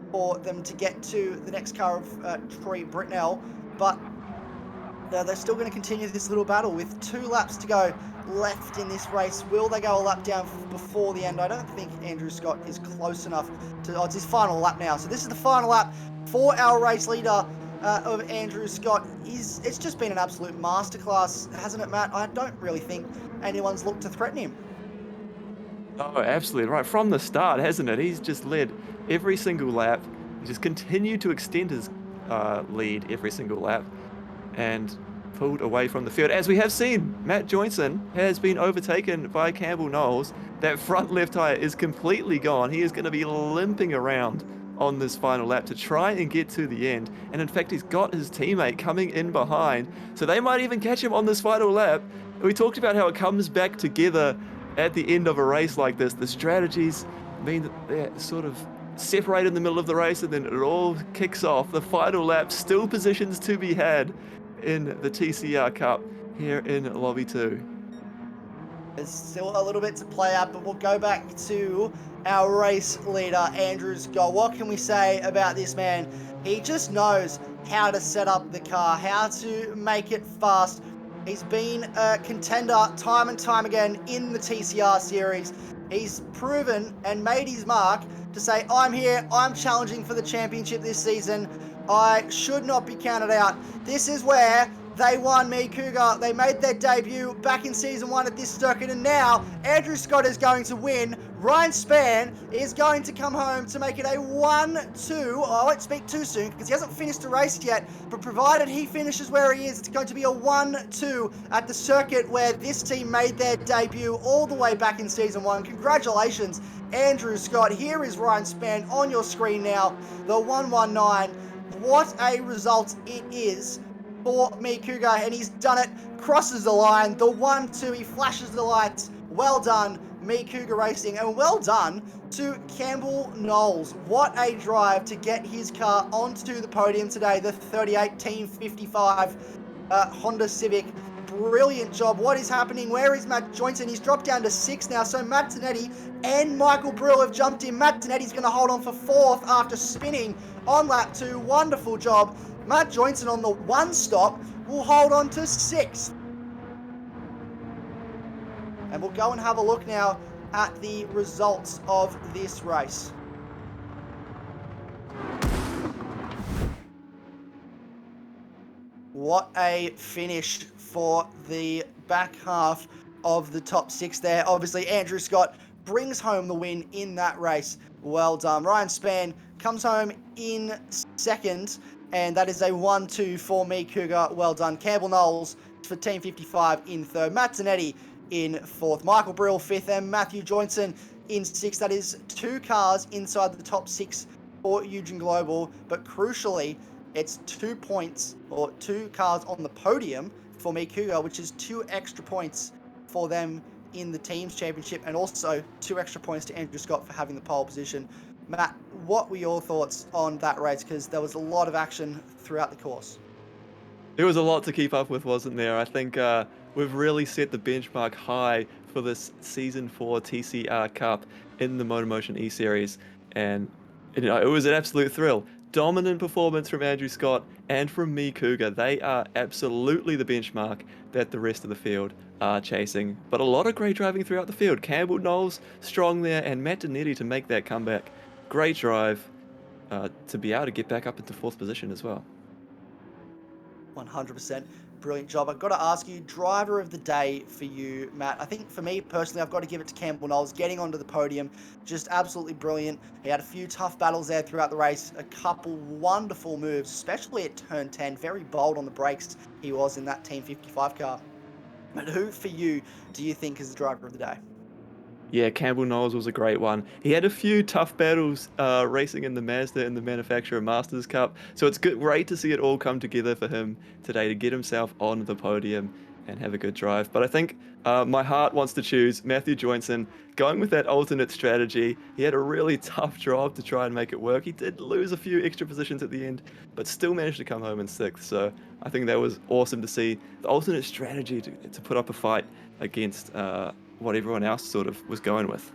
for them to get to the next car of Troy Britnell. But they're still going to continue this little battle with 2 laps to go left in this race. Will they go a lap down before the end? I don't think Andrew Scott is close enough to... it's his final lap now. So this is the final lap for our race leader of Andrew Scott. It's just been an absolute masterclass, hasn't it, Matt? I don't really think anyone's looked to threaten him. Oh, absolutely right. From the start, hasn't it? He's just led every single lap. He just continued to extend his lead every single lap and pulled away from the field. As we have seen, Matt Joynson has been overtaken by Campbell Knowles. That front left tyre is completely gone. He is going to be limping around on this final lap to try and get to the end. And in fact, he's got his teammate coming in behind, so they might even catch him on this final lap. We talked about how it comes back together at the end of a race like this. The strategies mean that they're sort of separated in the middle of the race, and then it all kicks off. The final lap, still positions to be had in the TCR Cup here in Lobby 2. There's still a little bit to play out, but we'll go back to our race leader, Andrew Scott. What can we say about this man? He just knows how to set up the car, how to make it fast. He's been a contender time and time again in the TCR series. He's proven and made his mark to say, I'm here, I'm challenging for the championship this season. I should not be counted out. This is where they won Me Cougar. They made their debut back in season 1 at this circuit, and now Andrew Scott is going to win Ryan Spann is going to come home to make it a 1-2. I won't speak too soon because he hasn't finished the race yet, but provided he finishes where he is, it's going to be a 1-2 at the circuit where this team made their debut all the way back in Season 1. Congratulations, Andrew Scott. Here is Ryan Spann on your screen now, the 119. What a result it is for me, Cougar, and he's done it. Crosses the line, the 1-2, he flashes the lights. Well done, me, Cougar Racing, and well done to Campbell Knowles. What a drive to get his car onto the podium today, the 38 Team 55 Honda Civic. Brilliant job. What is happening? Where is Matt Joynton? He's dropped down to 6 now, so Matt Tonetti and Michael Brill have jumped in. Matt Tonetti's going to hold on for 4th after spinning on lap 2. Wonderful job. Matt Joynton on the 1 stop will hold on to 6th. And we'll go and have a look now at the results of this race. What a finish for the back half of the top 6 there. Obviously, Andrew Scott brings home the win in that race. Well done. Ryan Spann comes home in 2nd, and that is a 1-2 for me, Cougar. Well done. Campbell Knowles for Team 55 in 3rd. Matt Tonetti in 4th. Michael Brill 5th, and Matthew Joynton in 6th. That is 2 cars inside the top 6 for Eugene Global, but crucially, it's 2 points, or 2 cars on the podium for me, Cougar, which is 2 extra points for them in the Teams Championship, and also 2 extra points to Andrew Scott for having the pole position. Matt, what were your thoughts on that race? Because there was a lot of action throughout the course. There was a lot to keep up with, wasn't there? I think we've really set the benchmark high for this Season 4 TCR Cup in the MotorMotion E-Series, and it was an absolute thrill. Dominant performance from Andrew Scott and from me, Cougar. They are absolutely the benchmark that the rest of the field are chasing. But a lot of great driving throughout the field. Campbell Knowles strong there, and Matt Tonetti to make that comeback. Great drive to be able to get back up into 4th position as well. 100%. Brilliant job. I've got to ask you, driver of the day for you, Matt. I think for me personally, I've got to give it to Campbell Knowles, getting onto the podium. Just absolutely brilliant. He had a few tough battles there throughout the race, a couple wonderful moves, especially at turn 10. Very bold on the brakes he was in that Team 55 car. But who for you do you think is the driver of the day? Yeah, Campbell Knowles was a great one. He had a few tough battles racing in the Mazda in the Manufacturer Masters Cup, so it's great to see it all come together for him today to get himself on the podium and have a good drive. But I think my heart wants to choose Matthew Joynton, going with that alternate strategy. He had a really tough job to try and make it work. He did lose a few extra positions at the end, but still managed to come home in 6th. So I think that was awesome to see the alternate strategy to put up a fight against what everyone else sort of was going with.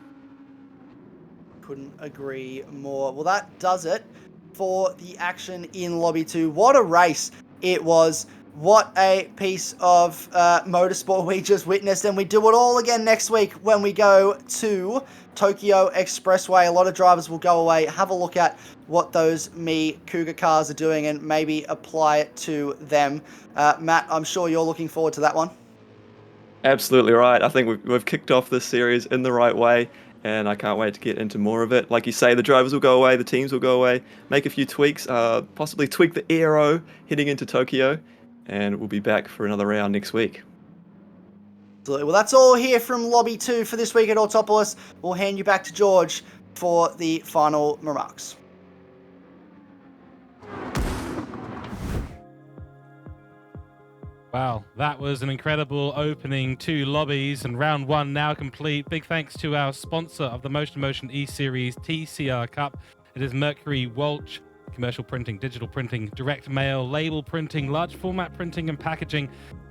Couldn't agree more. Well, that does it for the action in Lobby 2. What a race it was. What a piece of motorsport we just witnessed, and we do it all again next week when we go to Tokyo Expressway. A lot of drivers will go away, have a look at what those me Cougar cars are doing, and maybe apply it to them. Matt, I'm sure you're looking forward to that one. Absolutely right. I think we've kicked off this series in the right way, and I can't wait to get into more of it. Like you say, the drivers will go away, the teams will go away, make a few tweaks, possibly tweak the aero heading into Tokyo, and we'll be back for another round next week. Absolutely. Well, that's all here from Lobby 2 for this week at Autopolis. We'll hand you back to George for the final remarks. Wow, that was an incredible opening to Lobbies, and round 1 now complete. Big thanks to our sponsor of the MotorMotion E-Series TCR Cup. It is Mercury Walch. Commercial printing, digital printing, direct mail, label printing, large format printing and packaging.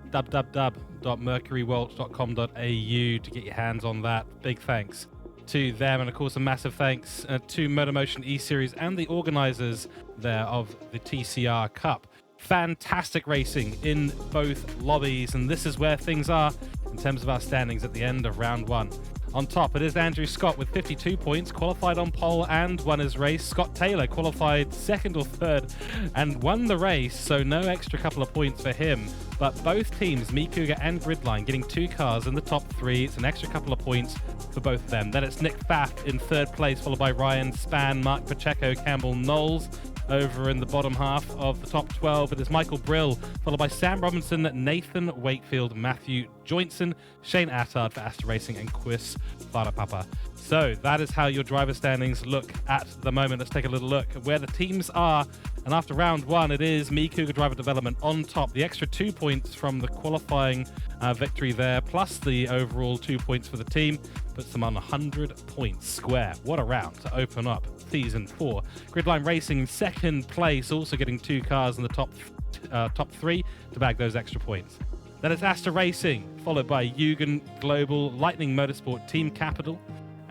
www.mercurywalch.com.au to get your hands on that. Big thanks to them, and of course a massive thanks to MotorMotion E-Series and the organizers there of the TCR Cup. Fantastic racing in both lobbies, and this is where things are in terms of our standings at the end of round 1. On top, it is Andrew Scott with 52 points, qualified on pole and won his race. Scott Taylor qualified second or third and won the race, so no extra couple of points for him. But both teams, Cooke and Gridline, getting 2 cars in the top 3. It's an extra couple of points for both of them. Then it's Nick Pfaff in third place, followed by Ryan Spann, Mark Pacheco, Campbell Knowles. Over in the bottom half of the top 12, it is Michael Brill, followed by Sam Robinson, Nathan Wakefield, Matthew Joinson, Shane Attard for Astor Racing, and Chris Farapapa. So that is how your driver standings look at the moment. Let's take a little look at where the teams are. And after round 1, it is Cooke Driver Development on top. The extra 2 points from the qualifying victory there, plus the overall 2 points for the team, puts them on 100 points square. What a round to open up Season 4. Gridline Racing second place, also getting 2 cars in the top 3 to bag those extra points. Then it's Astor Racing, followed by Eugen Global, Lightning Motorsport, Team Capital,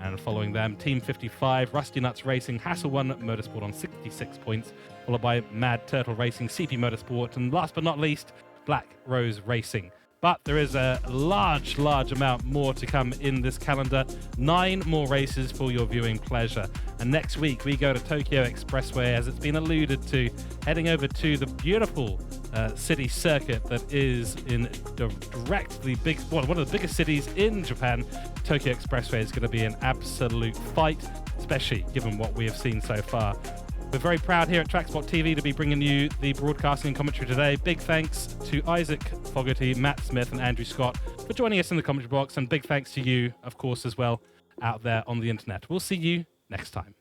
and following them, Team 55, Rusty Nuts Racing, Hassel 1 Motorsport on 66 points, followed by Mad Turtle Racing, CP Motorsport, and last but not least, Black Rose Racing. But there is a large amount more to come in this calendar. 9 more races for your viewing pleasure. And next week, we go to Tokyo Expressway, as it's been alluded to, heading over to the beautiful city circuit that is in directly one of the biggest cities in Japan. Tokyo Expressway is going to be an absolute fight, especially given what we have seen so far. We're very proud here at TrackSpot TV to be bringing you the broadcasting and commentary today. Big thanks to Isaac Fogarty, Matt Smith, and Andrew Scott for joining us in the commentary box, and big thanks to you, of course, as well, out there on the internet. We'll see you next time.